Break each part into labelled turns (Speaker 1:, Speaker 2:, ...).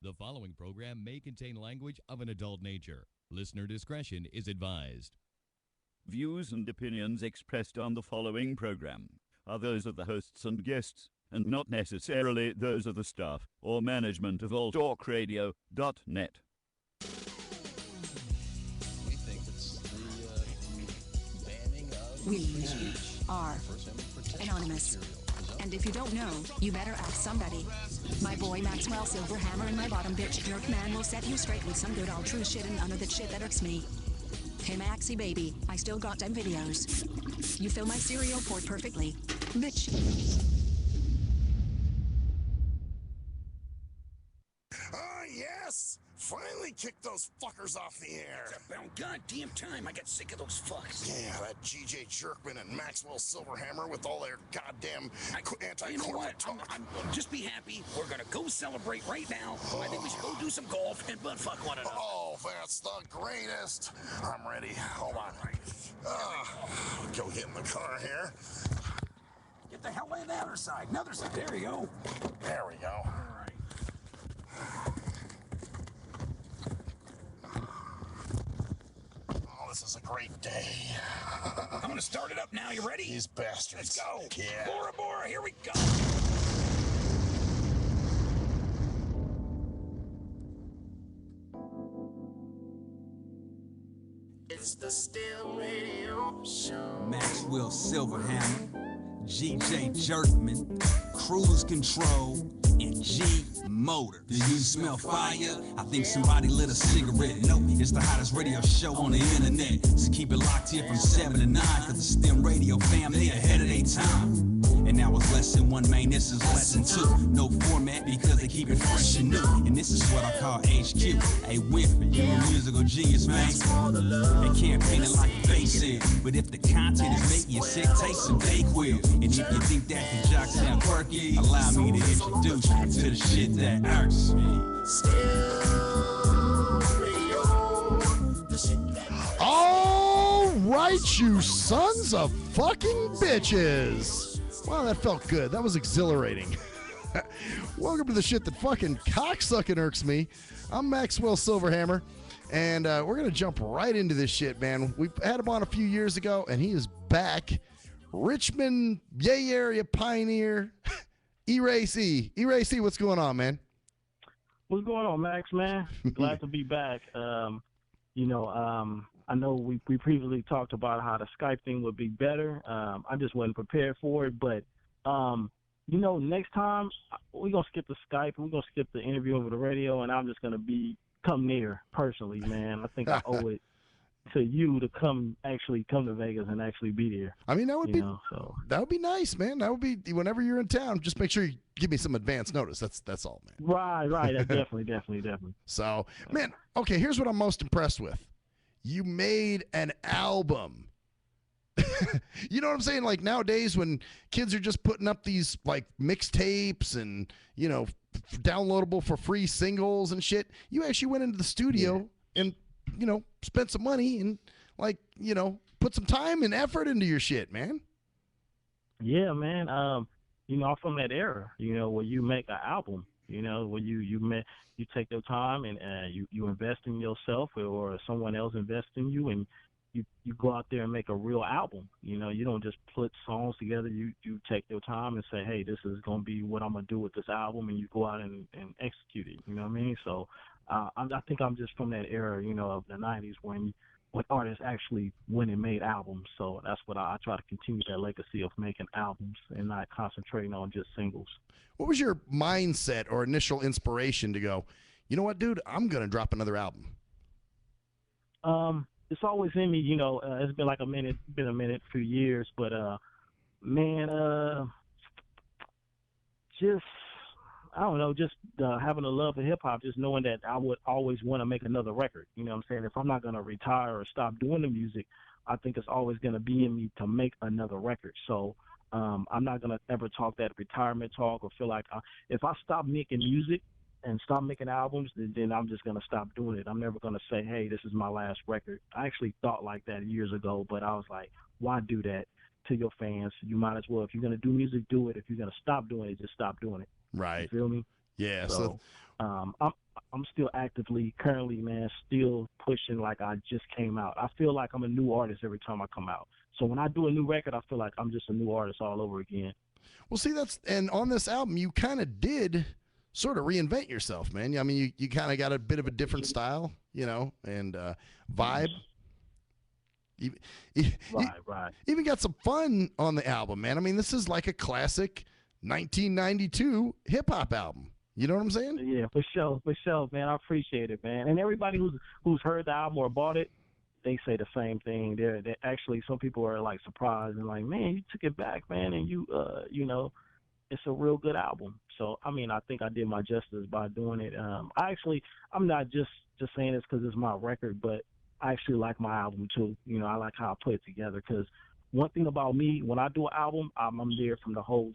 Speaker 1: The following program may contain language of an adult nature. Listener discretion is advised.
Speaker 2: Views and opinions expressed on the following program are those of the hosts and guests, and not necessarily those of the staff or management of alltalkradio.net.
Speaker 3: We think it's the banning of
Speaker 4: We
Speaker 3: speech.
Speaker 4: are
Speaker 3: First Amendment protected
Speaker 4: anonymous.
Speaker 3: material.
Speaker 4: And if you don't know, you better ask somebody. My boy Maxwell Silverhammer and my bottom bitch jerk man will set you straight with some good old true shit and none of that shit that irks me. Hey Maxie baby, I still got them videos. You fill my cereal port perfectly. Bitch.
Speaker 5: Ah, yes! Finally kicked those fuckers off the air.
Speaker 6: It's about goddamn time. I got sick of those fucks.
Speaker 5: Yeah, that GJ Jerkman and Maxwell Silverhammer with all their goddamn anti-corporate
Speaker 6: You know what?
Speaker 5: talk.
Speaker 6: I'm just be happy. We're gonna go celebrate right now. I think we should go do some golf and butt fuck one another.
Speaker 5: Oh, that's the greatest. I'm ready. Hold on. Go get in the car here.
Speaker 6: Get the hell on the other side. Another side. There you go.
Speaker 5: There we go.
Speaker 6: All right.
Speaker 5: Oh, this is a great day.
Speaker 6: I'm gonna start it up now. You ready?
Speaker 5: These bastards.
Speaker 6: Let's go.
Speaker 5: Yeah.
Speaker 6: Bora Bora. Here we go.
Speaker 5: It's the STIM Radio Show.
Speaker 7: Maxwell Silverhammer, GJ Jerkman, Cruise Control, and G Motor. Do you smell fire? I think somebody lit a cigarette. No, it's the hottest radio show on the internet. So keep it locked here from 7 to 9, cause the STEM radio fam, they ahead of their time. And now it's lesson 1, man, this is lesson 2. No format because they keep it fresh and new. And this is what I call HQ. Hey, Winfrey, you a musical genius, man. They can't paint it like a face is. But if the content is making you sick, take some Dayquil. And if you think that the jocks sound quirky, allow me to introduce you to the shit that irks me.
Speaker 8: All right, you sons of fucking bitches. Wow, that felt good. That was exhilarating. Welcome to the shit that fucking cocksucking irks me. I'm Maxwell Silverhammer, and we're going to jump right into this shit, man. We had him on a few years ago, and he is back. Richmond, Yay Area Pioneer, E-Ray-C. E-Ray-C, what's going on, man?
Speaker 9: What's going on, Max, man? Glad to be back. I know we previously talked about how the Skype thing would be better. I just wasn't prepared for it. But, next time we're going to skip the Skype. We're going to skip the interview over the radio, and I'm just going to come near personally, man. I think I owe it to you to come to Vegas and actually be there.
Speaker 8: I mean, that would be nice, man. That would be whenever you're in town. Just make sure you give me some advance notice. That's all, man.
Speaker 9: Right. Definitely.
Speaker 8: So, man, okay. Here's what I'm most impressed with. You made an album. You know what I'm saying? Like nowadays, when kids are just putting up these like mixtapes and downloadable for free singles and shit, you actually went into the studio and spent some money and put some time and effort into your shit, man.
Speaker 9: Yeah, man. I'm from that era, where you make an album, where you take your time and you invest in yourself or someone else invest in you, and you go out there and make a real album. You don't just put songs together. You take your time and say, hey, this is going to be what I'm going to do with this album, and you go out and execute it. You know what I mean? So I think I'm just from that era, of the 90s when artists actually went and made albums. So that's what I try to continue, that legacy of making albums and not concentrating on just singles.
Speaker 8: What was your mindset or initial inspiration to go, you know what, dude, I'm going to drop another album?
Speaker 9: It's always in me, it's been a few years, but just, I don't know, just having a love for hip-hop, just knowing that I would always want to make another record. You know what I'm saying? If I'm not going to retire or stop doing the music, I think it's always going to be in me to make another record. So I'm not going to ever talk that retirement talk or feel like if I stop making music and stop making albums, then I'm just going to stop doing it. I'm never going to say, hey, this is my last record. I actually thought like that years ago, but I was like, why do that to your fans? You might as well, if you're going to do music, do it. If you're going to stop doing it, just stop doing it.
Speaker 8: Right.
Speaker 9: You feel me?
Speaker 8: Yeah.
Speaker 9: So I'm still actively, currently, man, still pushing like I just came out. I feel like I'm a new artist every time I come out. So when I do a new record, I feel like I'm just a new artist all over again.
Speaker 8: Well, see, and on this album, you kind of did sort of reinvent yourself, man. I mean, you kind of got a bit of a different style, and vibe.
Speaker 9: Right.
Speaker 8: Even got some fun on the album, man. I mean, this is like a classic 1992 hip hop album. You know what I'm saying?
Speaker 9: Yeah, for sure, man. I appreciate it, man. And everybody who's heard the album or bought it, they say the same thing. They're actually, some people are like surprised and like, man, you took it back, man, and you it's a real good album. So I mean, I think I did my justice by doing it. I'm not just saying this because it's my record, but I actually like my album too. I like how I put it together, because one thing about me, when I do an album, I'm there from the whole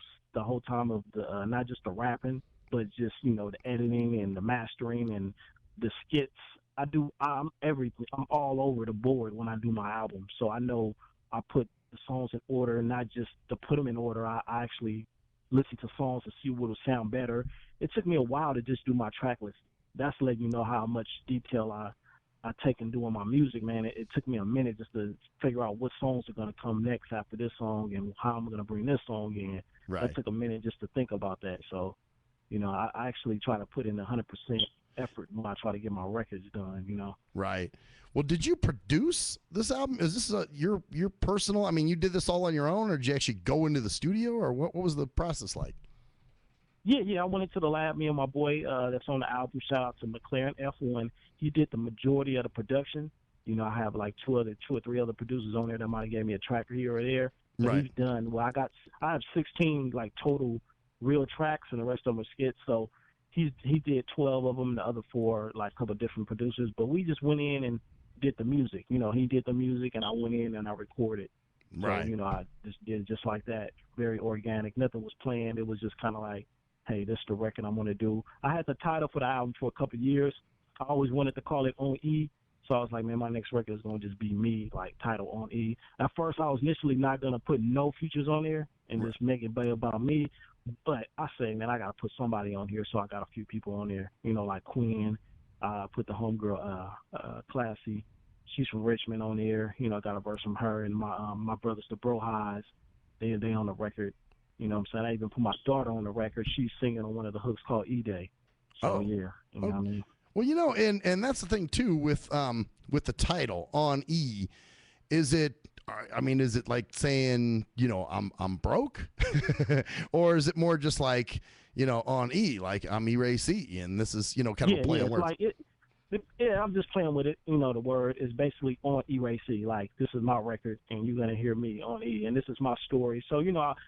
Speaker 9: time of the not just the rapping, but just the editing and the mastering and the skits. I'm everything. I'm all over the board when I do my album. So I know I put the songs in order, not just to put them in order. I actually listen to songs to see what will sound better. It took me a while to just do my track list. That's letting you know how much detail I take in doing my music, man. It took me a minute just to figure out what songs are going to come next after this song and how I'm going to bring this song in.
Speaker 8: Right.
Speaker 9: That took a minute just to think about that. So, I actually try to put in 100% effort when I try to get my records done,
Speaker 8: Right. Well, did you produce this album? Is this your personal? I mean, you did this all on your own, or did you actually go into the studio, or what was the process like?
Speaker 9: Yeah. I went into the lab. Me and my boy that's on the album. Shout out to McLaren F1. He did the majority of the production. I have like two or three other producers on there that might have gave me a track here or there. But
Speaker 8: Right.
Speaker 9: he's done. Well, I have 16 like total real tracks, and the rest of them are skits. So he did 12 of them. The other 4 like a couple of different producers. But we just went in and did the music. He did the music, and I went in and I recorded.
Speaker 8: Right.
Speaker 9: So, I just did it just like that, very organic. Nothing was planned. It was just kind of like, hey, this is the record I'm going to do. I had the title for the album for a couple of years. I always wanted to call it On E. So I was like, man, my next record is going to just be me, like title On E. At first, I was initially not going to put no features on there and just make it be about me. But I say, man, I got to put somebody on here. So I got a few people on there, like Queen. Put the homegirl, Classy. She's from Richmond on there. I got a verse from her, and my brothers, the Bro Highs. They on the record. You know what I'm saying? I even put my daughter on the record. She's singing on one of the hooks called E-Day. So, yeah. You know what I mean?
Speaker 8: Well, and that's the thing, too, with the title, On E. Is it like saying, I'm broke? Or is it more just like, on E, like I'm E-Ray C, and this is, kind of a play on words?
Speaker 9: Yeah, I'm just playing with it. The word is basically on E-Ray C. Like, this is my record, and you're going to hear me on E, and this is my story. So,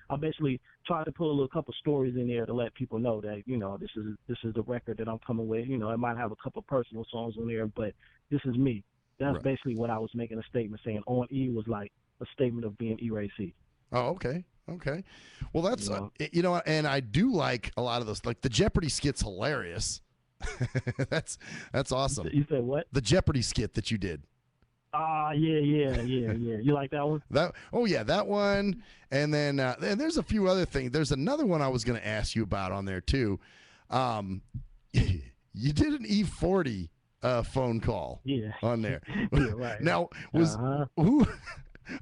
Speaker 9: I basically try to put a couple stories in there to let people know that, this is the record that I'm coming with. It might have a couple personal songs on there, but this is me. That's
Speaker 8: right.
Speaker 9: Basically what I was making a statement saying. On E was like a statement of being E-Ray C.
Speaker 8: Oh, okay. Well, that's, and I do like a lot of those. Like, the Jeopardy skit's hilarious. That's awesome.
Speaker 9: You said what?
Speaker 8: The Jeopardy skit that you did.
Speaker 9: Yeah. You like that one?
Speaker 8: That one. And then and there's a few other things. There's another one I was going to ask you about on there too. You did an E40 phone call.
Speaker 9: Yeah.
Speaker 8: On there.
Speaker 9: Yeah, right.
Speaker 8: Now was who?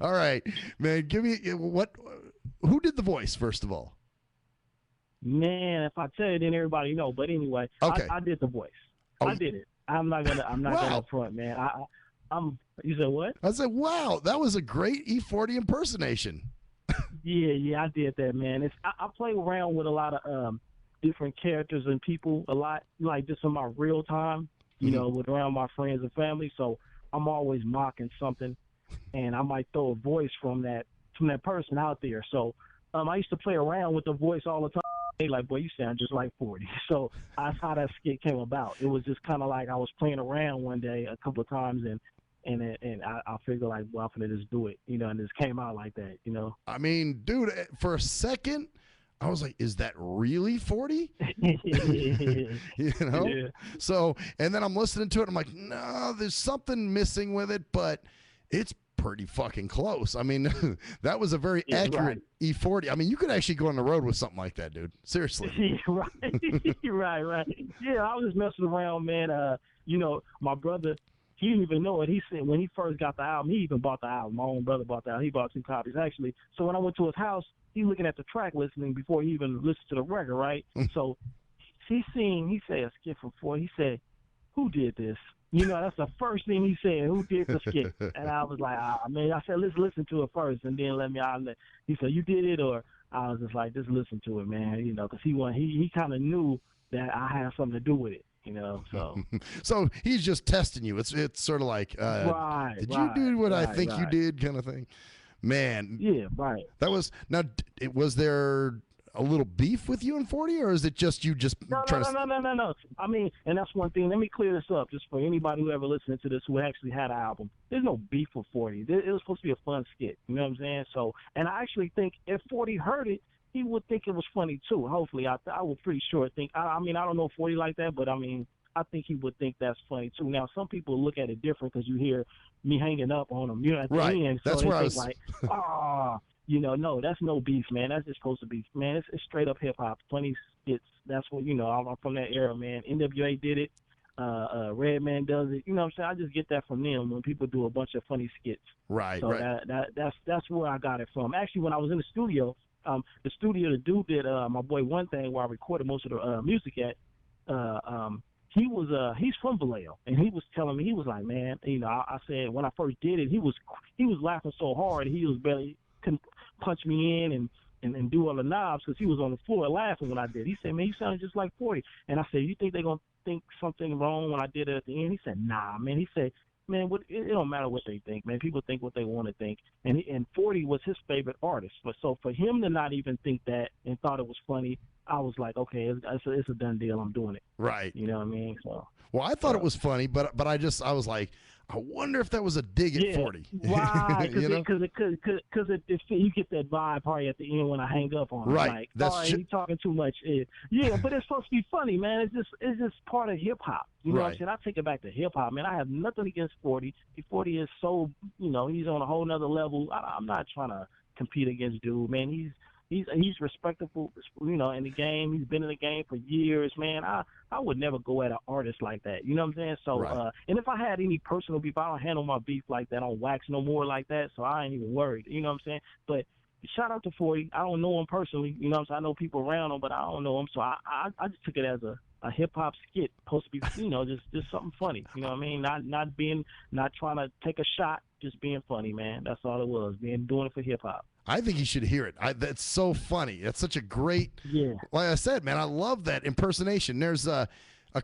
Speaker 8: All right, man. Give me who did the voice first of all?
Speaker 9: Man, if I tell you, then everybody know. But anyway,
Speaker 8: okay.
Speaker 9: I did the voice. I did it. I'm not gonna front, man. You said what?
Speaker 8: I said, wow, that was a great E40 impersonation.
Speaker 9: Yeah, I did that, man. I play around with a lot of different characters and people a lot, like just in my real time, with around my friends and family. So I'm always mocking something, and I might throw a voice from that person out there. So I used to play around with the voice all the time. They like, boy, you sound just like 40. So that's how that skit came about. It was just kind of like I was playing around one day a couple of times, and I figured like, well, I'm finna just do it, and it just came out like that,
Speaker 8: I mean, dude, for a second, I was like, is that really 40?
Speaker 9: Yeah.
Speaker 8: So, and then I'm listening to it. I'm like, no, there's something missing with it, but it's pretty fucking close. I mean, that was a very accurate
Speaker 9: right.
Speaker 8: E40. I mean, you could actually go on the road with something like that, dude. Seriously.
Speaker 9: right, right. Yeah, I was just messing around, man. You know, my brother, he didn't even know it. He said when he first got the album, he even bought the album. My own brother bought the album. He bought 2 copies, actually. So when I went to his house, he looking at the track listening before he even listened to the record, right? So he said a skit from 40. He said, who did this? You know, that's the first thing he said. Who did the skit? And I was like, man. I said, let's listen to it first, and then let me out. He said, you did it, or I was just like, just listen to it, man. You know, because he kind of knew that I had something to do with it. You know, so
Speaker 8: so he's just testing you. It's sort of like, did you do what I think you did, kind of thing, man.
Speaker 9: Yeah, right.
Speaker 8: That was now. Was there a little beef with you and 40, or is it just you just
Speaker 9: no. I mean, and that's one thing. Let me clear this up, just for anybody who ever listened to this who actually had an album. There's no beef with 40. It was supposed to be a fun skit. You know what I'm saying? So, and I actually think if 40 heard it, he would think it was funny too. Hopefully, I would pretty sure think. I mean, I don't know 40 like that, but I mean, I think he would think that's funny too. Now, some people look at it different because you hear me hanging up on him. You know, at the end, so
Speaker 8: that's
Speaker 9: they
Speaker 8: where
Speaker 9: think like, you know, no, that's no beef, man. That's just supposed to be, man. It's straight up hip hop, funny skits. That's what, you know. I'm from that era, man. NWA did it. Redman does it. You know what I'm saying? I just get that from them when people do a bunch of funny skits.
Speaker 8: Right.
Speaker 9: So
Speaker 8: right.
Speaker 9: That's where I got it from. Actually, when I was in the studio, the dude did my boy One Thing where I recorded most of the music at. He's from Vallejo, and he was telling me, he was like, man, you know, I said when I first did it, he was laughing so hard he was barely couldn't punch me in and do all the knobs because he was on the floor laughing when I did. He said, man, you sounded just like 40. And I said, you think they're gonna think something wrong when I did it at the end? He said, nah, man. He said, man, it don't matter what they think, man. People think what they want to think. And 40 was his favorite artist. But so for him to not even think that and thought it was funny, I was like, okay, it's a done deal. I'm doing it.
Speaker 8: Right.
Speaker 9: You know what I mean? So.
Speaker 8: Well, I thought it was funny, but I was like, I wonder if that was a dig at 40.
Speaker 9: Why? Because
Speaker 8: you know?
Speaker 9: you get that vibe probably at the end when I hang up on him.
Speaker 8: Right.
Speaker 9: Like,
Speaker 8: That's
Speaker 9: he's talking too much. Yeah, but it's supposed to be funny, man. It's just part of hip hop. You know what I'm saying? I take it back to hip hop, man. I have nothing against 40. 40 is so, you know, he's on a whole nother level. I'm not trying to compete against dude, man. He's respectable, you know, in the game. He's been in the game for years, man. I would never go at an artist like that. You know what I'm saying? So, and if I had any personal beef, I don't handle my beef like that on wax no more like that. So I ain't even worried. You know what I'm saying? But shout out to 40. I don't know him personally. You know what I'm saying? I know people around him, but I don't know him. So I just took it as a hip hop skit, supposed to be, you know, just something funny. You know what I mean? Not trying to take a shot, just being funny, man. That's all it was. Doing it for hip hop.
Speaker 8: I think you should hear it. That's so funny. That's such a great, like I said, man, I love that impersonation. There's a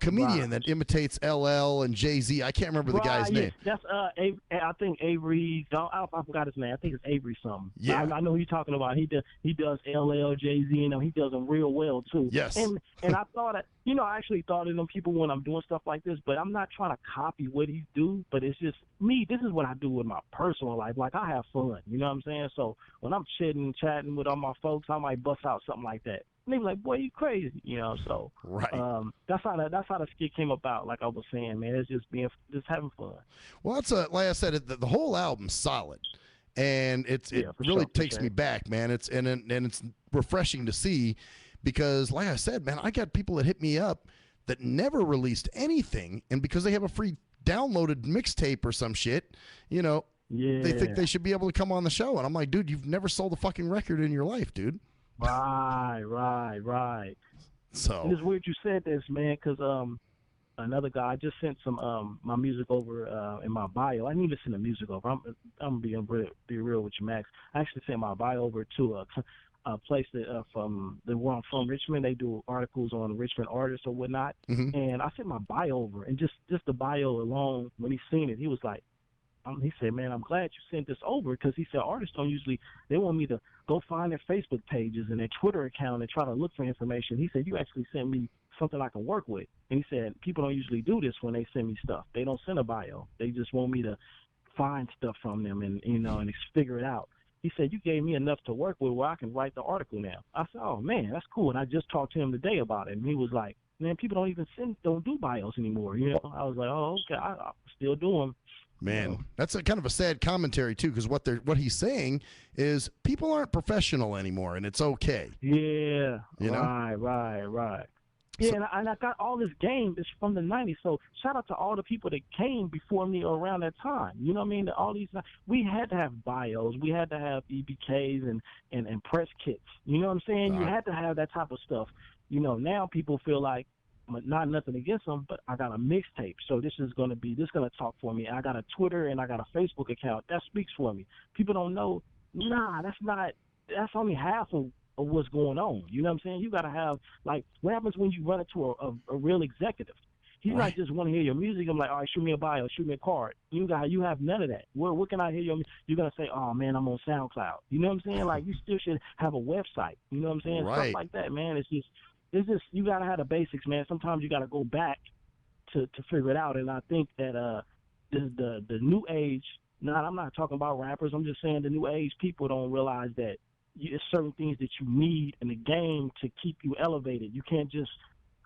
Speaker 8: comedian that imitates LL and Jay-Z. I can't remember the guy's name.
Speaker 9: That's I think Avery. I forgot his name. I think it's Avery something.
Speaker 8: Yeah,
Speaker 9: I know who you're talking about. He does LL, Jay-Z, and he does them real well too.
Speaker 8: Yes.
Speaker 9: And I thought, you know, I actually thought of them people when I'm doing stuff like this, but I'm not trying to copy what he do. But it's just me. This is what I do with my personal life. Like, I have fun. You know what I'm saying? So when I'm chatting with all my folks, I might bust out something like that. And they be like, boy, you crazy, you know. So that's how the skit came about. Like I was saying, man, it's just having fun.
Speaker 8: Well, that's like I said, the whole album's solid, and it really takes me back, man. It's refreshing to see, because like I said, man, I got people that hit me up that never released anything, and because they have a free downloaded mixtape or some shit, you know, they think they should be able to come on the show, and I'm like, dude, you've never sold a fucking record in your life, dude.
Speaker 9: Right. So it's weird you said this, man, because another guy, I just sent some my music over in my bio. I didn't even send the music over. I'm being real with you, Max. I actually sent my bio over to a place that from where I'm from, Richmond. They do articles on Richmond artists or whatnot, and I sent my bio over, and just the bio alone, when he seen it, he was like, he said, man, I'm glad you sent this over, because he said artists don't usually, they want me to go find their Facebook pages and their Twitter account and try to look for information. He said, you actually sent me something I can work with. And he said, people don't usually do this when they send me stuff. They don't send a bio. They just want me to find stuff from them and, you know, and figure it out. He said, you gave me enough to work with where I can write the article now. I said, oh, man, that's cool. And I just talked to him today about it. And he was like, man, people don't do bios anymore. You know, I was like, oh, okay, I still do them.
Speaker 8: Man, that's a kind of a sad commentary too, because what he's saying is people aren't professional anymore, and it's okay.
Speaker 9: Yeah,
Speaker 8: You know?
Speaker 9: right. Yeah,
Speaker 8: So-
Speaker 9: and I got all this game. It's from the '90s, so shout out to all the people that came before me around that time. You know what I mean? All these, we had to have bios, we had to have EBKs and press kits. You know what I'm saying? You had to have that type of stuff. You know, now people feel like, not nothing against them, but I got a mixtape, so this is gonna talk for me. I got a Twitter and I got a Facebook account that speaks for me. People don't know. Nah, that's only half of what's going on. You know what I'm saying? You got to have, like, what happens when you run into a real executive? He's not just want to hear your music. I'm like, all right, shoot me a bio, shoot me a card. You have none of that. Where can I hear your music? You're going to say, oh, man, I'm on SoundCloud. You know what I'm saying? Like, you still should have a website. You know what I'm saying?
Speaker 8: Right.
Speaker 9: Stuff like that, man. It's just you got to have the basics, man. Sometimes you got to go back to figure it out. And I think that the new age, I'm not talking about rappers. I'm just saying the new age people don't realize that there's certain things that you need in the game to keep you elevated. You can't just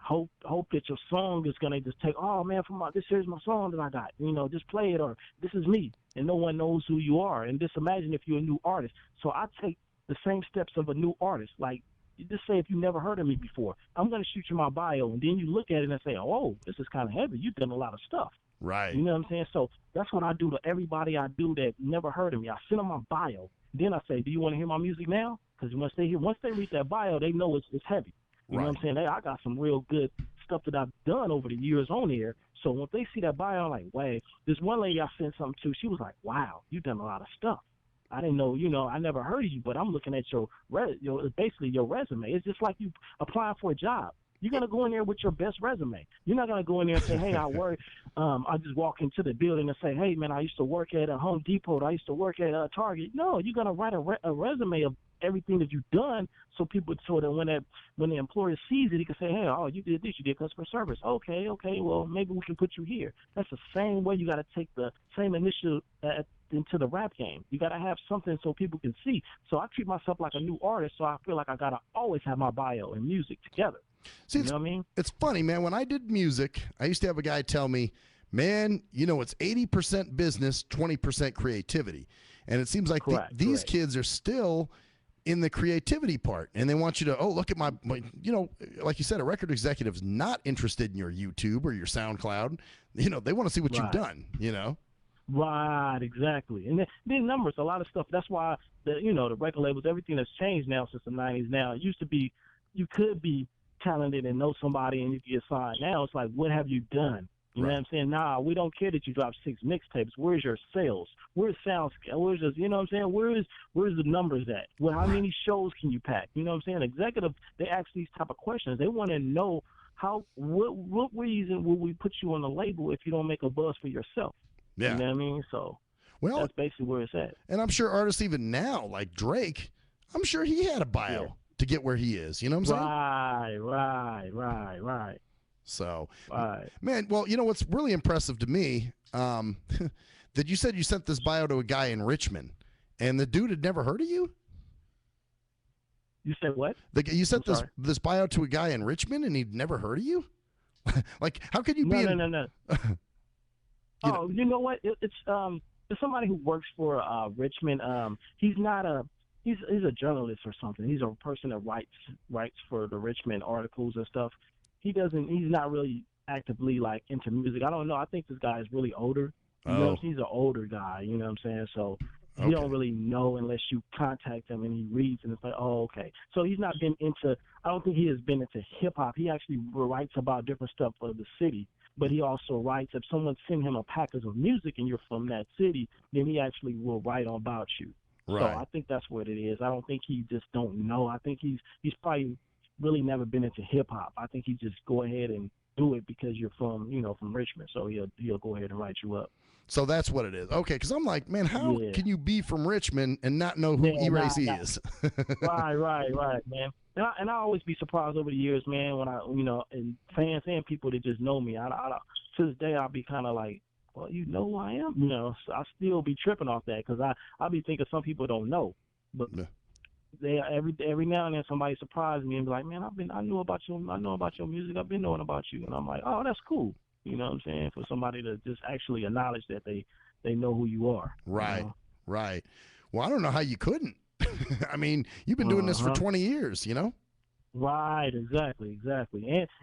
Speaker 9: hope that your song is gonna just take. Oh man, here's my song that I got. You know, just play it, or this is me, and no one knows who you are. And just imagine if you're a new artist. So I take the same steps of a new artist. Like, you just say if you never heard of me before, I'm gonna shoot you my bio, and then you look at it and say, oh, this is kind of heavy. You've done a lot of stuff.
Speaker 8: Right.
Speaker 9: You know what I'm saying? So that's what I do to everybody I do that never heard of me. I send them my bio. Then I say, do you want to hear my music now? Because once they read that bio, they know it's heavy. You know what I'm saying? I got some real good stuff that I've done over the years on here. So when they see that bio, I'm like, wait. This one lady I sent something to, she was like, wow, you've done a lot of stuff. I didn't know, I never heard of you, but I'm looking at basically your resume. It's just like you applying for a job. You're going to go in there with your best resume. You're not going to go in there and say, hey, I just walk into the building and say, hey, man, I used to work at a Home Depot. I used to work at a Target. No, you're going to write a resume of everything that you've done, so that when the employer sees it, he can say, hey, oh, you did this, you did customer service. Okay, well, maybe we can put you here. That's the same way you got to take the same initiative into the rap game. You got to have something so people can see. So I treat myself like a new artist, so I feel like I got to always have my bio and music together.
Speaker 8: See,
Speaker 9: you know what I mean?
Speaker 8: It's funny, man. When I did music, I used to have a guy tell me, man, it's 80% business, 20% creativity. And it seems like these kids are still in the creativity part, and they want you to, look at my like you said, a record executive's not interested in your YouTube or your SoundCloud. They want to see what you've done,
Speaker 9: Right, exactly. And then numbers, a lot of stuff. That's why the record labels, everything that's changed now since the 90s. Now, it used to be you could be talented and know somebody and you can get signed. Now it's like, what have you done? You know what I'm saying? Nah, we don't care that you dropped 6 mixtapes. Where's your sales? Where's sound scale? Where's this? You know what I'm saying? Where's the numbers at? Well, how many shows can you pack? You know what I'm saying? Executive, they ask these type of questions. They want to know what reason will we put you on the label if you don't make a buzz for yourself?
Speaker 8: Yeah.
Speaker 9: You know what I mean? So that's basically where it's at.
Speaker 8: And I'm sure artists even now, like Drake, I'm sure he had a bio to get where he is. You know what I'm saying?
Speaker 9: Right.
Speaker 8: So, man, well, what's really impressive to me, that you said you sent this bio to a guy in Richmond, and the dude had never heard of you?
Speaker 9: You said what?
Speaker 8: You sent this bio to a guy in Richmond, and he'd never heard of you? Like, how could you be
Speaker 9: No. You know what? It's somebody who works for Richmond. He's not he's a journalist or something. He's a person that writes for the Richmond articles and stuff. He's not really actively like into music. I don't know. I think this guy is really older. You know, he's an older guy, you know what I'm saying? So you don't really know unless you contact him and he reads and it's like, oh, okay. So he's not been I don't think he has been into hip hop. He actually writes about different stuff for the city. But he also writes, if someone send him a package of music and you're from that city, then he actually will write about you. Right. So I think that's what it is. I don't think he just don't know. I think he's probably really never been into hip hop. I think he just go ahead and do it because you're from Richmond. So he'll go ahead and write you up.
Speaker 8: So that's what it is. Okay, because I'm like, man, how can you be from Richmond and not know who E-Race is?
Speaker 9: Right, man. And I always be surprised over the years, man, when and fans and people that just know me. I to this day, I'll be kind of like, well, you know who I am? So I still be tripping off that because I be thinking some people don't know. But they every now and then somebody surprises me and be like, man, I know about your music. I've been knowing about you. And I'm like, oh, that's cool. You know what I'm saying? For somebody to just actually acknowledge that they they know who you are.
Speaker 8: Right,
Speaker 9: You know?
Speaker 8: right. Well, I don't know how you couldn't. I mean, you've been doing this for
Speaker 9: Uh-huh.
Speaker 8: 20 years, you know?
Speaker 9: Right, exactly.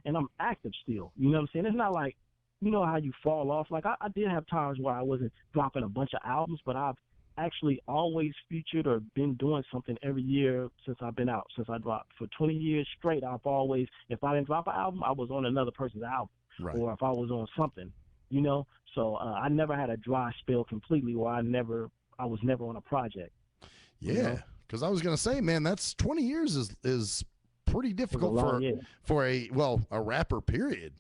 Speaker 9: And I'm active still. You know what I'm saying? It's not like, you know how you fall off. Like I did have times where I wasn't dropping a bunch of albums, but I've actually always featured or been doing something every year since I've been out. Since I dropped for 20 years straight, I've always, if I didn't drop an album, I was on another person's album,
Speaker 8: Right.
Speaker 9: or if I was on something, you know. So I never had a dry spell completely, where I was never on a project. You
Speaker 8: Yeah,
Speaker 9: know?
Speaker 8: because I was going to say, man, that's 20 years is pretty difficult for a rapper, period.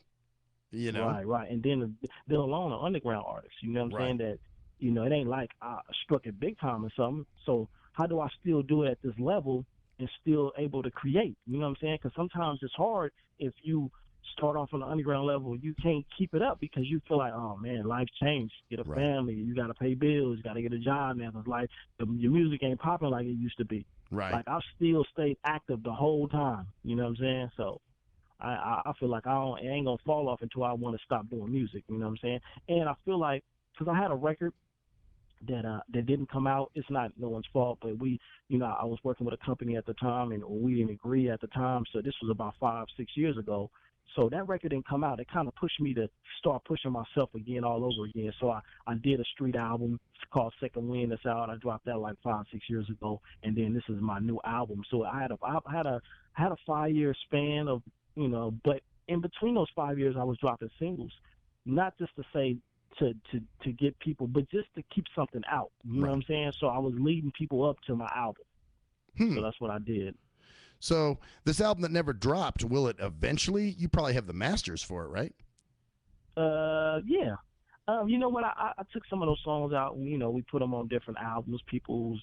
Speaker 8: You know?
Speaker 9: Right. And then alone an underground artist, you know what I'm saying? That, you know, it ain't like I struck it big time or something. So how do I still do it at this level and still able to create? You know what I'm saying? Because sometimes it's hard if you start off on the underground level, you can't keep it up because you feel like, oh man, life's changed. Get a family, you got to pay bills, you got to get a job now. Cause like your music ain't popping like it used to be.
Speaker 8: Right.
Speaker 9: Like I've still stayed active the whole time. You know what I'm saying? So I feel like I ain't gonna fall off until I want to stop doing music. You know what I'm saying? And I feel like because I had a record that didn't come out. It's not no one's fault, but we, you know, I was working with a company at the time, and we didn't agree at the time. So this was about 5-6 years ago. So that record didn't come out. It kind of pushed me to start pushing myself again, all over again. So I did a street album called Second Wind that's out. I dropped that like 5-6 years ago, and then this is my new album. So I had a 5-year span of, you know, but in between those 5 years, I was dropping singles, not just to say to get people, but just to keep something out. You know what I'm saying? So I was leading people up to my album. So that's what I did.
Speaker 8: So this album that never dropped, will it eventually? You probably have the masters for it, right?
Speaker 9: Yeah. You know what? I took some of those songs out. And, you know, we put them on different albums, people's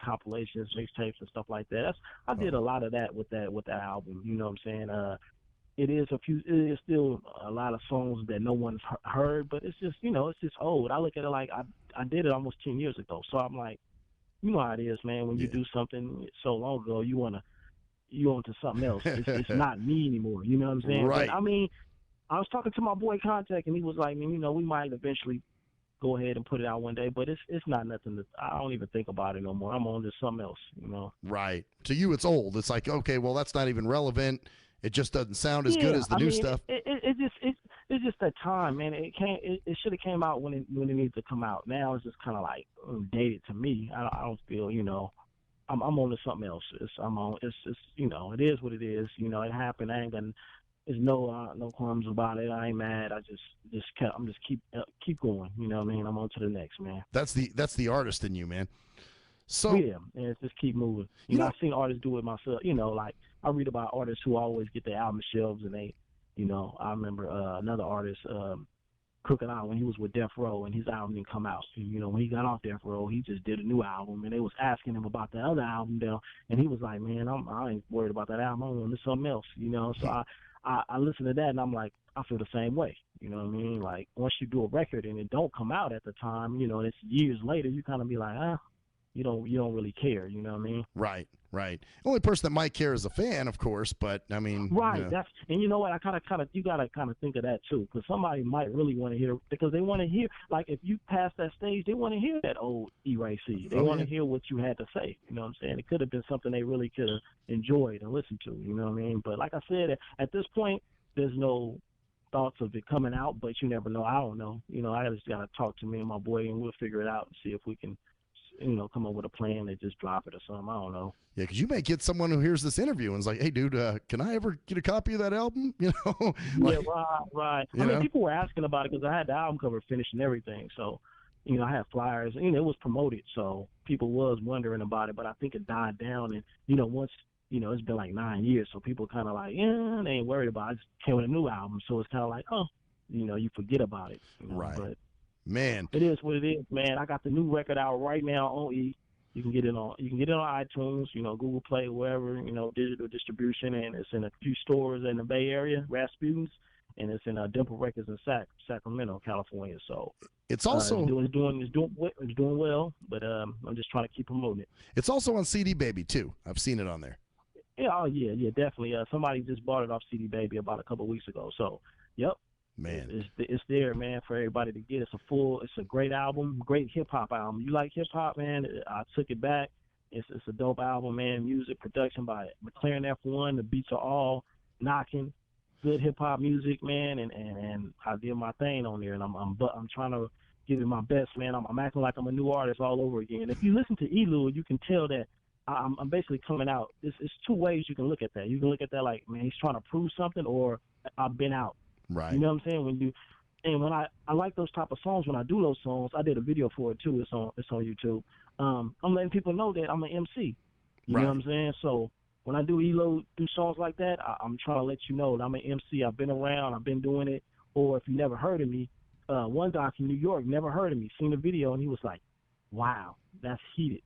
Speaker 9: compilations, mixtapes, and stuff like that. I did a lot of that with that album. You know what I'm saying? It is still a lot of songs that no one's heard, but it's just, you know, it's just old. I look at it like I did it almost 10 years ago. So I'm like, you know how it is, man. When you do something so long ago, you on to something else. It's not me anymore. You know what I'm saying?
Speaker 8: Right.
Speaker 9: But, I mean, I was talking to my boy Contact, and he was like, man, you know, we might eventually go ahead and put it out one day, but it's not nothing that I don't even think about it no more. I'm on to something else, you know.
Speaker 8: Right. To you, it's old. It's like, okay, well, that's not even relevant. It just doesn't sound as good as the new stuff.
Speaker 9: It's just that time, man. It should have came out when it needs to come out. Now it's just kind of like dated to me. I don't feel, you know, I'm on to something else. It's you know, it is what it is. You know, it happened. I ain't got there's no qualms about it. I ain't mad. I'm just keep going. You know what I mean? I'm on to the next, man.
Speaker 8: That's the artist in you, man. So
Speaker 9: yeah, and it's just keep moving. You know, I've seen artists do it myself. You know, like I read about artists who always get their album shelves, and they, you know, I remember another artist, Crooked Eye, when he was with Death Row, and his album didn't come out. And, you know, when he got off Death Row, he just did a new album, and they was asking him about the other album down, and he was like, man, I ain't worried about that album. I'm on to something else. You know, so I listen to that, and I'm like, I feel the same way. You know what I mean? Like once you do a record and it don't come out at the time, you know, it's years later, you kind of be like, you don't really care, you know what I mean?
Speaker 8: Right. Only person that might care is a fan, of course, but I mean,
Speaker 9: right.
Speaker 8: You know.
Speaker 9: That's, and you know what? I kind of you gotta kind of think of that too, because somebody might really want to hear, because they want to hear, like if you pass that stage, they want to hear that old E-Ray C. They want to hear what you had to say. You know what I'm saying? It could have been something they really could have enjoyed and listened to. You know what I mean? But like I said, at this point, there's no thoughts of it coming out, but you never know. I don't know. You know, I just gotta talk to me and my boy, and we'll figure it out and see if we can, you know, come up with a plan and just drop it or something. I don't know.
Speaker 8: Yeah, because you may get someone who hears this interview and is like, hey, dude, can I ever get a copy of that album? You know?
Speaker 9: Like, yeah, right. I mean, people were asking about it because I had the album cover finished and everything. So, you know, I had flyers. You know, it was promoted. So people was wondering about it, but I think it died down. And, you know, once, you know, it's been like 9 years. So people kind of like, yeah, they ain't worried about it. I just came with a new album. So it's kind of like, oh, you know, you forget about it. You know?
Speaker 8: Right.
Speaker 9: But
Speaker 8: man,
Speaker 9: it is what it is, man. I got the new record out right now on E. You can get it on iTunes, you know, Google Play, wherever, you know, digital distribution, and it's in a few stores in the Bay Area, Rasputin's, and it's in Dimple Records in Sacramento, California. So
Speaker 8: it's also
Speaker 9: it's doing well, but I'm just trying to keep promoting it.
Speaker 8: It's also on CD Baby too. I've seen it on there.
Speaker 9: Yeah, yeah, definitely. Somebody just bought it off CD Baby about a couple of weeks ago. So, yep.
Speaker 8: Man.
Speaker 9: It's there, man, for everybody to get. It's a great album, great hip hop album. You like hip hop, man? I took it back. It's a dope album, man. Music production by McLaren F1. The beats are all knocking. Good hip hop music, man, and I did my thing on there, and I'm trying to give it my best, man. I'm acting like I'm a new artist all over again. If you listen to Elude, you can tell that I'm basically coming out. It's two ways you can look at that. You can look at that like, man, he's trying to prove something, or I've been out.
Speaker 8: Right.
Speaker 9: You know what I'm saying? When I like those type of songs. When I do those songs, I did a video for it too. It's on YouTube. I'm letting people know that I'm an MC. You know what I'm saying? So when I do do songs like that, I'm trying to let you know that I'm an MC. I've been around. I've been doing it. Or if you never heard of me, one doc in New York never heard of me, seen the video, and he was like, wow, that's heated.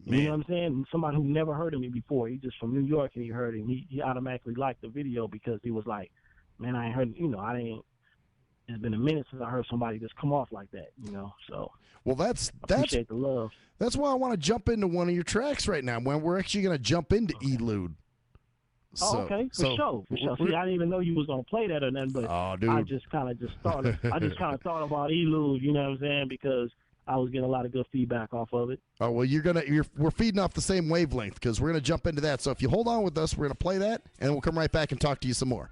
Speaker 8: Man.
Speaker 9: You know what I'm saying? And somebody who never heard of me before, he just from New York, and he heard it, and he automatically liked the video because he was like, man, I ain't heard, it's been a minute since I heard somebody just come off like that, so.
Speaker 8: Well, that's
Speaker 9: appreciate the love.
Speaker 8: That's why I want to jump into one of your tracks right now. When we're actually going to jump into Elude.
Speaker 9: Oh, okay, for sure. See, I didn't even know you was gonna play that or nothing, but I just kind of thought about Elude, you know what I'm saying, because I was getting a lot of good feedback off of it.
Speaker 8: Oh well, we're feeding off the same wavelength because we're gonna jump into that. So if you hold on with us, we're gonna play that, and we'll come right back and talk to you some more.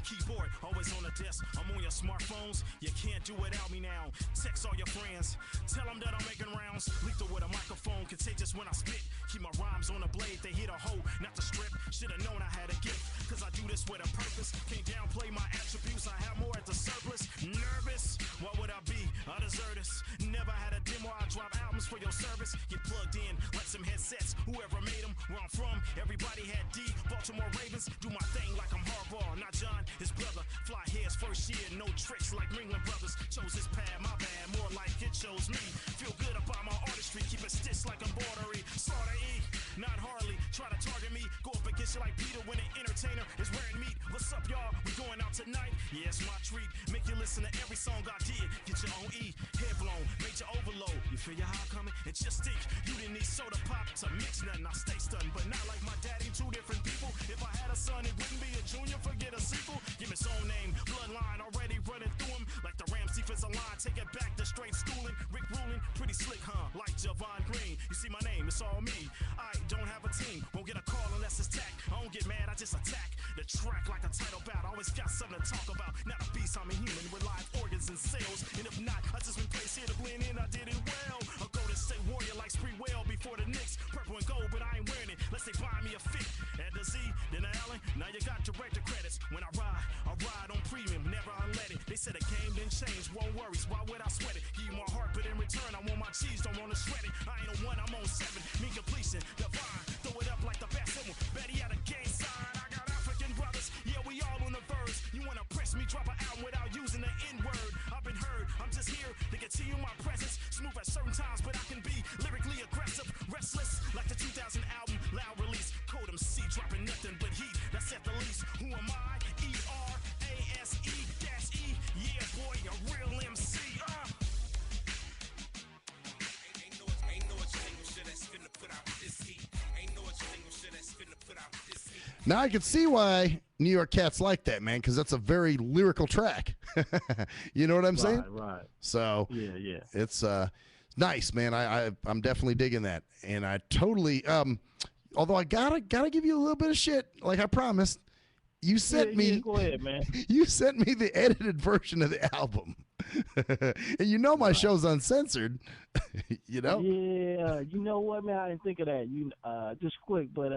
Speaker 10: Keyboard always on the desk. I'm on your smartphones. You can't do without me now. Text all your friends. Tell them that I'm making rounds. Lethal with a microphone. Contagious when I spit. Keep my rhymes on the blade. They hit a hole, not the strip. Should've known I had a gift. Cause I do this with a purpose. Can't downplay my attributes. I have more at the surplus. Nervous? What would I be? I deserve this. Never had a demo. I drop albums for your service. Get plugged in like some headsets. Whoever made them. Where I'm from, everybody had D. Baltimore Ravens. Do my thing like I'm Harbaugh. Not John, his brother. Fly heads first year. No tricks like Ringling Brothers. Chose his pad, my bad. More like it chose me. Feel good about my artistry. Keep it stitched like embroidery. Slaughter E, not Harley. Try to target me. Go up against you like Peter when an entertainer is wearing meat. What's up, y'all? We going out tonight? Yeah, it's my treat. Make you listen to every song I did. Get your own E. Head blown. Major overload. You feel your high coming? And just think, you didn't need soda pop to mix nothing. I stay stunned, but not like my daddy. Two different people. If I had a son, it wouldn't be a junior. Forget a sequel. Give him his own name. Bloodline already running through him. Like the Rams defensive line. Take it back to straight schooling. Rick ruling. Pretty slick, huh? Like Javon Green. You see my name, it's all me. I don't have a team. Won't get a call unless it's tack. I don't get mad, I just attack. The track like a title bout. Always got something to talk about. Not a beast, I'm a human with live organs and cells. And if not, I just been placed here to blend in. I did it well. A Golden State Warrior like Spree well before the Knicks. Purple and gold, but I ain't wearing it. Let's say buy me a fit. At the Z, then the Allen. Now you got director credits. When I ride on premium, never unleaded. They said the game didn't change, won't worries. Why would I sweat it? Give you my heart, but in return, I want my cheese, don't wanna shred it. I ain't on one, I'm on seven. Me completion, divine. Throw it up like the best symbol. Betty out a gang sign. I got African brothers. Yeah, we all on the verge. You wanna press me, drop an album without using the N-word. I've been heard, I'm just here to continue my presence. Smooth at certain times, but I can be lyrically aggressive. Restless, like the 2000 album, loud release. Code MC, dropping nothing but heat. That's at the least. Who am I? E-R-A-S-E-E. Yeah, boy, a real MC.
Speaker 8: Now I can see why New York cats like that, man, because that's a very lyrical track. You know what I'm saying?
Speaker 9: Right.
Speaker 8: So
Speaker 9: yeah,
Speaker 8: it's nice, man. I'm definitely digging that, and I totally. Although I gotta give you a little bit of shit, like I promised. You sent me.
Speaker 9: Yeah, go ahead, man.
Speaker 8: You sent me the edited version of the album, and you know my show's uncensored. You know.
Speaker 9: Yeah, you know what, man? I didn't think of that. Just quick, but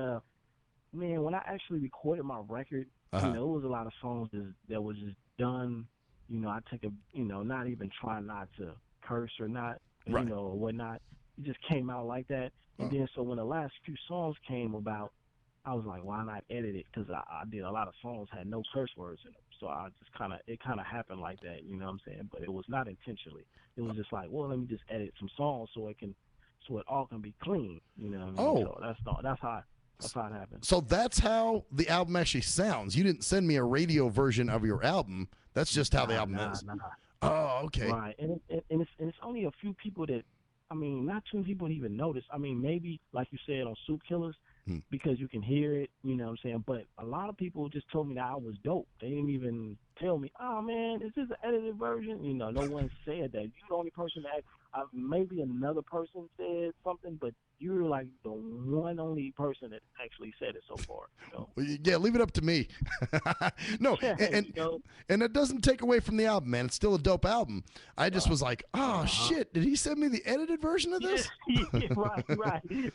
Speaker 9: man, when I actually recorded my record, it was a lot of songs that was just done. I take not even trying not to curse or not,
Speaker 8: right.
Speaker 9: Or whatnot. It just came out like that. And then so when the last few songs came about, I was like, why not edit it? Because I did a lot of songs had no curse words in them. So I just it kind of happened like that, you know what I'm saying? But it was not intentionally. It was just like, well, let me just edit some songs so it can so it all can be clean. You know what I mean?
Speaker 8: Oh.
Speaker 9: So that's how it happens.
Speaker 8: So that's how the album actually sounds. You didn't send me a radio version of your album. That's just how the album is.
Speaker 9: Nah.
Speaker 8: Oh, okay.
Speaker 9: Right, and it's only a few people that, I mean, not too many people even notice. I mean, maybe like you said on Soup Killers, because you can hear it. You know what I'm saying? But a lot of people just told me that I was dope. They didn't even tell me, "Oh man, is this an edited version?" You know, no one said that. You're the only person that maybe another person said something, but you're like the one only person that actually said it so far. You know?
Speaker 8: Well, yeah, leave it up to me. No, and
Speaker 9: You know?
Speaker 8: and it doesn't take away from the album, man. It's still a dope album. I just was like, oh shit, did he send me the edited version of this?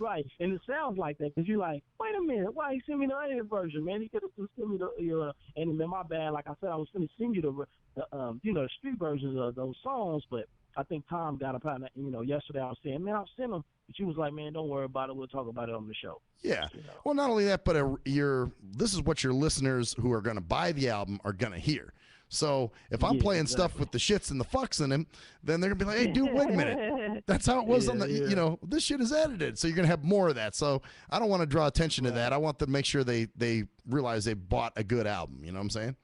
Speaker 9: Right. And it sounds like that because you're like, wait a minute, why he sent me the edited version, man? He could have just sent me the and then my bad. Like I said, I was going to send you the street versions of those songs, but I think Tom got up on that. You know, yesterday I was saying, man, I'll send them. But she was like, man, don't worry about it. We'll talk about it on the show.
Speaker 8: Yeah.
Speaker 9: You know?
Speaker 8: Well, not only that, but this is what your listeners who are going to buy the album are going to hear. So if I'm playing stuff with the shits and the fucks in them, then they're going to be like, hey, dude, wait a minute. That's how it was on the, you know, this shit is edited. So you're going to have more of that. So I don't want to draw attention to that. I want them to make sure they realize they bought a good album. You know what I'm saying?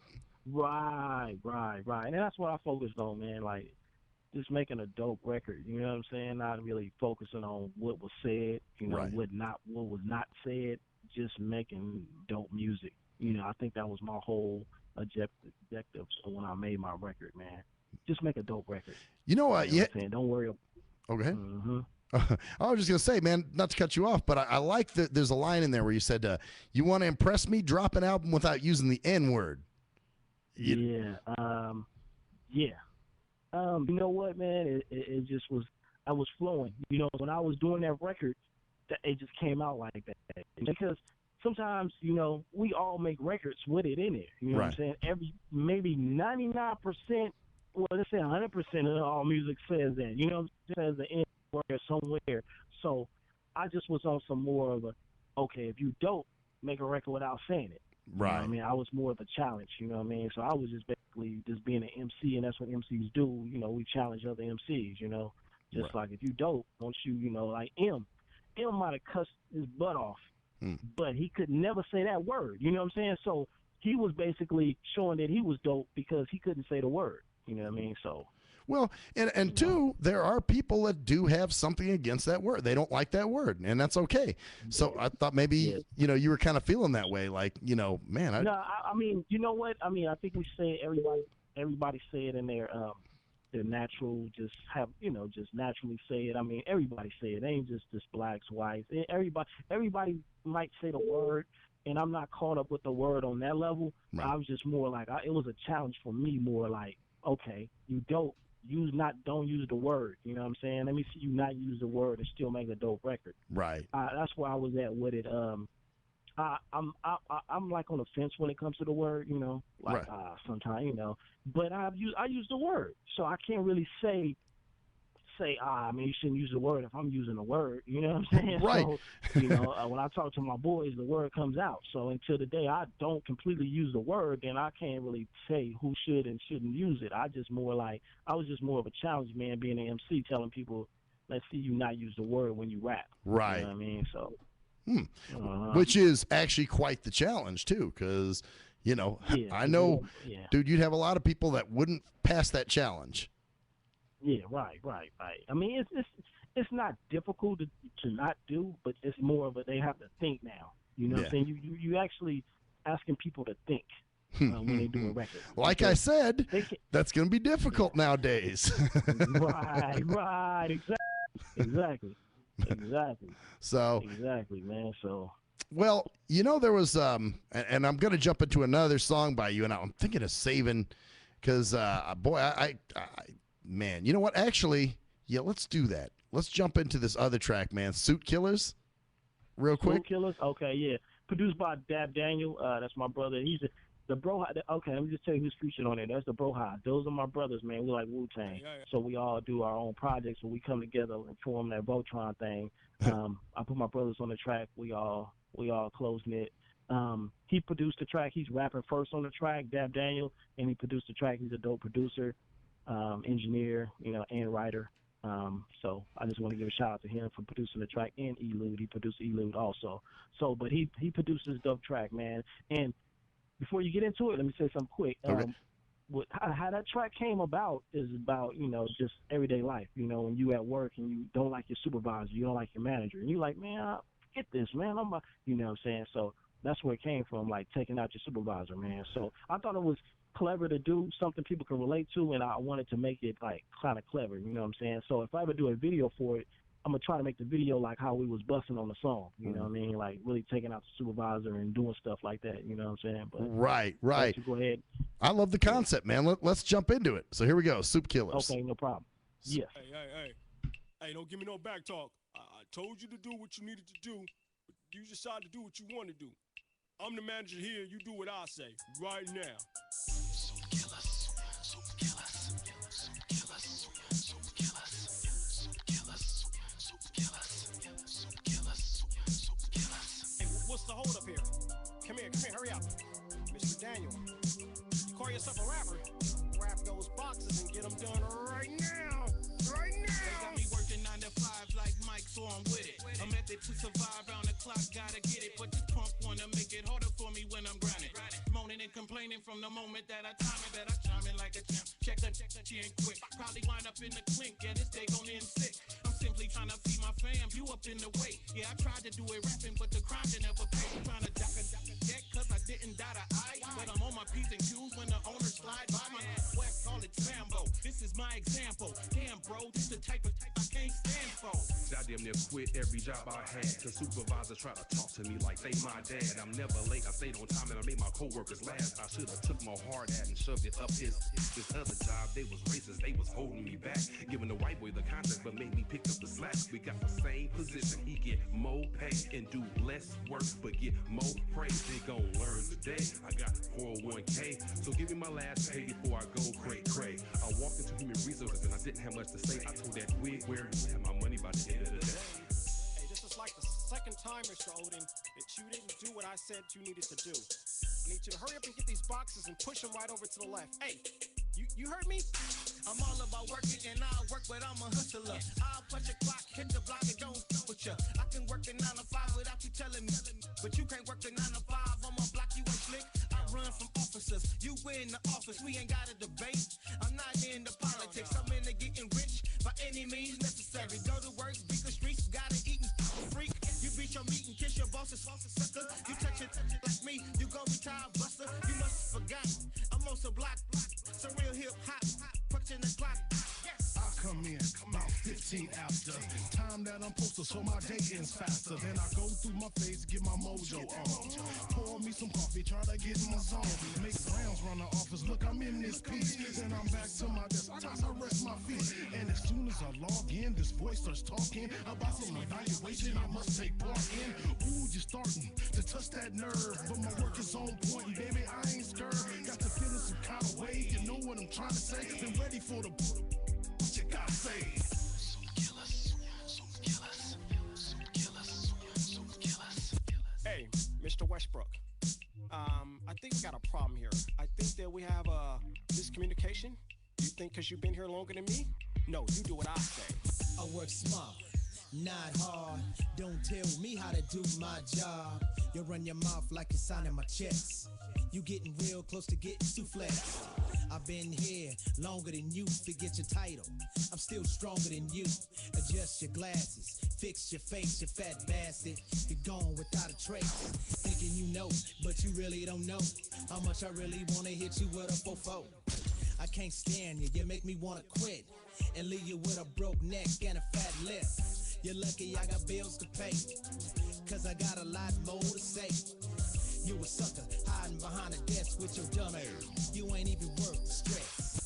Speaker 9: Right. And that's what I focused on, man. Like, just making a dope record, you know what I'm saying? Not really focusing on what was said, you know, what was not said, just making dope music. You know, I think that was my whole objective when I made my record, man. Just make a dope record.
Speaker 8: You know what?
Speaker 9: You know what I'm saying? Don't worry.
Speaker 8: Okay.
Speaker 9: Mm-hmm.
Speaker 8: I was just going to say, man, not to cut you off, but I like that there's a line in there where you said, you want to impress me? Drop an album without using the N-word.
Speaker 9: Yeah. You know what, man? It just was, I was flowing. You know, when I was doing that record, it just came out like that. Because sometimes, you know, we all make records with it in it. You know what I'm saying? Maybe 99%, well, let's say 100% of all music says that. You know, it says the N word somewhere. So I just was on some more of a, okay, if you don't make a record without saying it.
Speaker 8: Right.
Speaker 9: You know what I mean, I was more of a challenge, you know what I mean? So I was just basically just being an MC, and that's what MCs do. You know, we challenge other MCs, you know. Just like if you dope, don't you know, like M might have cussed his butt off, but he could never say that word, you know what I'm saying? So he was basically showing that he was dope because he couldn't say the word, you know what I mean? So.
Speaker 8: Well, and two, there are people that do have something against that word. They don't like that word, and that's okay. So I thought maybe, you know, you were kind of feeling that way, like, you know, man.
Speaker 9: No, I mean, you know what? I mean, I think we say everybody say it in their natural, just have, you know, just naturally say it. I mean, everybody say it. It ain't just blacks, whites. Everybody might say the word, and I'm not caught up with the word on that level.
Speaker 8: Right.
Speaker 9: I was just more like, it was a challenge for me, more like, okay, you don't use the word. You know what I'm saying? Let me see you not use the word and still make a dope record.
Speaker 8: Right.
Speaker 9: That's where I was at with it. I'm like on the fence when it comes to the word. You know, like sometimes, you know, but I use the word, so I can't really say I mean, you shouldn't use the word if I'm using the word. You know what I'm saying?
Speaker 8: Right.
Speaker 9: So, you know, when I talk to my boys, the word comes out. So until the day I don't completely use the word, then I can't really say who should and shouldn't use it. I was just more of a challenge, man, being an MC, telling people, let's see you not use the word when you rap.
Speaker 8: Right.
Speaker 9: You know what I mean? So.
Speaker 8: Which is actually quite the challenge too, because, you know, I know, dude, you'd have a lot of people that wouldn't pass that challenge.
Speaker 9: Yeah, right. I mean, it's not difficult to not do, but it's more of they have to think now. You know what I'm saying? You actually asking people to think when they do a record.
Speaker 8: Like I said, that's going to be difficult nowadays.
Speaker 9: Right, exactly.
Speaker 8: So
Speaker 9: exactly, man. So.
Speaker 8: Well, you know, there was and I'm going to jump into another song by you, and I'm thinking of saving, because boy, I man, you know what? Actually, yeah, let's do that. Let's jump into this other track, man. Suit Killers, real quick.
Speaker 9: Suit Killers, okay, yeah. Produced by Dab Daniel. That's my brother. He's the bro. Okay, let me just tell you who's featured on it. That's the bro. Those are my brothers, man. We're like Wu-Tang. So we all do our own projects, so we come together and form that Voltron thing. I put my brothers on the track. We all close-knit. He produced the track. He's rapping first on the track, Dab Daniel, and he produced the track. He's a dope producer. Engineer, you know, and writer. So I just want to give a shout out to him for producing the track, and Elude. He produced Elude also. So, but he produced this dope track, man. And before you get into it, let me say something quick.
Speaker 8: Okay.
Speaker 9: How that track came about is about, just everyday life. When you at work and you don't like your supervisor, you don't like your manager, and you like, man, get this, man. You know what I'm saying? So that's where it came from, like taking out your supervisor, man. So I thought it was clever to do, something people can relate to, and I wanted to make it like kind of clever, you know what I'm saying? So if I ever do a video for it, I'm gonna try to make the video like how we was busting on the song, you know what I mean? Like really taking out the supervisor and doing stuff like that, you know what I'm saying? But
Speaker 8: Right.
Speaker 9: you go ahead.
Speaker 8: I love the concept, man. Let's jump into it. So here we go, Soup Killers.
Speaker 9: Okay, no problem. Yes.
Speaker 10: Hey, don't give me no back talk. I told you to do what you needed to do, but you decided to do what you want to do. I'm the manager here, you do what I say, right now. Hey, what's the hold up here? Come here, hurry up. Mr. Daniel, you call yourself a rapper? Rap those boxes and get them done right now. They got me working 9 to 5 like Mike, so I'm with it. A method to survive round the clock, gotta get it. But this punk wanna make it harder for me when I'm grinding. Moaning and complaining from the moment that I time it, that I chime in like a champ. Check the she ain't quick. Probably wind up in the clink, yeah, this day gon' end sick. I'm simply trying to feed my fam, you up in the way. Yeah, I tried to do it rapping, but the crime didn't ever pay. Trying to duck a deck, cause I didn't dot a I. But I'm on my P's and Q's when the owner slide by my West, call it Sambo. This is my example. Damn, bro, this the type I can't stand for.
Speaker 11: I damn near quit every job I had. The supervisors try to talk to me like they my dad. I'm never late, I stayed on time and I made my coworkers laugh. I should've took my hard hat and shoved it up his other job. They was racist, they was holding me back. Giving the white boy the contract, but made me pick up the slack. We got the same position, he get more pay and do less work, but get more praise. They gon' learn today. I got 401k, so give me my last pay before I go cray. I walked into human resources and I didn't have much to say. I told that wig where you have my money by the end of the day.
Speaker 10: Hey, this is like the second time, Mr. Odin, that you didn't do what I said you needed to do. I need you to hurry up and get these boxes and push them right over to the left. Hey, you heard me?
Speaker 12: I'm all about working and I'll work, but I'm a hustler. I'll punch a clock, hit the block and don't fuck with ya. I can work a 9 to 5 without you telling me. But you can't work a 9 to 5 on my block, you ain't slick. I run from officers, you in the office, we ain't got a debate. I'm not into politics, I'm into getting rich by any means necessary. Go to work, beat the streets, gotta eat and freak. You beat your meat and kiss your boss's sucker. You touch it like me, you gon' retire buster. You must have forgotten, I'm on some block. Some real hip hop, punching the clock.
Speaker 13: I come in about 15 after time that I'm posted, so my day ends faster. Then I go through my face, get my mojo on. Pour me some coffee, try to get in my zone. Make rounds run the office, look, I'm in this piece. Then I'm back to my desk, I rest my feet. And as soon as I log in, this voice starts talking about some evaluation I must take part in. Ooh, you're starting to touch that nerve, but my work is on point, baby, I ain't scared. Got to feeling some kind of way, you know what I'm trying to say. Been ready for the what you gotta say.
Speaker 10: Hey, Mr. Westbrook. I think we got a problem here. I think that we have a miscommunication. You think because you've been here longer than me? No, you do what I say.
Speaker 14: I work smart, not hard. Don't tell me how to do my job. You run your mouth like you're signing my checks. You getting real close to getting souffle. I've been here longer than you. Forget your title, I'm still stronger than you. Adjust your glasses, fix your face, you fat bastard. You're gone without a trace. Thinking you know, but you really don't know how much I really wanna hit you with a fofo. I can't stand you, you make me wanna quit and leave you with a broke neck and a fat lip. You're lucky I got bills to pay, cause I got a lot more to say. You a sucker, hiding behind a desk with your dumb ass. You ain't even worth the stress.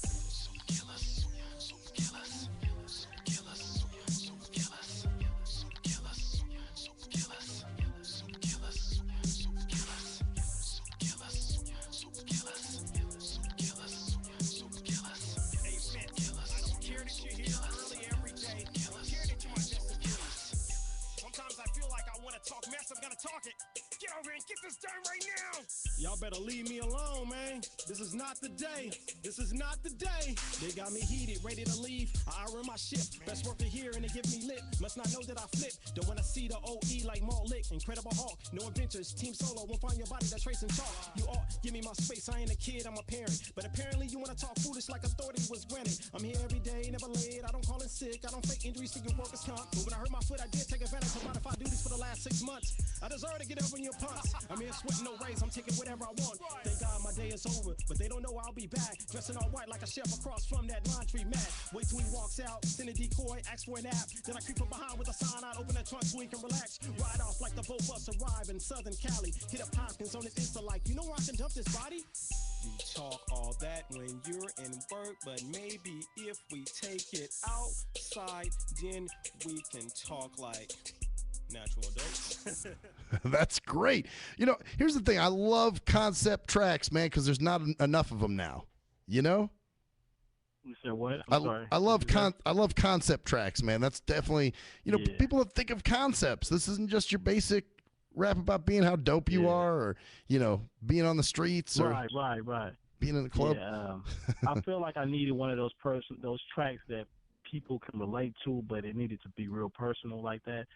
Speaker 10: Talk mess, I'm gonna talk it. Get man. Get this done right now.
Speaker 14: Y'all better leave me alone, man. This is not the day. This is not the day. They got me heated, ready to leave. I iron my ship. Best worker here and they give me lip. Must not know that I flip. Don't wanna see the OE like Malt Lick. Incredible Hulk. No adventures. Team solo. Won't find your body that's tracing chalk. You ought give me my space. I ain't a kid, I'm a parent. But apparently you wanna talk foolish like authority was granted. I'm here every day, never late. I don't call in sick. I don't fake injuries to your workers' comp. But when I hurt my foot, I did take advantage of modified duties for the last 6 months. I deserve to get up in your punts. I'm here sweating no raise. I'm taking whatever I want. Thank God my day is over, but they don't know I'll be back. Dressing all white like a chef across from that laundry mat. Wait till he walks out, send a decoy, ask for a nap. Then I creep from behind with a sign out, open the trunk so he can relax. Ride off like the boat bus arrive in Southern Cali. Hit up Hopkins on his Insta like, you know where I can dump this body? You talk all that when you're in work, but maybe if we take it outside, then we can talk like natural adults.
Speaker 8: That's great. You know, here's the thing. I love concept tracks, man, because there's not enough of them now. You know?
Speaker 9: You said what? I'm sorry.
Speaker 8: I love concept tracks, man. That's definitely, you know, people that think of concepts. This isn't just your basic rap about being how dope you are, or, you know, being on the streets, or
Speaker 9: right.
Speaker 8: being in the club.
Speaker 9: Yeah, I feel like I needed one of those tracks that people can relate to, but it needed to be real personal like that.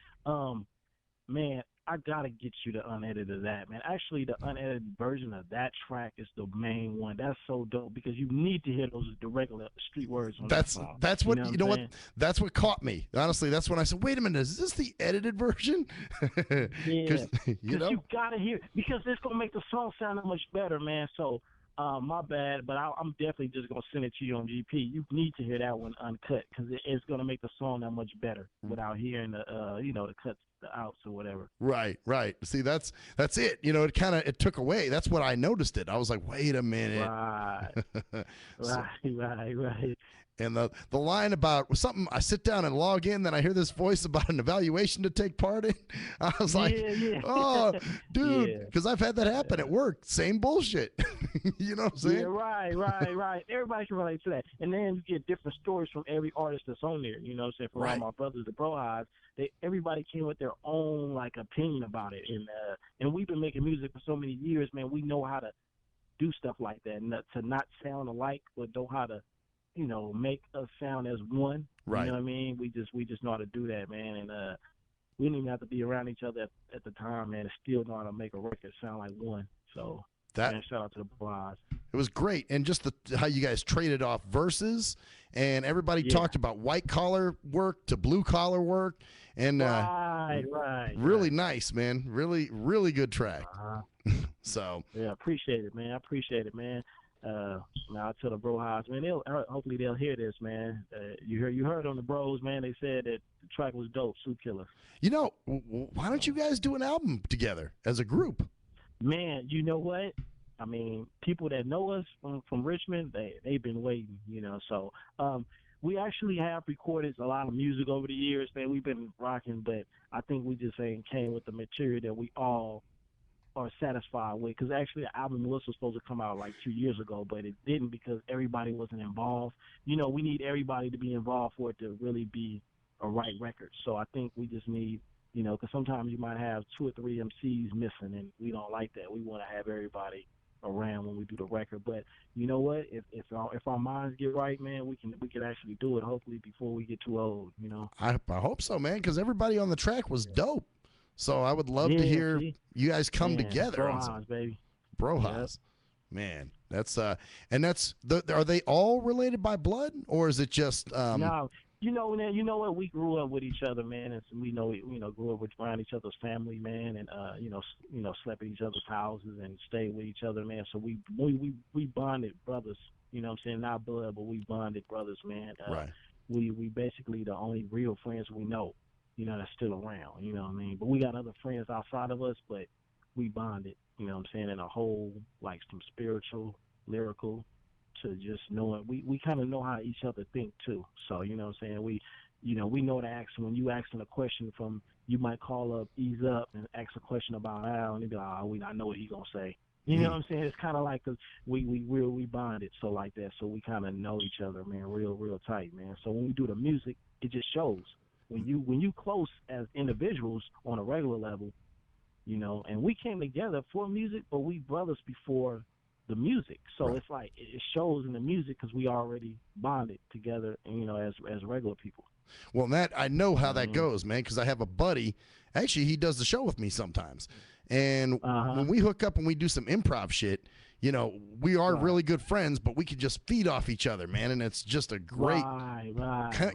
Speaker 9: Man, I gotta get you the unedited of that, man. Actually, the unedited version of that track is the main one. That's so dope because you need to hear the regular street words on that song.
Speaker 8: That's what you know what that's what caught me. Honestly, that's when I said, "Wait a minute, is this the edited version?"
Speaker 9: Yeah,
Speaker 8: you know,
Speaker 9: you gotta hear because it's gonna make the song sound that much better, man. So. My bad, but I'm definitely just gonna send it to you on GP. You need to hear that one uncut because it's gonna make the song that much better without hearing the the cuts, the outs or whatever.
Speaker 8: Right. See, that's it. You know, it took away. That's what I noticed. I was like, wait a minute.
Speaker 9: Right.
Speaker 8: And the line about something, I sit down and log in, then I hear this voice about an evaluation to take part in. I was like, oh, dude, because I've had that happen at work. Same bullshit. You know what I'm saying?
Speaker 9: Yeah, right. Everybody can relate to that. And then you get different stories from every artist that's on there. You know what I'm saying? From all my brothers, the Bro Highs, everybody came with their own, like, opinion about it. And we've been making music for so many years, man. We know how to do stuff like that, and to not sound alike, but know how to, you know, make us sound as one.
Speaker 8: Right.
Speaker 9: You know what I mean? We just know how to do that, man. And we didn't even have to be around each other at the time, man. And still know how to make a record sound like one. So man, shout out to the Bros.
Speaker 8: It was great, and just how you guys traded off verses, and everybody talked about white collar work to blue collar work, and really nice, man. Really good track. So
Speaker 9: yeah, appreciate it, man. Now I tell the Bro Highs, man, hopefully they'll hear this, man. You heard on the Bros, man. They said that the track was dope. Soup Killer.
Speaker 8: You know, why don't you guys do an album together as a group?
Speaker 9: Man, you know what? I mean, people that know us from Richmond, they've been waiting, you know. So we actually have recorded a lot of music over the years, man. We've been rocking, but I think we just ain't came with the material that we all are satisfied with, because actually the album was supposed to come out like 2 years ago, but it didn't because everybody wasn't involved. You know, we need everybody to be involved for it to really be a right record. So I think we just need, you know, because sometimes you might have 2 or 3 MCs missing, and we don't like that. We want to have everybody around when we do the record. But you know what? If our minds get right, man, we can actually do it. Hopefully before we get too old. You know.
Speaker 8: I hope so, man, because everybody on the track was dope. So I would love to hear you guys come together.
Speaker 9: Bro Highs, baby.
Speaker 8: Bro Highs. Man, that's and that's are they all related by blood, or is it just
Speaker 9: No, you know what? We grew up with each other, man, and so we grew up around each other's family, man, and slept at each other's houses and stayed with each other, man. So we bonded brothers. You know what I'm saying? Not blood, but we bonded brothers, man.
Speaker 8: Right.
Speaker 9: We basically the only real friends we know, you know, that's still around. You know what I mean? But we got other friends outside of us, but we bonded. You know what I'm saying? In a whole, like, from spiritual, lyrical, to just knowing. We kind of know how each other think too. So you know what I'm saying? We know to ask when you asking a question from, you might call up Ease Up and ask a question about Al, and they be like, I know what he gonna say. You know what I'm saying? It's kind of like, cause we bonded so like that, so we kind of know each other, man, real tight, man. So when we do the music, it just shows when you close as individuals on a regular level, you know, and we came together for music, but we brothers before the music. So it's like it shows in the music because we already bonded together, you know, as regular people.
Speaker 8: Well, Matt, I know how that goes, man, because I have a buddy. Actually, he does the show with me sometimes. And when we hook up and we do some improv shit, you know, we are really good friends, but we could just feed off each other, man. And it's just a great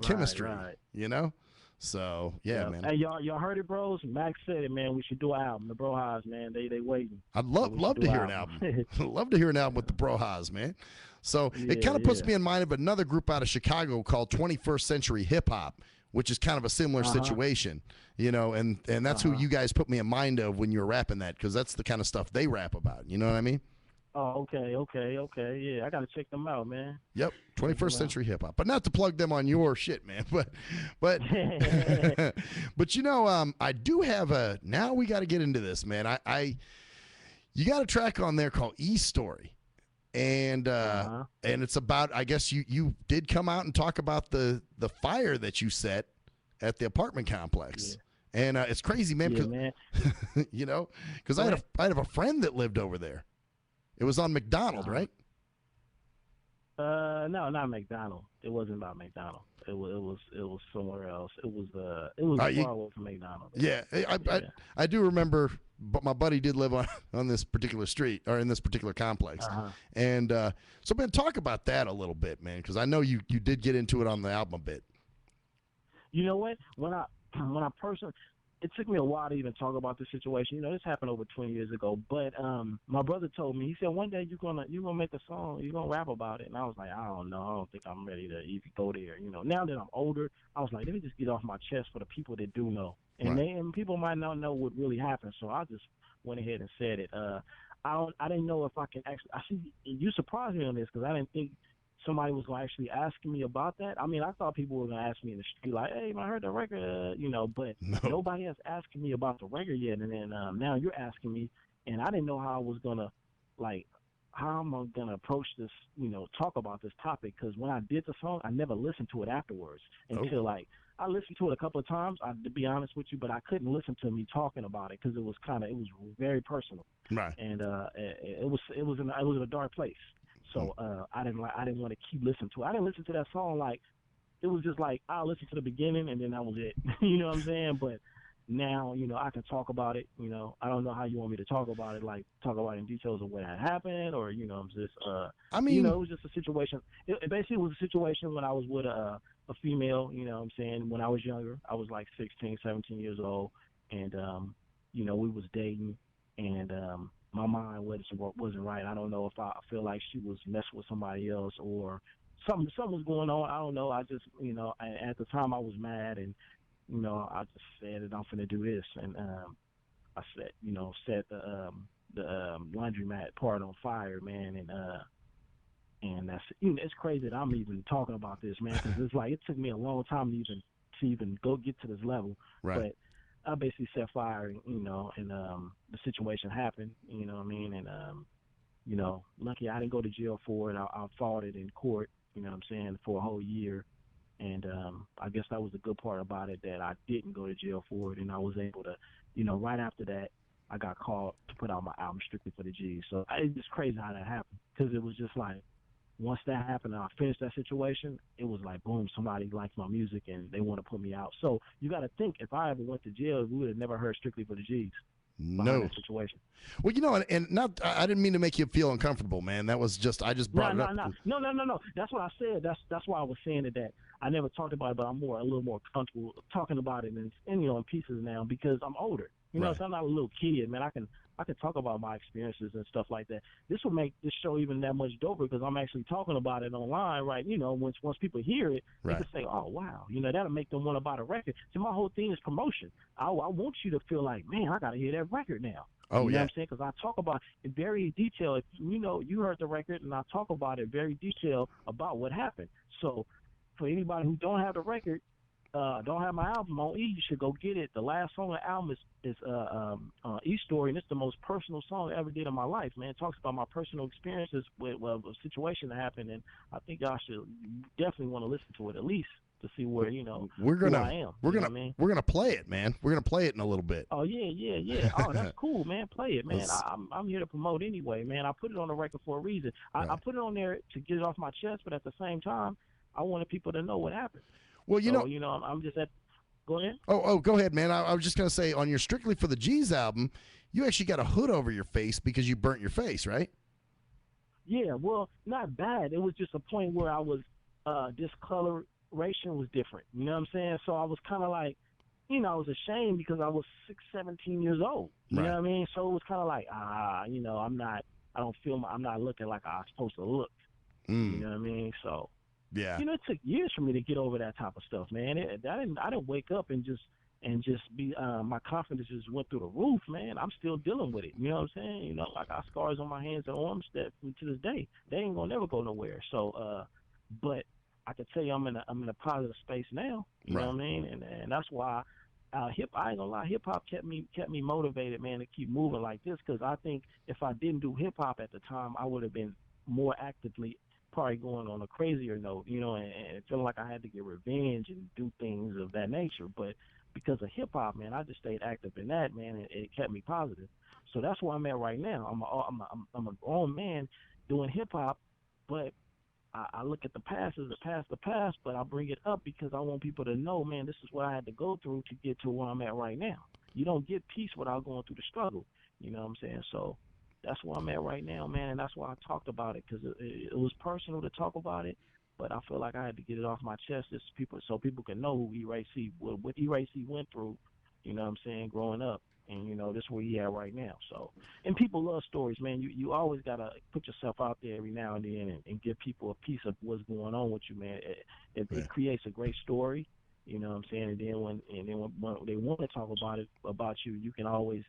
Speaker 8: chemistry, you know? So, yeah, man.
Speaker 9: Hey, y'all heard it, bros? Max said it, man. We should do an album. The Brohas, man, they waiting.
Speaker 8: I'd love to hear an album. Love to hear an album with the Brohas, man. So it kind of puts me in mind of another group out of Chicago called 21st Century Hip Hop, which is kind of a similar situation, you know, and that's who you guys put me in mind of when you were rapping that, because that's the kind of stuff they rap about. You know what I mean?
Speaker 9: Oh, okay. Yeah, I got to check them out, man.
Speaker 8: Yep, 21st Century Hip Hop. But not to plug them on your shit, man. But but you know, I do have a. Now we got to get into this, man. You got a track on there called E Story, and it's about. I guess you did come out and talk about the fire that you set at the apartment complex. Yeah. And it's crazy, man. Cause, you know, because I have a friend that lived over there. It was on McDonald, right?
Speaker 9: No, not McDonald. It wasn't about McDonald. It was somewhere else. It was far away from McDonald.
Speaker 8: Yeah, I do remember, but my buddy did live on this particular street or in this particular complex, and so man, talk about that a little bit, man, because I know you did get into it on the album a bit.
Speaker 9: You know what? When I personally. It took me a while to even talk about this situation. You know, this happened over 20 years ago. But my brother told me, he said, one day you're gonna make a song, you're gonna rap about it. And I was like, I don't know, I don't think I'm ready to even go there. You know, now that I'm older, I was like, let me just get off my chest for the people that do know. And and people might not know what really happened. So I just went ahead and said it. I didn't know if I can actually. I see you surprised me on this because I didn't think somebody was going to actually ask me about that. I mean, I thought people were going to ask me in the street, like, hey, man, I heard the record, you know, but nobody has asked me about the record yet. And then now you're asking me, and I didn't know how I was going to, like, how am I going to approach this, you know, talk about this topic. Because when I did the song, I never listened to it afterwards until, like, I listened to it a couple of times, to be honest with you, but I couldn't listen to me talking about it because it was very personal.
Speaker 8: Right.
Speaker 9: And it was in a dark place. So I didn't want to keep listening to it. I didn't listen to that song like it was just like I'll listen to the beginning and then that was it. You know what I'm saying? But now, you know, I can talk about it. You know, I don't know how you want me to talk about it, like talk about it in details of what had happened, or you know, I'm just
Speaker 8: I mean,
Speaker 9: you know, it was just a situation. It basically was a situation when I was with a female. You know what I'm saying? When I was younger, I was like 16, 17 years old, and you know, we was dating, and my mind wasn't right. I don't know if I feel like she was messing with somebody else or something was going on. I don't know. I just, you know, at the time I was mad, and you know, I just said that I'm finna do this, and I said, you know, set the laundromat part on fire, man, and that's, you know, it's crazy that I'm even talking about this, man, because it's like it took me a long time to even go get to this level, but I basically set fire, you know, and the situation happened, you know what I mean? And, you know, lucky I didn't go to jail for it. I fought it in court, you know what I'm saying, for a whole year. And I guess that was the good part about it, that I didn't go to jail for it. And I was able to, you know, right after that, I got called to put out my album strictly for the G's. So it's just crazy how that happened, because it was just like, once that happened and I finished that situation, it was like, boom, somebody likes my music and they want to put me out. So you got to think, if I ever went to jail, we would have never heard Strictly for the G's.
Speaker 8: No
Speaker 9: that situation.
Speaker 8: Well, you know, and not, I didn't mean to make you feel uncomfortable, man. That was just, I just brought it up.
Speaker 9: No. That's what I said. That's why I was saying it, that I never talked about it, but I'm a little more comfortable talking about it and you know, in pieces now, because I'm older. You know, so I'm not a little kid, man. I can talk about my experiences and stuff like that. This will make this show even that much doper, because I'm actually talking about it online, right? You know, once people hear it, they can say, oh, wow. You know, that'll make them want to buy the record. See, my whole thing is promotion. I want you to feel like, man, I got to hear that record now.
Speaker 8: Oh,
Speaker 9: you know what I'm saying? Because I talk about it very detailed. If, you know, you heard the record, and I talk about it very detailed about what happened. So for anybody who don't have the record, don't have my album on E, you should go get it. The last song on the album is E Story, and it's the most personal song I ever did in my life, man. It talks about my personal experiences with a situation that happened, and I think y'all should definitely want to listen to it, at least to see where who I am.
Speaker 8: We're
Speaker 9: you know what I mean?
Speaker 8: play it, man. We're gonna play it in a little bit.
Speaker 9: Oh yeah. Oh, that's cool, man. Play it, man. I'm here to promote anyway, man. I put it on the record for a reason. I put it on there to get it off my chest, but at the same time, I wanted people to know what happened.
Speaker 8: Well,
Speaker 9: I'm just at. Go ahead.
Speaker 8: Oh, go ahead, man. I was just gonna say on your Strictly for the G's album, you actually got a hood over your face because you burnt your face, right?
Speaker 9: Yeah, well, not bad. It was just a point where I was discoloration was different. You know what I'm saying? So I was kind of like, I was ashamed because I was 17 years old. You know what I mean? So it was kind of like, I'm not looking like I'm supposed to look. You know what I mean? So
Speaker 8: yeah,
Speaker 9: it took years for me to get over that type of stuff, man. I didn't wake up and just be my confidence just went through the roof, man. I'm still dealing with it. You know what I'm saying? I got scars on my hands and arms that to this day they ain't gonna never go nowhere. So but I can tell you I'm in a positive space now. You know what I mean? And that's why I ain't gonna lie, hip hop kept me motivated, man, to keep moving like this, because I think if I didn't do hip hop at the time, I would have been more actively probably going on a crazier note, and feeling like I had to get revenge and do things of that nature. But because of hip hop, man, I just stayed active in that, man, and it kept me positive. So that's where I'm at right now. I'm a grown man doing hip hop, but I look at the past as the past, but I bring it up because I want people to know, man, this is what I had to go through to get to where I'm at right now. You don't get peace without going through the struggle. You know what I'm saying? So that's where I'm at right now, man, and that's why I talked about it, because it was personal to talk about it, but I feel like I had to get it off my chest so people can know who E-Ray-C, what E-Ray-C went through, you know what I'm saying, growing up. And, this is where he at right now. So, and people love stories, man. You always got to put yourself out there every now and then and give people a piece of what's going on with you, man. It creates a great story, you know what I'm saying? And then when they want to talk about you, you can always,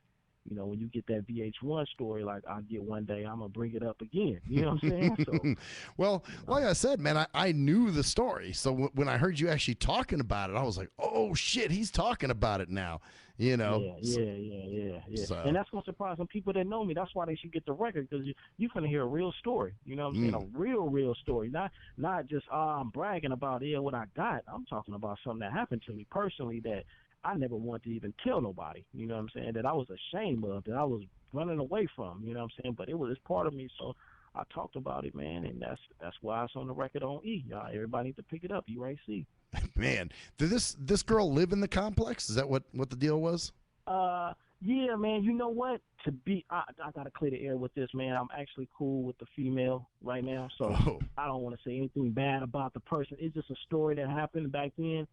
Speaker 9: when you get that VH1 story, like I get one day, I'm going to bring it up again. You know what I'm saying? So,
Speaker 8: well, like I said, man, I knew the story. So when I heard you actually talking about it, I was like, oh, shit, he's talking about it now. Yeah.
Speaker 9: So. And that's going to surprise some people that know me. That's why they should get the record, because you're going to hear a real story. You know what I'm saying? A real story. Not just, I'm bragging about what I got. I'm talking about something that happened to me personally that I never wanted to even tell nobody, you know what I'm saying, that I was ashamed of, that I was running away from, you know what I'm saying, but it's part of me, so I talked about it, man, and that's why it's on the record on E. Everybody needs to pick it up, E-Ray-C.
Speaker 8: Man, did this girl live in the complex? Is that what the deal was?
Speaker 9: Yeah, man, you know what? I got to clear the air with this, man. I'm actually cool with the female right now, so I don't want to say anything bad about the person. It's just a story that happened back then.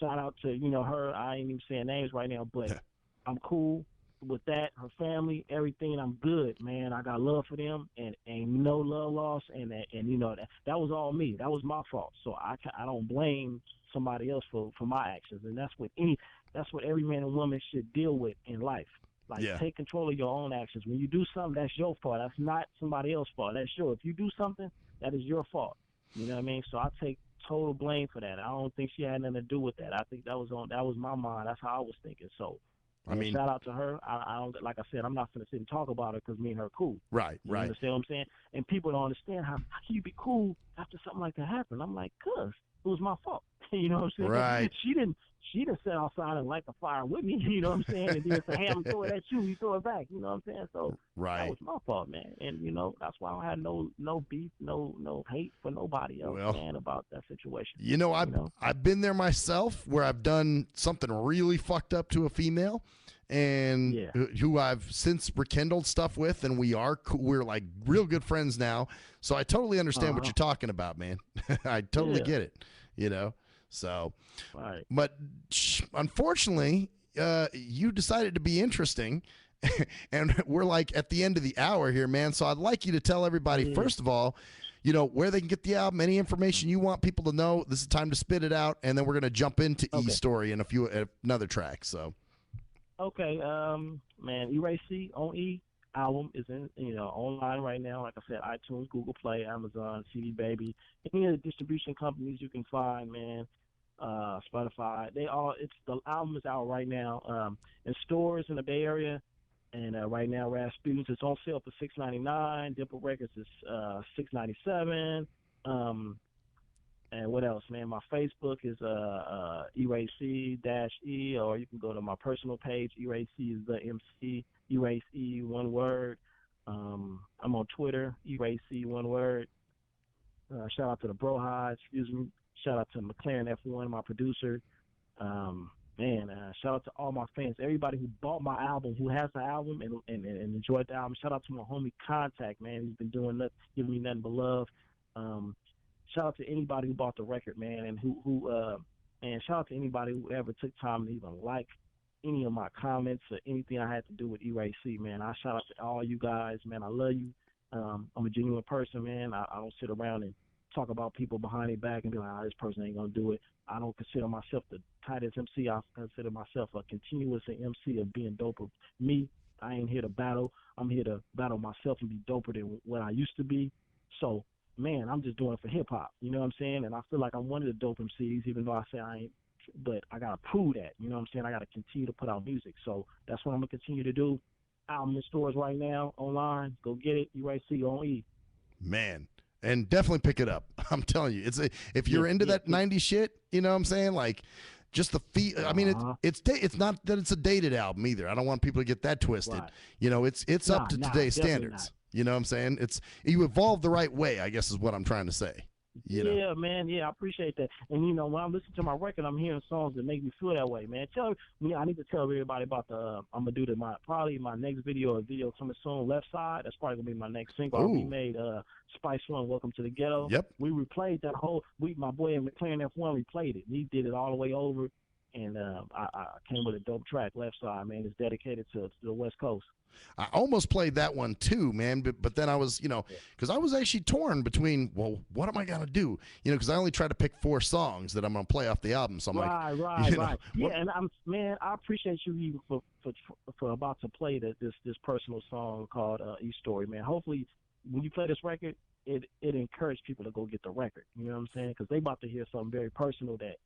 Speaker 9: Shout out to, her. I ain't even saying names right now, but I'm cool with that. Her family, everything, I'm good, man. I got love for them, and ain't no love lost, and that was all me. That was my fault. So I don't blame somebody else for my actions, and that's what every man and woman should deal with in life. Like, take control of your own actions. When you do something, that's your fault. That's not somebody else's fault. That's yours. If you do something, that is your fault. You know what I mean? So I take total blame for that. I don't think she had nothing to do with that. I think that was my mind. That's how I was thinking. So, I mean, shout out to her. I don't, like I said, I'm not going to sit and talk about it because me and her cool.
Speaker 8: Right.
Speaker 9: You understand what I'm saying? And people don't understand how can you be cool after something like that happened? I'm like, cuz it was my fault. You know what I'm saying?
Speaker 8: Right.
Speaker 9: She didn't sit outside and light the fire with me. You know what I'm saying? And then say, hey, I'm throwing it at you. You throw it back. You know what I'm saying? So that was my fault, man. And that's why I had no beef, no hate for nobody else, man, about that situation.
Speaker 8: I've been there myself, where I've done something really fucked up to a female, and who I've since rekindled stuff with, and we're like real good friends now. So I totally understand what you're talking about, man. I totally get it. So,
Speaker 9: right.
Speaker 8: But unfortunately, you decided to be interesting, and we're like at the end of the hour here, man. So I'd like you to tell everybody, first of all, where they can get the album, any information you want people to know. This is time to spit it out, and then we're going to jump into E's story and another track. So,
Speaker 9: okay, man, E-Ray-C on E album is in online right now. Like I said, iTunes, Google Play, Amazon, CD Baby, any of the distribution companies you can find, man. Spotify, the album is out right now in stores in the Bay Area, and right now Rasputin's it's on sale for $6.99. Dimple Records is $6.97. And what else, man? My Facebook is ERAC-E, or you can go to my personal page. ERAC is the MC. ERAC, one word. I'm on Twitter. ERAC, one word. Shout out to the Brohide, excuse me. Shout out to McLaren F1, my producer. Shout out to all my fans, everybody who bought my album, who has the album and enjoyed the album. Shout out to my homie Contact, man. He's been doing nothing, giving me nothing but love. Shout out to anybody who bought the record, man, and and shout out to anybody who ever took time to even like any of my comments or anything I had to do with ERAC, man. I shout out to all you guys, man. I love you. I'm a genuine person, man. I don't sit around and talk about people behind their back and be like, this person ain't gonna do it. I don't consider myself the tightest MC. I consider myself a continuous MC of being dope of me. I ain't here to battle. I'm here to battle myself and be doper than what I used to be. So, man, I'm just doing it for hip-hop, you know what I'm saying? And I feel like I'm one of the dope MCs, even though I say I ain't, but I got to prove that, you know what I'm saying? I got to continue to put out music. So that's what I'm going to continue to do. Album in stores right now, online. Go get it. ERAC on E.
Speaker 8: Man. And definitely pick it up. I'm telling you, if you're into that 90s shit, you know what I'm saying? Like, just the feel. I mean, it's not that it's a dated album either. I don't want people to get that twisted. Right. You know, it's up to today's standards. You know what I'm saying? You evolved the right way, I guess is what I'm trying to say. You know?
Speaker 9: Yeah, man. Yeah, I appreciate that. And, you know, when I'm listening to my record, I'm hearing songs that make me feel that way, man. I need to tell everybody about I'm going to do probably my next video coming soon, Left Side. That's probably going to be my next single. We made Spice One, Welcome to the Ghetto.
Speaker 8: Yep.
Speaker 9: We replayed that my boy in McLaren F1 replayed it. He did it all the way over. And I came with a dope track, Left Side, man. It's dedicated to the West Coast.
Speaker 8: I almost played that one too, man, but then I was, because I was actually torn between, well, what am I going to do? Because I only try to pick 4 songs that I'm going to play off the album. So I'm
Speaker 9: right. Yeah, and I appreciate you even for about to play this personal song called E-Story, man. Hopefully, when you play this record, it encouraged people to go get the record. You know what I'm saying? Because they about to hear something very personal that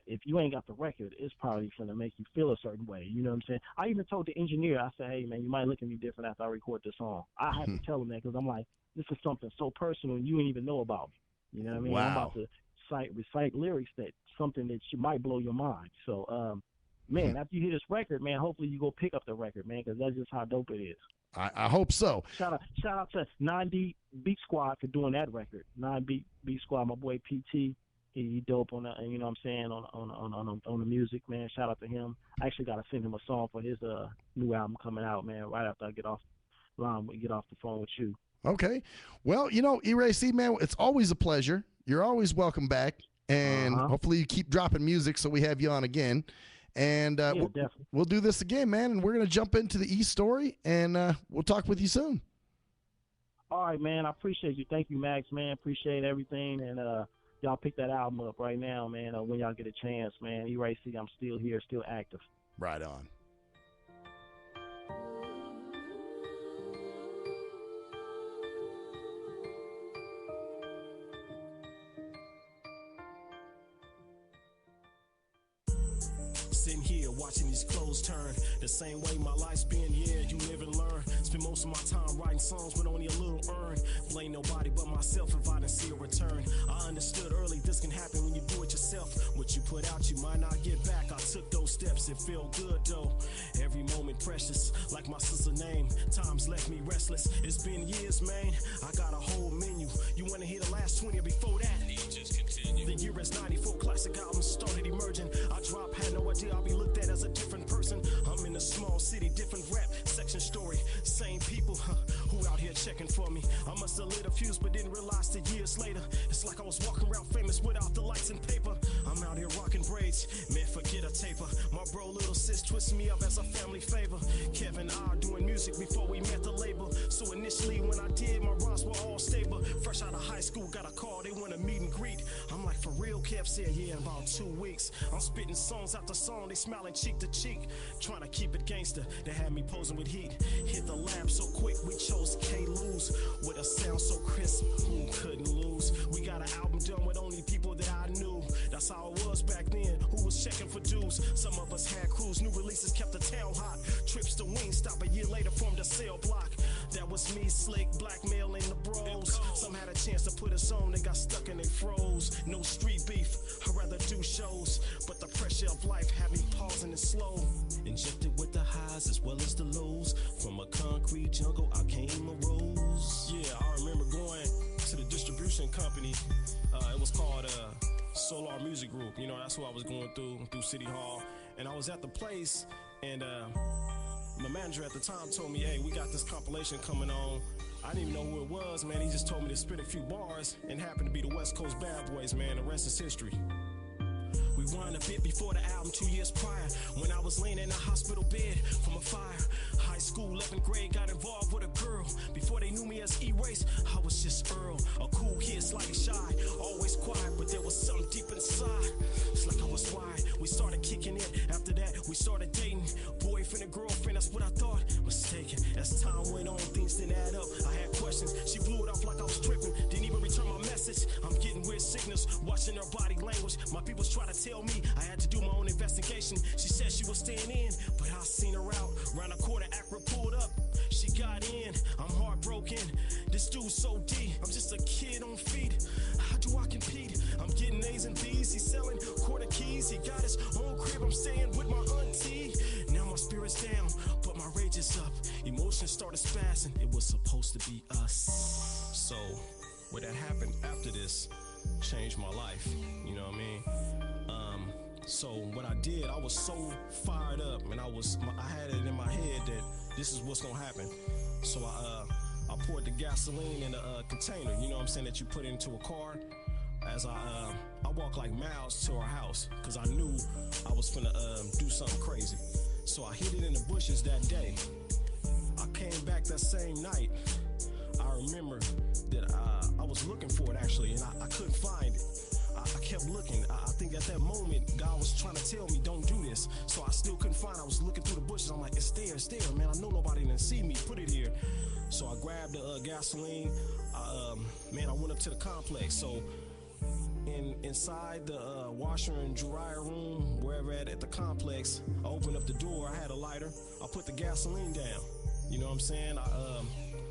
Speaker 9: if you ain't got the record, it's probably going to make you feel a certain way. You know what I'm saying? I even told the engineer, I said, hey, man, you might look at me different after I record this song. I had to tell him that because I'm like, this is something so personal and you ain't even know about me. You know what I mean?
Speaker 8: Wow.
Speaker 9: I'm about to recite lyrics something that might blow your mind. So, man, after you hear this record, man, hopefully you go pick up the record, man, because that's just how dope it is.
Speaker 8: I hope so.
Speaker 9: Shout out to 9D Beat Squad for doing that record. 9D Beat Squad, my boy PT. He dope on the, you know what I'm saying, on the music, man. Shout out to him. I actually got to send him a song for his new album coming out, man, right after I get off the phone with you.
Speaker 8: Okay. Well, ERAC, man, it's always a pleasure. You're always welcome back. And hopefully you keep dropping music so we have you on again. And we'll do this again, man. And we're going to jump into the E-Story, and we'll talk with you soon.
Speaker 9: All right, man. I appreciate you. Thank you, Max, man. Appreciate everything. And y'all pick that album up right now, man, when y'all get a chance, man. ERAC, I'm still here, still active.
Speaker 8: Right on.
Speaker 10: Sitting here watching these clothes turn the same way my life's been. Yeah, you live and learn. Spend most of my time writing songs with only a little earn. Blame nobody but myself if I didn't see a return. I understood early this can happen when you do it yourself. What you put out, you might not get back. I took those steps, it felt good though. Every moment precious, like my sister name. Times left me restless. It's been years, man. I got a whole menu. You wanna hear the last 20 or before that? Just continue. The year as 94 classic albums started emerging. I dropped, had no idea I'll be looked at as a different person. I'm in a small city, different rap section story. Same people who out here checking for me. I must have lit a fuse but didn't realize till years later. It's like I was walking around famous without the lights and paper. I'm out here rocking braids, man, forget a taper. My bro little sis twisted me up as a family favor. Kevin and I are doing music before we met the label. So initially when I did, my rhymes were all stable. Fresh out of high school, got a call, they want a meet and greet. I'm like, for real? Kev said, yeah, in about 2 weeks. I'm spitting songs after song, they smiling cheek to cheek. Trying to keep it gangster, they had me posing with heat. Hit the lab so quick, we chose K-Lose. With a sound so crisp, who couldn't lose? We got an album done with only people that I knew. That's how it was back then, who was checking for dues? Some of us had crews, new releases kept the town hot. Trips to Wingstop, a year later formed a cell block. That was was me, slick, blackmailing the bros. Some had a chance to put us on, they got stuck and they froze. No street beef, I'd rather do shows. But the pressure of life had me pausing it slow. Injected with the highs as well as the lows. From a concrete jungle, I came a rose. Yeah, I remember going to the distribution company. It was called Solar Music Group. You know, that's who I was going through City Hall. And I was at the place, and my manager at the time told me, hey, we got this compilation coming on. I didn't even know who it was, man. He just told me to spit a few bars, and happened to be the West Coast Bad Boys, man. The rest is history. We won a bit before the album 2 years prior, when I was laying in a hospital bed from a fire. High school, 11th grade, got involved with a girl. Before they knew me as E-Race, I was just Earl. A cool kid, slightly shy, always quiet, but there was something deep inside. It's like I was wired. We started kicking it. After that, we started dating. Boyfriend and girlfriend, that's what I thought. Mistaken. As time went on, things didn't add up. I had questions. She blew it off like I was tripping. Didn't even return my message. I'm getting weird signals, watching her body language. My people's try to tell me I had to do my own investigation. She said she was staying in, but I seen her out. Round the corner, Acra pulled up. She got in. I'm heartbroken. This dude's so deep. I'm just a kid on feet. How do I compete? I'm getting A's and B's. He's selling quarter keys. He got his own crib. I'm staying with my auntie. Now my spirit's down, but my rage is up. Emotions started spazzing. It was supposed to be us. So what that happened after this changed my life. You know what I mean? So what I did, I was so fired up, and I had it in my head that this is what's gonna happen. So I poured the gasoline in a container, you know what I'm saying, that you put into a car. As I walked like miles to our house, cause I knew I was finna do something crazy. So I hid it in the bushes that day. I came back that same night. I remember that I was looking for it actually, and I couldn't find it. I kept looking. I think at that moment, God was trying to tell me, don't do this. So I still couldn't find it. I was looking through the bushes. I'm like, it's there, man. I know nobody didn't see me. Put it here. So I grabbed the gasoline. I went up to the complex. So inside the washer and dryer room, wherever at the complex, I opened up the door. I had a lighter. I put the gasoline down. You know what I'm saying?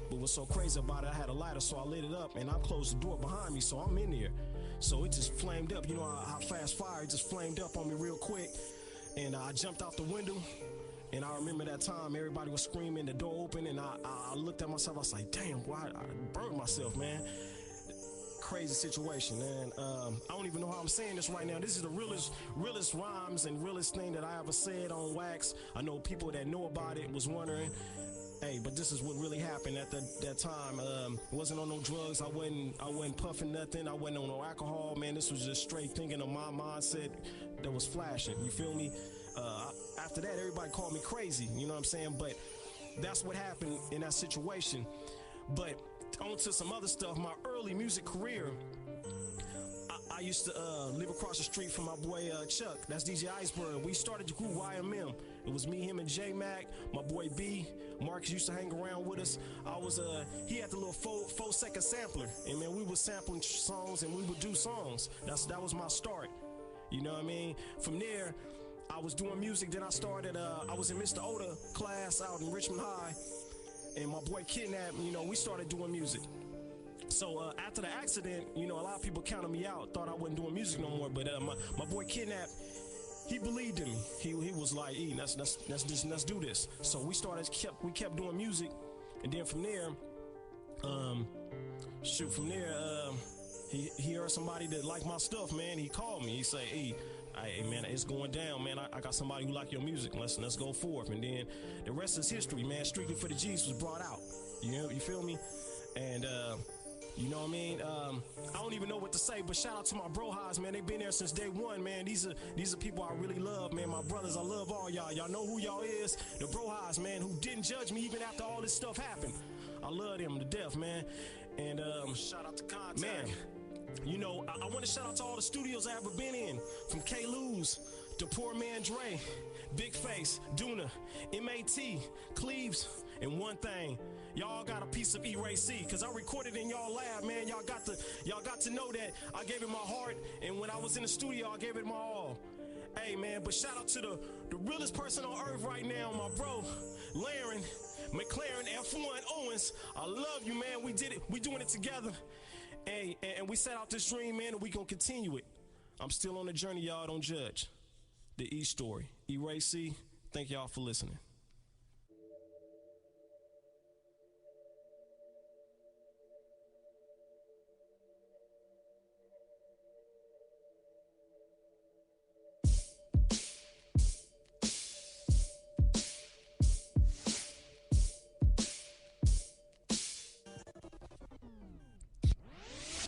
Speaker 10: But what's so crazy about it, I had a lighter, so I lit it up, and I closed the door behind me, so I'm in there. So it just flamed up. You know how fast fire, it just flamed up on me real quick. And I jumped out the window, and I remember that time everybody was screaming, the door open, and I looked at myself. I was like, damn, why I burned myself, man. Crazy situation, man. I don't even know how I'm saying this right now. This is the realest rhymes and realest thing that I ever said on wax. I know people that know about it was wondering, hey, but this is what really happened at that time. Wasn't on no drugs. I wasn't puffing nothing. I wasn't on no alcohol, man. This was just straight thinking of my mindset that was flashing. You feel me? After that, everybody called me crazy. You know what I'm saying? But that's what happened in that situation. But on to some other stuff. My early music career, I used to live across the street from my boy Chuck. That's DJ Iceberg. We started the group YMM. It was me, him, and J-Mac. My boy B. Marcus used to hang around with us. He had the little 4-second sampler. And man, we was sampling songs and we would do songs. That was my start. You know what I mean? From there, I was doing music. Then I started, I was in Mr. Oda class out in Richmond High. And my boy Kidnap, you know, we started doing music. So after the accident, you know, a lot of people counted me out, thought I wasn't doing music no more. But my boy Kidnap, he believed in me. He was like, "E, let's do this." So we kept doing music, and then from there, he heard somebody that liked my stuff, man. He called me. He said, "E, hey man, it's going down, man. I got somebody who like your music. Let's go forth." And then the rest is history, man. Strictly for the G's was brought out. You feel me? And you know what I mean? I don't even know what to say, but shout out to my bro highs, man. They've been there since day one, man. These are people I really love, man. My brothers, I love all y'all. Y'all know who y'all is. The bro highs, man, who didn't judge me even after all this stuff happened. I love them to death, man. And shout out to Contact. Man, you know, I want to shout out to all the studios I ever been in, from K. Luz to Poor Man Dre, Big Face, Duna, M.A.T., Cleaves, and one thing. Y'all got a piece of E-Ray C, because I recorded in y'all lab, man. Y'all got to know that I gave it my heart, and when I was in the studio, I gave it my all. Hey, man, but shout out to the realest person on earth right now, my bro, Laren, McLaren, F1, Owens. I love you, man. We did it. We doing it together. Hey, and we set out this dream, man, and we gonna continue it. I'm still on the journey, y'all. Don't judge. The E story. E-Ray C. Thank y'all for listening.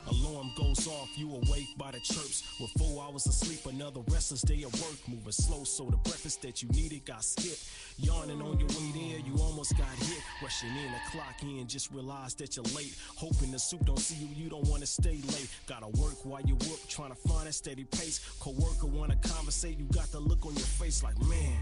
Speaker 10: Alarm goes off, you awake by the chirps. With 4 hours of sleep, another restless day of work. Moving slow, so the breakfast that you needed got skipped. Yawning on your way there, you almost got hit. Rushing in to clock in, just realized that you're late. Hoping the soup don't see you, you don't want to stay late. Gotta work while you whoop, trying to find a steady pace. Coworker wanna conversate, you got the look on your face like, man,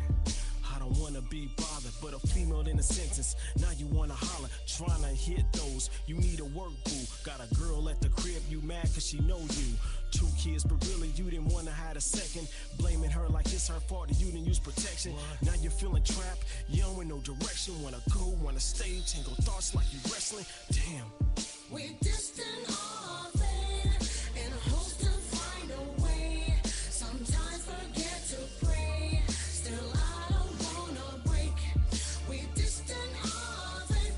Speaker 10: I don't wanna be bothered, but a female in a sentence. Now you wanna holler, trying to hit those. You need a work boo. Got a girl at the crib, you mad cause she know you. 2 kids, but really you didn't wanna have a second. Blaming her like it's her fault that you didn't use protection. Now you're feeling trapped, young with no direction. Wanna go, wanna stay, tangle thoughts like you wrestling. Damn.
Speaker 12: We're distant often and hope to find a way. Sometimes forget to pray. Still I don't wanna break. We're distant often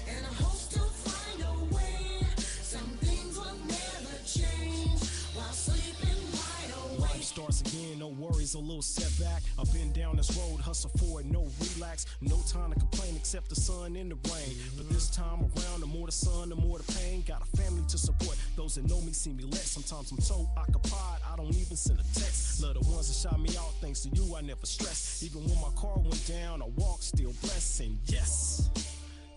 Speaker 12: and hope to find a way. Some things will never change while sleeping wide awake.
Speaker 10: Life starts again, no worries, a little setback. I've been down this road, hustle for it, no relax. No time to complain except the sun and the rain. But this time around, the more the sun, the more the pain. Got a family to support, those that know me see me less. Sometimes I'm so occupied, I don't even send a text. Love the ones that shout me out, thanks to you I never stress. Even when my car went down, I walked still blessed. And yes,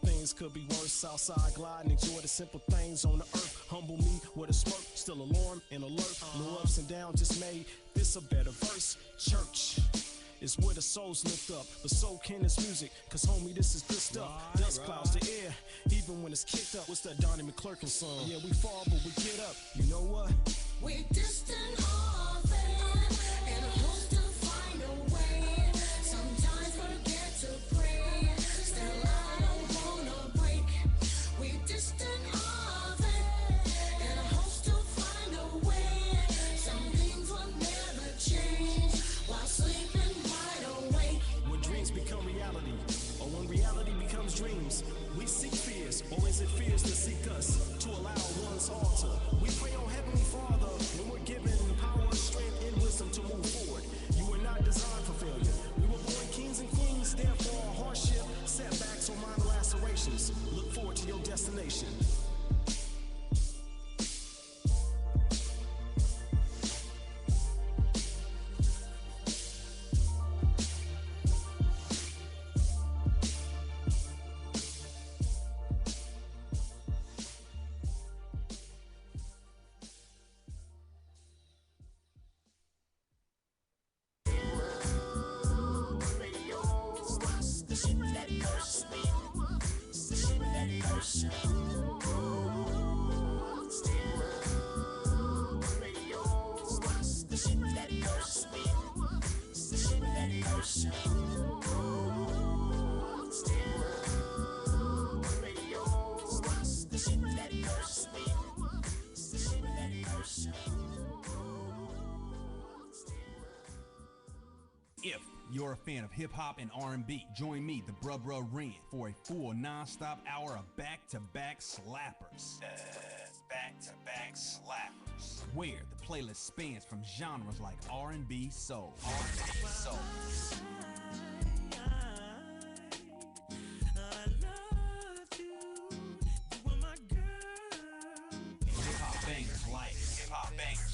Speaker 10: things could be worse. Outside gliding, enjoy the simple things on the earth. Humble me with a smirk, still alarmed and alert. No ups and downs, just made this a better verse. Church is where the souls lift up, but so can this music, cause homie, this is good stuff. Dust clouds the air, even when it's kicked up. What's that Donnie McClurkin song? Yeah, we fall, but we get up. You know what?
Speaker 12: We're distant often and hope to find a way. Sometimes forget to pray. Still I don't wanna break. We're distant often and hope to find a way. Some things will never change while sleeping wide awake.
Speaker 10: When dreams become reality, or when reality becomes dreams, we seek fears, or is it fears that seek us to allow one's altar? We pray on Heavenly Father when we're given power, strength, and wisdom to move forward. You were not designed for failure. We were born kings and queens, therefore hardship, setbacks, or minor lacerations. Look forward to your destination.
Speaker 7: If you're a fan of hip-hop and R&B, join me, the Bruh Ren, for a full non-stop hour of back-to-back slappers. Back-to-back slappers. Where the playlist spans from genres like R&B, soul. R&B, soul. Hip-hop bangers like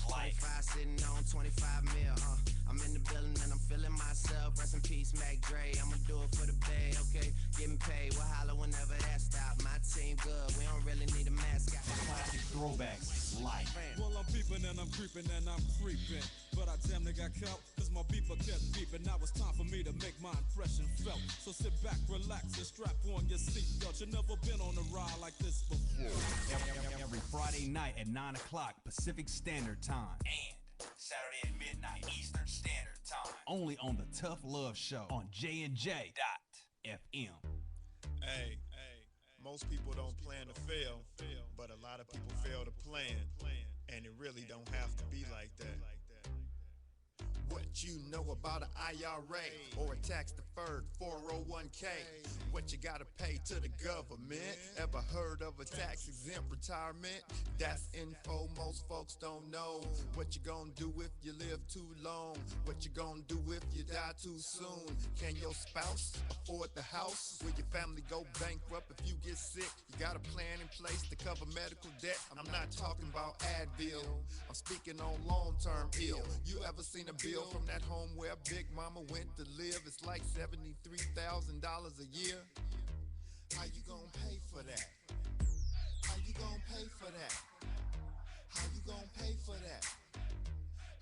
Speaker 14: 25 sitting on 25 mil, I'm in the building and I'm feeling myself. Rest in peace, Mac Dre. I'ma do it for the pay, okay? Getting paid, we'll holler whenever that stop. My team good, we don't really need a mascot.
Speaker 7: Classic throwbacks like.
Speaker 15: Well, I'm peeping and I'm creeping and I'm creeping. But I damn near got caught, cause my beeper kept beeping. Now it's time for me to make my impression felt. So sit back, relax, and strap on your seatbelt. You've never been on a ride like this before.
Speaker 7: Every Friday night at 9 o'clock Pacific Standard Time. And Saturday at midnight Eastern Standard Time. Only on the Tough Love Show on J&J.FM.
Speaker 16: Hey, most people don't plan to fail, but a lot of people fail to plan, and it really don't have to be like that.
Speaker 17: What you know about an IRA or a tax deferred 401k? What you gotta pay to the government? Ever heard of a tax exempt retirement? That's info most folks don't know. What you gonna do if you live too long? What you gonna do if you die too soon? Can your spouse afford the house? Will your family go bankrupt if you get sick? You got a plan in place to cover medical debt? I'm not talking about Advil, I'm speaking on long-term ill. You ever seen a bill from that home where Big Mama went to live? It's like $73,000 a year. How you gonna pay for that? How you gonna pay for that? How you gonna pay for that?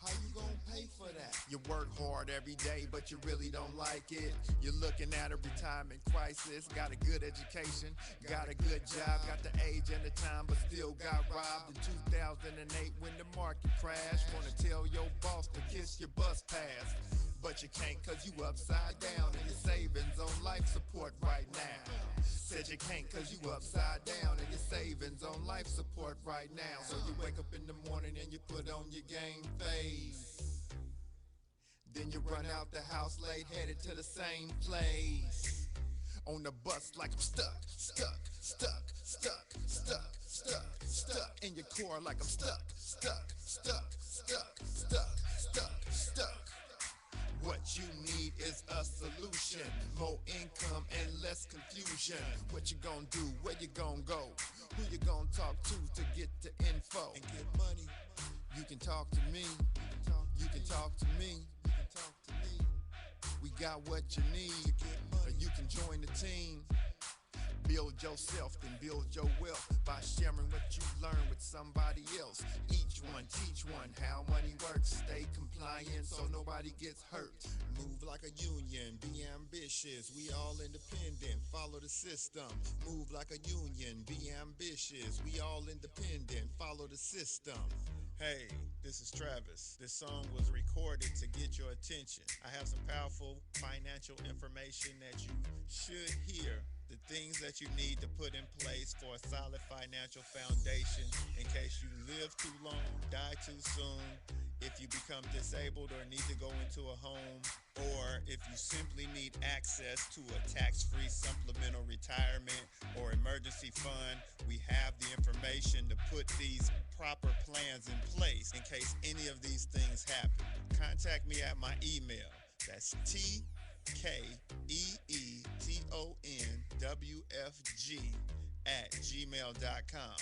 Speaker 17: How you gonna pay for that? You work hard every day, but you really don't like it. You're looking at a retirement crisis. Got a good education, got a good job, got the age and the time, but still got robbed in 2008 when the market crashed. Wanna tell your boss to kiss your bus pass, but you can't cause you upside down and your savings on life support right now. Said you can't cause you upside down and your savings on life support right now. So you wake up in the morning and you put on your game face. Then you run out the house late, headed to the same place. On the bus like I'm stuck in your core like I'm stuck. What you need is a solution, more income and less confusion. What you gonna do, where you gonna go, who you gonna talk to get the info and get money. You can talk to me, you can talk to me, we got what you need, or you can join the team. Build yourself, then build your wealth by sharing what you learn with somebody else. Each one, teach one how money works. Stay compliant so nobody gets hurt. Move like a union, be ambitious. We all independent, follow the system. Move like a union, be ambitious. We all independent, follow the system.
Speaker 16: Hey, this is Travis. This song was recorded to get your attention. I have some powerful financial information that you should hear. The things that you need to put in place for a solid financial foundation in case you live too long, die too soon, if you become disabled or need to go into a home, or if you simply need access to a tax-free supplemental retirement or emergency fund. We have the information to put these proper plans in place in case any of these things happen. Contact me at my email. That's TKEETONWFG@gmail.com.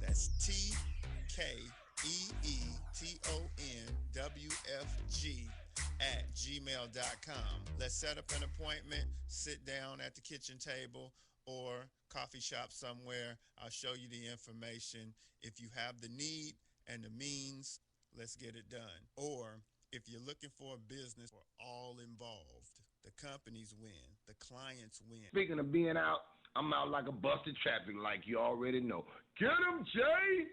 Speaker 16: That's TKEETONWFG@gmail.com. Let's set up an appointment, sit down at the kitchen table or coffee shop somewhere. I'll show you the information. If you have the need and the means, let's get it done. Or if you're looking for a business, we're all involved. The companies win, the clients win.
Speaker 18: Speaking of being out, I'm out like a busted traffic like you already know. Get him, Jay!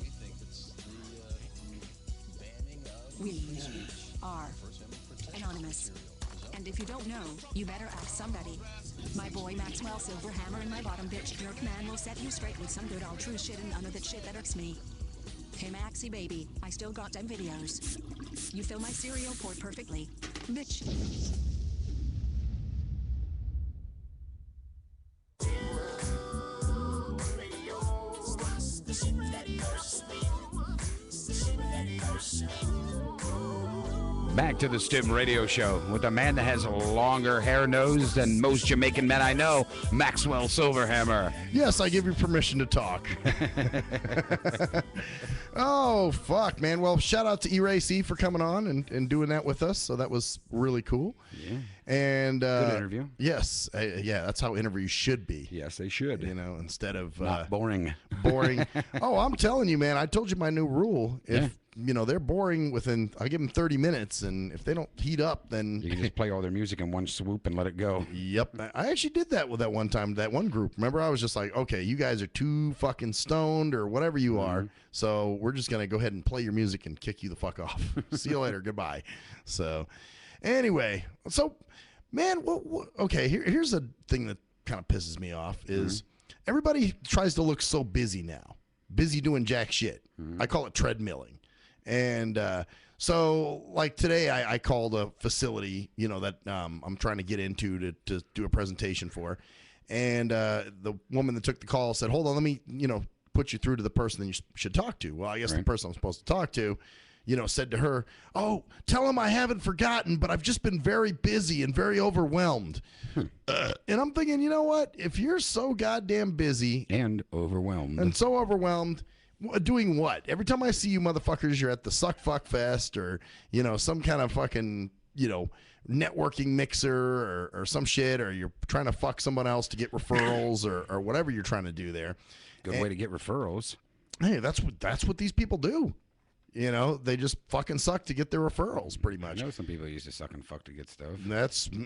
Speaker 3: We think it's the banning of
Speaker 4: We
Speaker 3: free speech.
Speaker 4: are
Speaker 3: First Amendment protection
Speaker 4: anonymous.
Speaker 3: material is
Speaker 4: And if you don't know, you better ask somebody. My boy Maxwell Silverhammer and my bottom bitch jerk man will set you straight with some good old true shit and none of that shit that irks me. Hey Maxie baby, I still got them videos. You fill my cereal port perfectly. Bitch.
Speaker 19: Back to the STIM radio show with a man that has a longer hair nose than most Jamaican men I know, Maxwell Silverhammer.
Speaker 8: Yes, I give you permission to talk. Oh, fuck, man. Well, shout out to E-Ray C for coming on and doing that with us. So that was really cool.
Speaker 19: Yeah.
Speaker 8: And
Speaker 19: good interview.
Speaker 8: Yes. Yeah, that's how interviews should be.
Speaker 19: Yes, they should.
Speaker 8: You know, instead of
Speaker 19: not boring.
Speaker 8: Boring. Oh, I'm telling you, man. I told you my new rule. If you know they're boring within, I give them 30 minutes, and if they don't heat up, then
Speaker 19: you can just play all their music in one swoop and let it go.
Speaker 8: Yep. I actually did that with that one time, that one group. Remember, I was just like, okay, you guys are too fucking stoned or whatever you are, so we're just gonna go ahead and play your music and kick you the fuck off. See you later. Goodbye. So, anyway, so Man, okay, here's a thing that kind of pisses me off is everybody tries to look so busy now. Busy doing jack shit. I call it treadmilling. And so, like today, I called a facility, that I'm trying to get into to do a presentation for. And the woman that took the call said, hold on, let me, put you through to the person that you should talk to. Well, I guess the person I'm supposed to talk to, said to her, oh, tell him I haven't forgotten, but I've just been very busy and very overwhelmed. And I'm thinking, you know what? If you're so goddamn busy
Speaker 19: and overwhelmed,
Speaker 8: doing what? Every time I see you motherfuckers, you're at the Suck Fuck Fest or, some kind of fucking, networking mixer or some shit, or you're trying to fuck someone else to get referrals or whatever you're trying to do there.
Speaker 19: Good way to get referrals.
Speaker 8: Hey, that's what these people do. They just fucking suck to get their referrals, pretty much.
Speaker 19: I know some people used to suck and fuck to get stuff.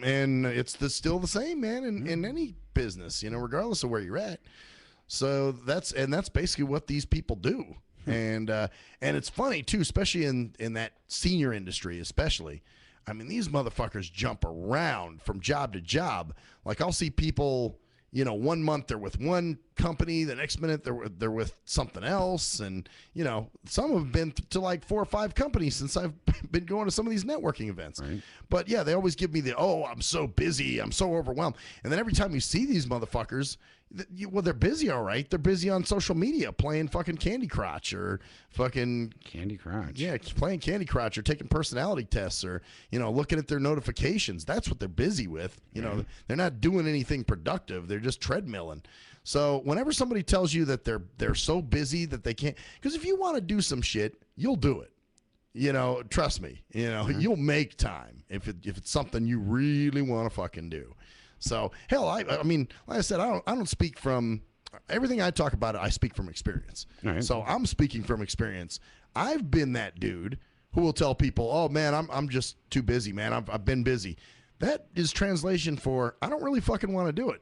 Speaker 8: And it's still the same, man, in any business, regardless of where you're at. So that's basically what these people do. And it's funny too, especially in that senior industry, especially. I mean, these motherfuckers jump around from job to job. Like I'll see people, 1 month they're with one company, the next minute they're with something else, and some have been to like 4 or 5 companies since I've been going to some of these networking events.
Speaker 19: Right.
Speaker 8: But yeah, they always give me I'm so busy, I'm so overwhelmed, and then every time you see these motherfuckers, they're busy, all right. They're busy on social media playing fucking Candy Crush or fucking
Speaker 19: Candy Crush.
Speaker 8: Yeah, playing Candy Crush or taking personality tests or looking at their notifications. That's what they're busy with. They're not doing anything productive. They're just treadmilling. So whenever somebody tells you that they're so busy that they can't, because if you want to do some shit, you'll do it. Trust me. You'll make time if it's something you really want to fucking do. So hell, I mean, like I said, I don't speak from everything I talk about. I speak from experience.
Speaker 19: Right.
Speaker 8: So I'm speaking from experience. I've been that dude who will tell people, "Oh man, I'm just too busy, man. I've been busy." That is translation for I don't really fucking want to do it.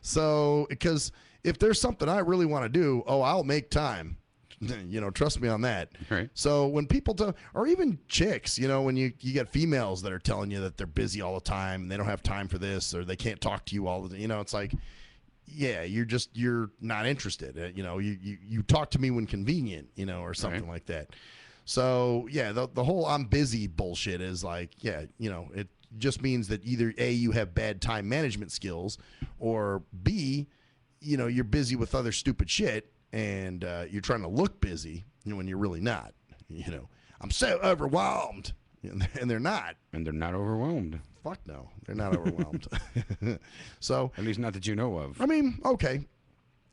Speaker 8: So because if there's something I really want to do, I'll make time. Trust me on that.
Speaker 19: Right.
Speaker 8: So when people or even chicks, when you get females that are telling you that they're busy all the time and they don't have time for this or they can't talk to you all the it's like, yeah, you're not interested. You talk to me when convenient, or something like that. So yeah, the whole I'm busy bullshit is like, yeah, it just means that either A, you have bad time management skills, or B, you're busy with other stupid shit. And you're trying to look busy when you're really not. I'm so overwhelmed, and they're not.
Speaker 19: And they're not overwhelmed.
Speaker 8: Fuck no, they're not overwhelmed. So
Speaker 19: at least not that you know of.
Speaker 8: I mean, okay,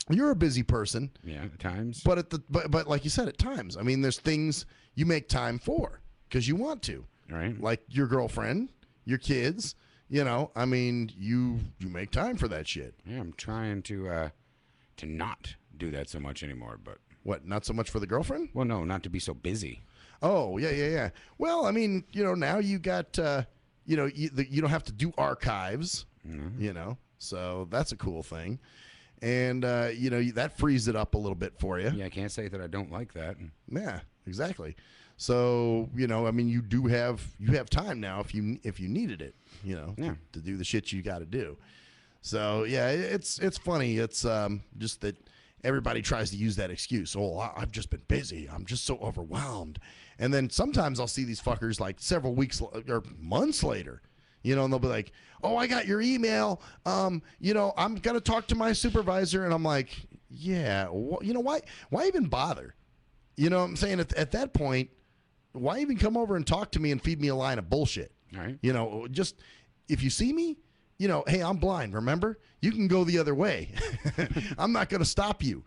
Speaker 8: you're a busy person.
Speaker 19: Yeah, at times.
Speaker 8: But but like you said, at times. I mean, there's things you make time for because you want to.
Speaker 19: Right.
Speaker 8: Like your girlfriend, your kids. I mean, you make time for that shit.
Speaker 19: Yeah, I'm trying to not do that so much anymore, but
Speaker 8: what, not so much for the girlfriend?
Speaker 19: Well, no, not to be so busy.
Speaker 8: Oh, yeah. Well, I mean, now you got you don't have to do archives, so that's a cool thing. And that frees it up a little bit for you.
Speaker 19: Yeah, I can't say that I don't like that.
Speaker 8: Yeah, exactly. So, I mean, you have time now if you needed it, to do the shit you got to do. So, yeah, it's funny. It's just that everybody tries to use that excuse. Oh, I've just been busy. I'm just so overwhelmed. And then sometimes I'll see these fuckers like several weeks or months later, and they'll be like, oh, I got your email. I'm going to talk to my supervisor. And I'm like, yeah, why even bother? What I'm saying? At that point, why even come over and talk to me and feed me a line of bullshit?
Speaker 19: All right.
Speaker 8: Just if you see me, hey, I'm blind, remember? You can go the other way. I'm not going to stop you.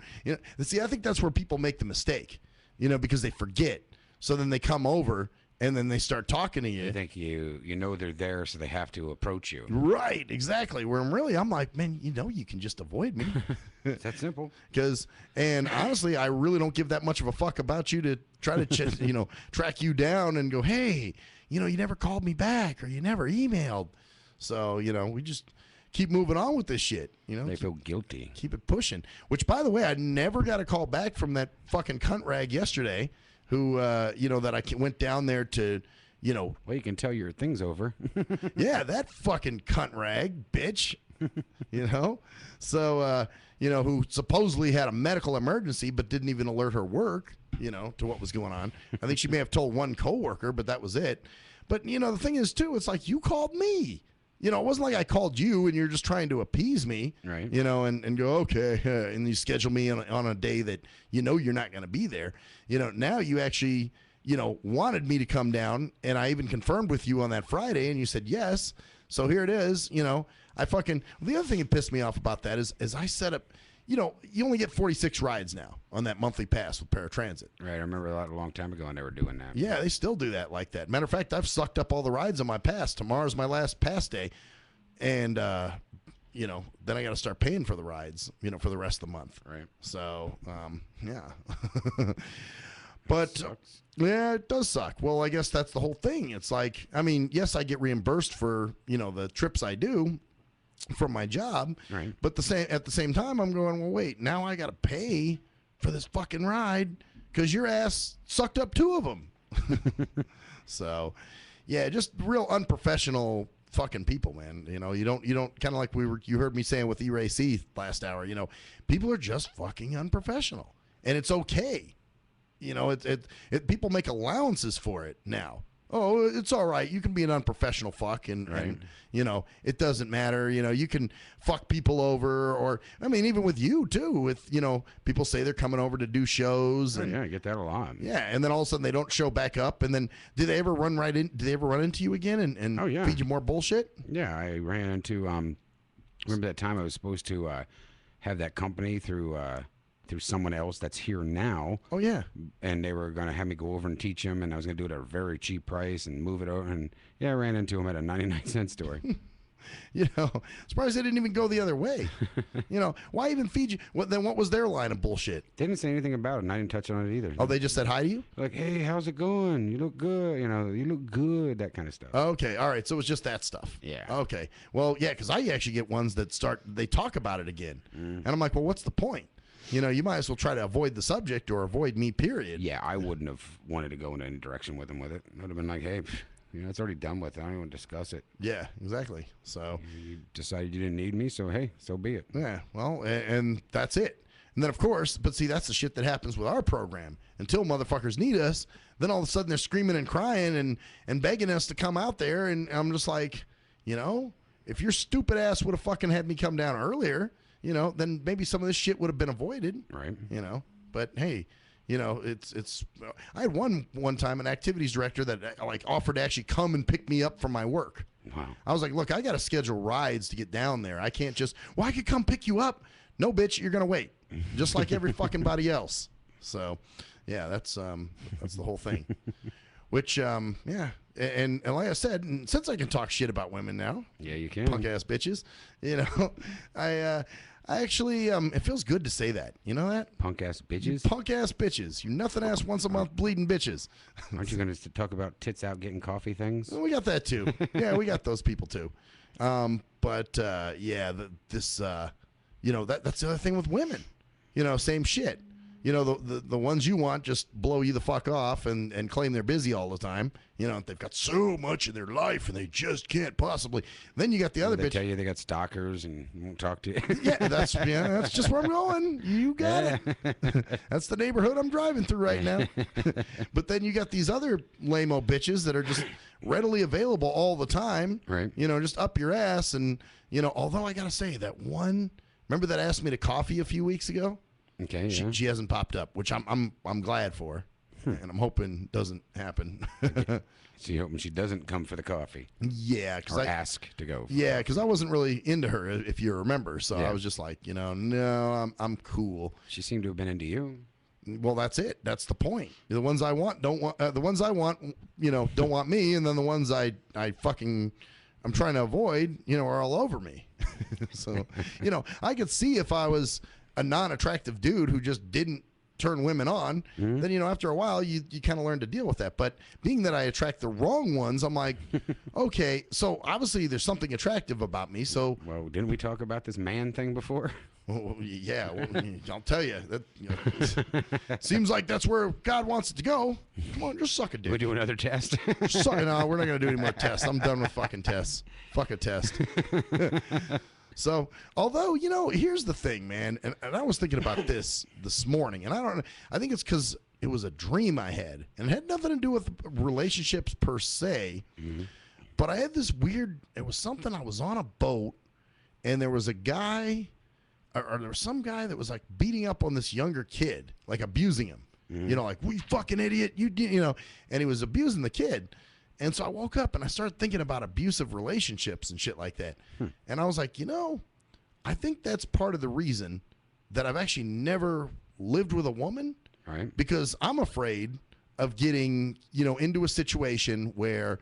Speaker 8: See, I think that's where people make the mistake, because they forget. So then they come over and then they start talking to you.
Speaker 19: I think they're there, so they have to approach you.
Speaker 8: Right, exactly. Where I'm like, man, you can just avoid me.
Speaker 19: It's that simple.
Speaker 8: And honestly, I really don't give that much of a fuck about you to try to, track you down and go, hey, you never called me back or you never emailed. So, we just keep moving on with this shit.
Speaker 19: They feel guilty.
Speaker 8: Keep it pushing. Which, by the way, I never got a call back from that fucking cunt rag yesterday who, that I went down there to, Well,
Speaker 19: you can tell your thing's over.
Speaker 8: Yeah, that fucking cunt rag, bitch. So, who supposedly had a medical emergency but didn't even alert her work, to what was going on. I think she may have told one coworker, but that was it. But, the thing is, too, it's like you called me. It wasn't like I called you and you're just trying to appease me,
Speaker 19: right?
Speaker 8: And go, okay, and you schedule me on a day that you're not going to be there. Now you actually, wanted me to come down, and I even confirmed with you on that Friday, and you said yes. So here it is. The other thing that pissed me off about that is I set up, you only get 46 rides now on that monthly pass with paratransit.
Speaker 19: Right, I remember that a long time ago when they were doing that.
Speaker 8: Yeah, they still do that like that. Matter of fact, I've sucked up all the rides on my pass. Tomorrow's my last pass day, and then I got to start paying for the rides, for the rest of the month.
Speaker 19: Right.
Speaker 8: So, yeah. But yeah, it does suck. Well, I guess that's the whole thing. It's like, yes, I get reimbursed for the trips I do from my job,
Speaker 19: right?
Speaker 8: But at the same time, I'm going, well, wait, now I got to pay for this fucking ride because your ass sucked up 2 of them. So, yeah, just real unprofessional fucking people, man. You don't kind of like you heard me saying with E-Ray C last hour. People are just fucking unprofessional, and it's okay. People make allowances for it now. Oh, it's all right. You can be an unprofessional fuck, and it doesn't matter. You can fuck people over, or even with you too. With people say they're coming over to do shows, and
Speaker 19: yeah, I get that a lot.
Speaker 8: Yeah, and then all of a sudden they don't show back up, and then do they ever run into you again and
Speaker 19: oh, yeah.
Speaker 8: feed you more bullshit?
Speaker 19: Yeah, I ran into remember that time I was supposed to have that company through someone else that's here now.
Speaker 8: Oh, yeah.
Speaker 19: And they were going to have me go over and teach them, and I was going to do it at a very cheap price and move it over. And, yeah, I ran into them at a 99-cent store.
Speaker 8: Surprised they didn't even go the other way. Why even feed you? What was their line of bullshit?
Speaker 19: They didn't say anything about it, and I didn't touch on it either.
Speaker 8: Oh, they just said hi to you?
Speaker 19: Like, hey, how's it going? You look good. You look good, that kind of stuff.
Speaker 8: Okay, all right. So it was just that stuff.
Speaker 19: Yeah.
Speaker 8: Okay. Well, yeah, because I actually get ones that they talk about it again. And I'm like, well, what's the point? You might as well try to avoid the subject or avoid me, period.
Speaker 19: Yeah, I wouldn't have wanted to go in any direction with him with it. I would have been like, hey, it's already done with. I don't even want to discuss it.
Speaker 8: Yeah, exactly. So
Speaker 19: you decided you didn't need me, so hey, so be it.
Speaker 8: Yeah, well, and that's it. And then, of course, but see, that's the shit that happens with our program. Until motherfuckers need us, then all of a sudden they're screaming and crying and begging us to come out there. And I'm just like, if your stupid ass would have fucking had me come down earlier, then maybe some of this shit would have been avoided.
Speaker 19: Right.
Speaker 8: But hey, it's. I had one time an activities director that offered to actually come and pick me up from my work.
Speaker 19: Wow.
Speaker 8: I was like, look, I got to schedule rides to get down there. I can't just. Well, I could come pick you up. No, bitch, you're gonna wait, just like every fucking body else. So, yeah, that's the whole thing. Which, yeah. And like I said, and since I can talk shit about women now,
Speaker 19: yeah, you can,
Speaker 8: punk ass bitches. I actually, it feels good to say that. You know that?
Speaker 19: Punk ass bitches.
Speaker 8: Punk ass bitches. You nothing ass once a month bleeding bitches.
Speaker 19: Aren't you going to talk about tits out getting coffee things?
Speaker 8: Well, we got that too. Yeah, we got those people too. But yeah, that's the other thing with women. Same shit. The ones you want just blow you the fuck off and claim they're busy all the time. They've got so much in their life and they just can't possibly. Then you got the other
Speaker 19: they
Speaker 8: bitch.
Speaker 19: Tell you they got stalkers and won't talk to you.
Speaker 8: Yeah, that's just where I'm going. You got it. That's the neighborhood I'm driving through right now. But then you got these other lame-o bitches that are just readily available all the time.
Speaker 19: Right.
Speaker 8: Just up your ass. And, although I got to say that one, remember that asked me to coffee a few weeks ago?
Speaker 19: Okay, yeah.
Speaker 8: She hasn't popped up, which I'm glad for, and I'm hoping doesn't happen.
Speaker 19: So you're hoping she doesn't come for the coffee?
Speaker 8: Yeah,
Speaker 19: or ask to go.
Speaker 8: Yeah, because I wasn't really into her, if you remember. So
Speaker 19: yeah.
Speaker 8: I was just like, no, I'm cool.
Speaker 19: She seemed to have been into you.
Speaker 8: Well, that's it. That's the point. The ones I want don't want. The ones I want, don't want me, and then the ones I'm trying to avoid, are all over me. So, I could see if I was a non-attractive dude who just didn't turn women on, then, after a while, you kind of learn to deal with that. But being that I attract the wrong ones, I'm like, okay, so obviously there's something attractive about me. So,
Speaker 19: well, didn't we talk about this man thing before?
Speaker 8: Well, yeah, I'll tell you that. Seems like that's where God wants it to go. Come on, just suck a dick.
Speaker 19: We do another test.
Speaker 8: No, we're not gonna do any more tests. I'm done with fucking tests. Fuck a test. So, although here's the thing, man, and I was thinking about this morning, and I think it's because it was a dream I had, and it had nothing to do with relationships per se, but I had this weird. It was something. I was on a boat, and there was a guy. Or there was some guy that was like beating up on this younger kid, like abusing him. Like, "We fucking idiot, you did," and he was abusing the kid. And so I woke up and I started thinking about abusive relationships and shit like that. And I was like, I think that's part of the reason that I've actually never lived with a woman.
Speaker 19: Right.
Speaker 8: Because I'm afraid of getting, into a situation where,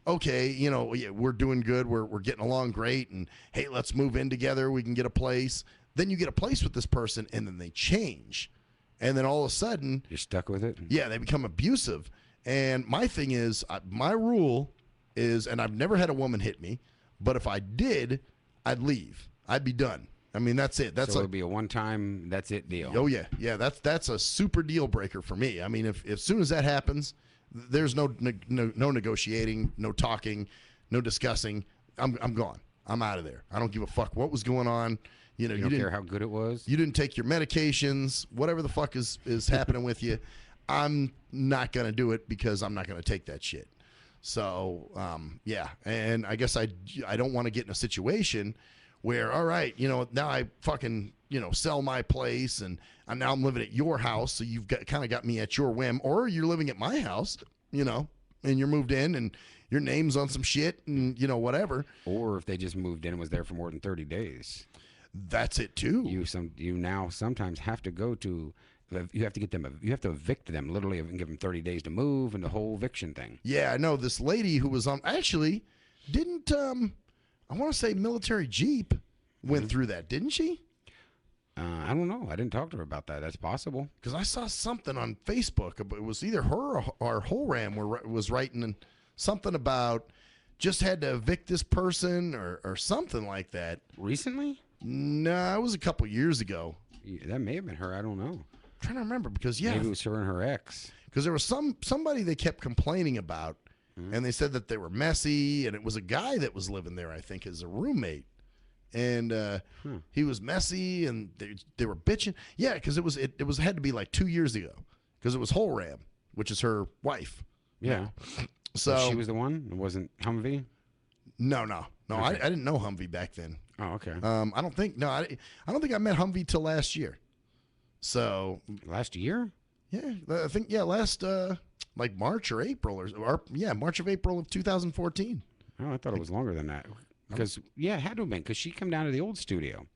Speaker 8: okay, we're doing good, we're getting along great, and hey, let's move in together, we can get a place. Then you get a place with this person, and then they change. And then all of a sudden...
Speaker 19: You're stuck with it?
Speaker 8: Yeah, they become abusive. And my thing is, my rule is, and I've never had a woman hit me, but if I did, I'd leave. I'd be done. I mean, that's it. That's
Speaker 19: so it would be a one-time, that's it deal.
Speaker 8: Oh, yeah. Yeah, that's a super deal breaker for me. I mean, if as soon as that happens, there's no negotiating, no talking, no discussing. I'm gone. I'm out of there. I don't give a fuck what was going on. You
Speaker 19: don't care how good it was?
Speaker 8: You didn't take your medications, whatever the fuck is happening with you. I'm not going to do it because I'm not going to take that shit. So, yeah. And I guess I don't want to get in a situation where, all right, now I fucking, sell my place and now I'm living at your house. So you've kind of got me at your whim, or you're living at my house, and you're moved in and your name's on some shit and, whatever.
Speaker 19: Or if they just moved in and was there for more than 30 days.
Speaker 8: That's it too.
Speaker 19: You now sometimes have to go to, you have to get them, you have to evict them literally and give them 30 days to move and the whole eviction thing.
Speaker 8: Yeah, I know this lady who was on, actually didn't, I want to say Military Jeep went through that, didn't she?
Speaker 19: I don't know. I didn't talk to her about that. That's possible.
Speaker 8: Because I saw something on Facebook. It was either her or Holram was writing something about just had to evict this person or something like that.
Speaker 19: Recently?
Speaker 8: No, it was a couple years ago.
Speaker 19: Yeah, that may have been her. I don't know.
Speaker 8: I'm trying to remember because, yeah.
Speaker 19: Maybe it was her and her ex.
Speaker 8: Because there was somebody they kept complaining about, and they said that they were messy, and it was a guy that was living there, I think, as a roommate. And he was messy, and they were bitching. Yeah, because it had to be like 2 years ago, because it was Holram, which is her wife.
Speaker 19: Yeah.
Speaker 8: So
Speaker 19: she was the one? It wasn't Humvee?
Speaker 8: No.
Speaker 19: Okay.
Speaker 8: I didn't know Humvee back then.
Speaker 19: Oh, okay.
Speaker 8: I don't think I met Humvee till last year. So
Speaker 19: last year?
Speaker 8: Yeah, I think last like March or April or March of April of 2014.
Speaker 19: Oh, I thought it was longer than that. Because it had to have been because she come down to the old studio.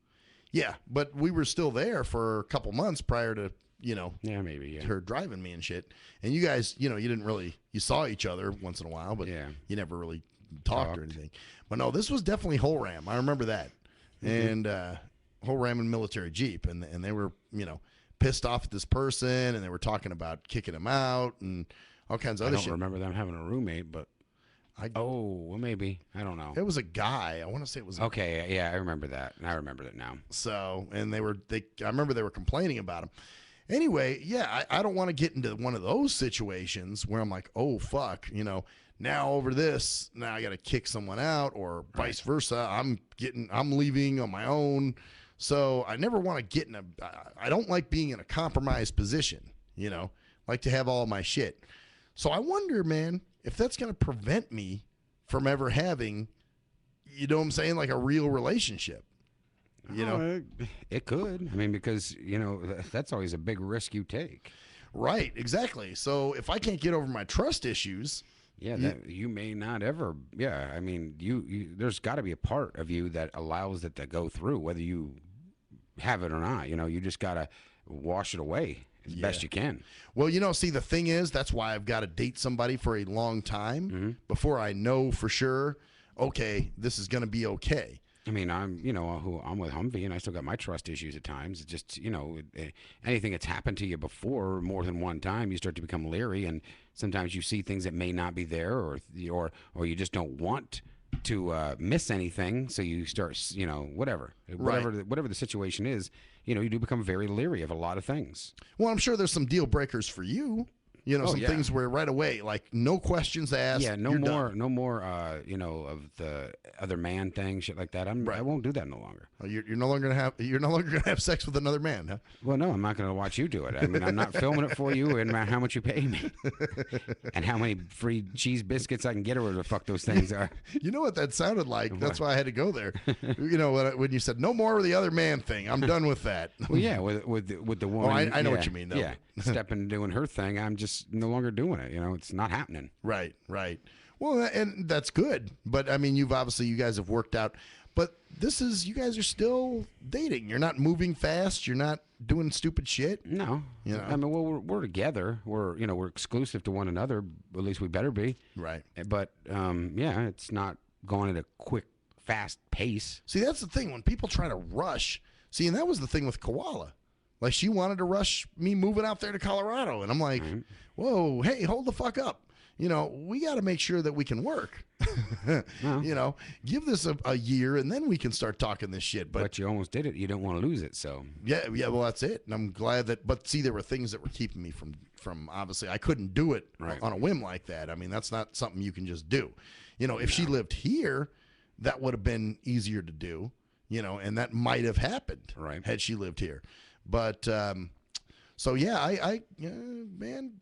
Speaker 8: Yeah, but we were still there for a couple months prior to
Speaker 19: maybe
Speaker 8: her driving me and shit. And you guys, you didn't really you saw each other once in a while, but you never really talked or anything. But no, this was definitely Holram. I remember that. And Holram and Military Jeep, and they were pissed off at this person, and they were talking about kicking him out and all kinds of other shit.
Speaker 19: I don't remember them having a roommate, but well, maybe. I don't know.
Speaker 8: It was a guy. I want to say it was
Speaker 19: okay. Yeah, I remember that. I remember that now.
Speaker 8: So, and I remember they were complaining about him. Anyway, yeah, I don't want to get into one of those situations where I'm like, oh, fuck, now over this, now I got to kick someone out or vice versa. I'm leaving on my own. So I never want to get I don't like being in a compromised position, like to have all my shit. So I wonder, man, if that's going to prevent me from ever having, like a real relationship.
Speaker 19: It could. I mean, because, that's always a big risk you take.
Speaker 8: Right, exactly. So if I can't get over my trust issues.
Speaker 19: Yeah, you may not ever. Yeah, I mean, you there's got to be a part of you that allows it to go through, whether you have it or not. You just got to wash it away as best you can.
Speaker 8: Well, see, the thing is, that's why I've got to date somebody for a long time before I know for sure, okay, this is going to be okay.
Speaker 19: I mean, I'm with Humvee, and I still got my trust issues at times. It's just, anything that's happened to you before more than one time, you start to become leery, and sometimes you see things that may not be there, or you just don't want to miss anything, so you start, whatever the situation is, you do become very leery of a lot of things.
Speaker 8: Well, I'm sure there's some deal breakers for you. Things where right away, like no questions asked.
Speaker 19: Yeah, no more, of the other man thing, shit like that. I won't do that no longer.
Speaker 8: You're no longer gonna have sex with another man, huh?
Speaker 19: Well, no, I'm not gonna watch you do it. I mean, I'm not filming it for you, and how much you pay me, and how many free cheese biscuits I can get, or whatever the fuck those things are.
Speaker 8: You know what that sounded like? That's why I had to go there. When you said no more of the other man thing, I'm done with that.
Speaker 19: Well, yeah, with the woman.
Speaker 8: Oh, I know what you mean, though.
Speaker 19: Yeah, stepping doing her thing, I'm just no longer doing it. It's not happening.
Speaker 8: Right. Well, and that's good. But I mean, you guys have worked out. But you guys are still dating. You're not moving fast. You're not doing stupid shit.
Speaker 19: No. I mean, well, we're together. We're exclusive to one another. At least we better be.
Speaker 8: Right.
Speaker 19: But it's not going at a quick, fast pace.
Speaker 8: See, that's the thing. When people try to rush. See, and that was the thing with Koala. Like, she wanted to rush me moving out there to Colorado. And I'm like, whoa, hey, hold the fuck up. We got to make sure that we can work. Give this a year, and then we can start talking this shit.
Speaker 19: But you almost did it. You don't want to lose it, so.
Speaker 8: Yeah, well, that's it. And I'm glad that, but see, there were things that were keeping me from obviously, I couldn't do it on a whim like that. I mean, that's not something you can just do. If she lived here, that would have been easier to do, and that might have happened had she lived here. But, so yeah, man,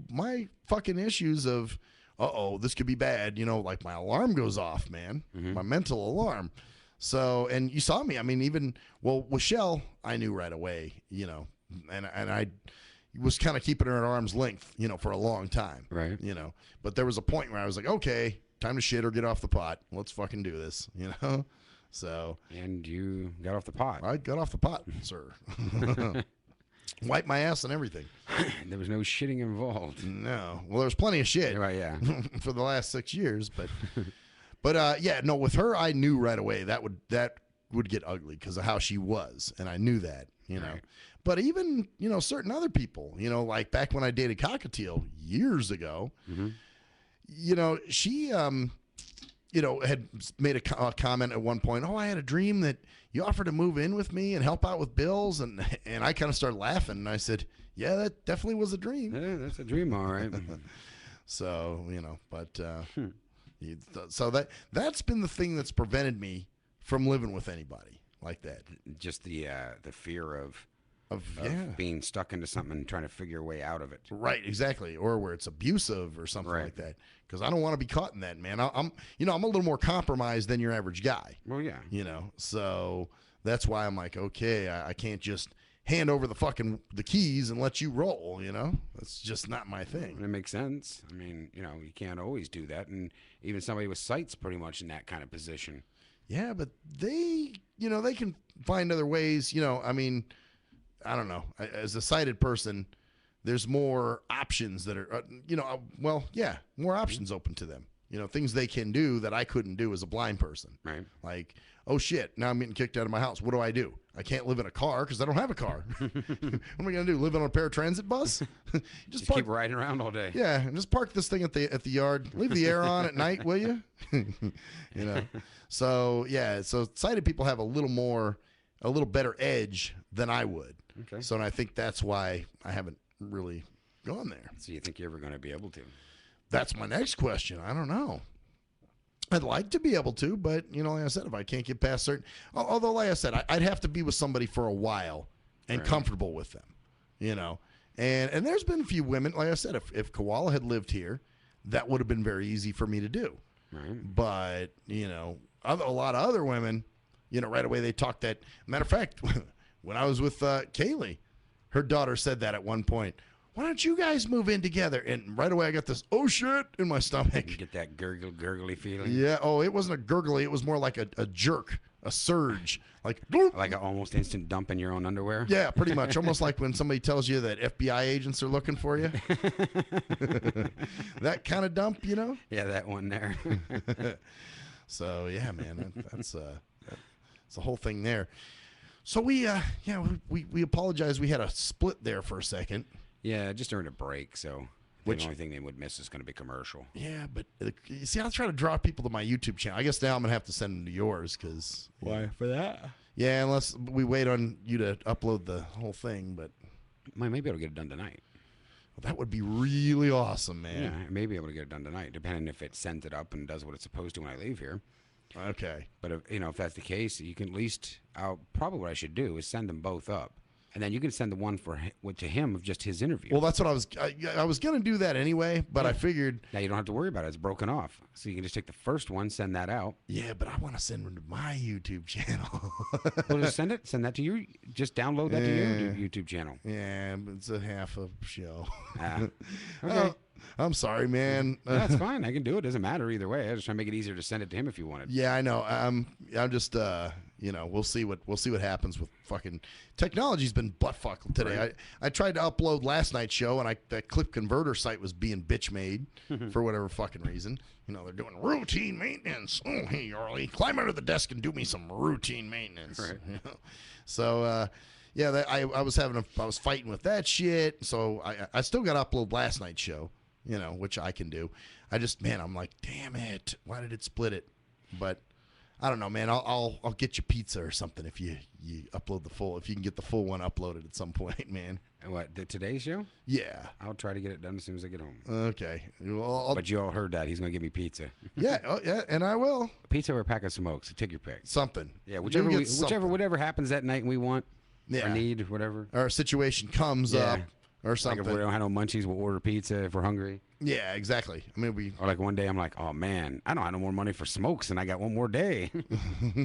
Speaker 8: my fucking issues of, this could be bad, like my alarm goes off, man, my mental alarm. So, and you saw me, I mean, with Shell, I knew right away, and I was kind of keeping her at arm's length, for a long time.
Speaker 19: Right.
Speaker 8: But there was a point where I was like, okay, time to shit or get off the pot. Let's fucking do this, So.
Speaker 19: And you got off the pot.
Speaker 8: I got off the pot, sir. Wipe my ass and everything.
Speaker 19: There was no shitting involved.
Speaker 8: No. Well, there was plenty of shit.
Speaker 19: Right, yeah.
Speaker 8: For the last 6 years, but with her, I knew right away that would get ugly because of how she was, and I knew that,
Speaker 19: Right.
Speaker 8: But even certain other people, like back when I dated Cockatiel years ago, she had made a comment at one point. Oh, I had a dream that you offered to move in with me and help out with bills, and I kind of started laughing, and I said, yeah, that definitely was a dream.
Speaker 19: Yeah, that's a dream, all right.
Speaker 8: So, but so that's been the thing that's prevented me from living with anybody like that.
Speaker 19: Just the fear of
Speaker 8: yeah,
Speaker 19: being stuck into something and trying to figure a way out of it.
Speaker 8: Right, exactly. Or where it's abusive or something like that. Because I don't want to be caught in that, man. I'm a little more compromised than your average guy.
Speaker 19: Well, yeah.
Speaker 8: So that's why I'm like, okay, I can't just hand over the keys and let you roll, That's just not my thing.
Speaker 19: It makes sense. I mean, you can't always do that. And even somebody with sight's pretty much in that kind of position.
Speaker 8: Yeah, but they can find other ways, I mean, I don't know. As a sighted person, there's more options that are, more options open to them. Things they can do that I couldn't do as a blind person.
Speaker 19: Right.
Speaker 8: Like, oh shit, now I'm getting kicked out of my house. What do I do? I can't live in a car because I don't have a car. What am I going to do? Live on a paratransit bus?
Speaker 19: just keep riding around all day.
Speaker 8: Yeah, and just park this thing at the yard. Leave the air on at night, will you? So, yeah, so sighted people have a little better edge than I would.
Speaker 19: Okay.
Speaker 8: So, and I think that's why I haven't really gone there.
Speaker 19: So you think you're ever going to be able to?
Speaker 8: That's my next question. I don't know. I'd like to be able to, but, like I said, if I can't get past certain... Although, like I said, I'd have to be with somebody for a while and comfortable with them, And there's been a few women, like I said, if Koala had lived here, that would have been very easy for me to do.
Speaker 19: Right.
Speaker 8: But, a lot of other women, right away they talk that... Matter of fact, when I was with Kaylee, her daughter said that at one point. Why don't you guys move in together? And right away I got this, oh shit, in my stomach.
Speaker 19: You get that gurgly feeling?
Speaker 8: Yeah. Oh, it wasn't a gurgly. It was more like a jerk, a surge. Like
Speaker 19: an almost instant dump in your own underwear?
Speaker 8: Yeah, pretty much. Almost like when somebody tells you that FBI agents are looking for you. That kind of dump,
Speaker 19: Yeah, that one there.
Speaker 8: So, yeah, man, It's the whole thing there. So we apologize. We had a split there for a second.
Speaker 19: Yeah, just during a break. So the only thing they would miss is going to be commercial.
Speaker 8: Yeah, but you see, I'll try to draw people to my YouTube channel. I guess now I'm gonna have to send them to yours because
Speaker 19: Why for that?
Speaker 8: Yeah, unless we wait on you to upload the whole thing, but
Speaker 19: Maybe I'll get it done tonight.
Speaker 8: Well, that would be really awesome, man.
Speaker 19: Yeah, I may be able to get it done tonight, depending if it sends it up and does what it's supposed to when I leave here.
Speaker 8: Okay.
Speaker 19: But if that's the case, you can at least. Probably what I should do is send them both up, and then you can send the one to him of just his interview.
Speaker 8: Well, that's what I was gonna do that anyway, but I figured
Speaker 19: now you don't have to worry about it. It's broken off, so you can just take the first one, send that out.
Speaker 8: Yeah, but I want to send one to my YouTube channel.
Speaker 19: Well, just send that to your. Just download that to your YouTube channel.
Speaker 8: Yeah, but it's a half a show.
Speaker 19: Okay.
Speaker 8: I'm sorry, man.
Speaker 19: That's fine. I can do it. Doesn't matter either way. I just try to make it easier to send it to him if you wanted.
Speaker 8: Yeah, I know. I'm just we'll see what happens with fucking technology's been buttfuck today.
Speaker 19: Right.
Speaker 8: I tried to upload last night's show and that clip converter site was being bitch made for whatever fucking reason. They're doing routine maintenance. Oh, hey, Orly, climb under the desk and do me some routine maintenance.
Speaker 19: Right.
Speaker 8: So I was fighting with that shit. So I still got to upload last night's show. Which I can do. I'm like, damn it, why did it split it? But I don't know, man. I'll get you pizza or something if you upload if you can get the full one uploaded at some point, man.
Speaker 19: What, today's show?
Speaker 8: Yeah.
Speaker 19: I'll try to get it done as soon as I get home.
Speaker 8: Okay. Well,
Speaker 19: but you all heard that. He's going to give me pizza.
Speaker 8: Yeah, and I will.
Speaker 19: Pizza or a pack of smokes. So take your pick.
Speaker 8: Something.
Speaker 19: Yeah, whatever happens that night and we want or need, whatever.
Speaker 8: Or a situation comes up. Or something.
Speaker 19: Like if we don't have no munchies, we'll order pizza if we're hungry.
Speaker 8: Yeah, exactly. I mean,
Speaker 19: or like one day I'm like, oh man, I don't have no more money for smokes, and I got one more day.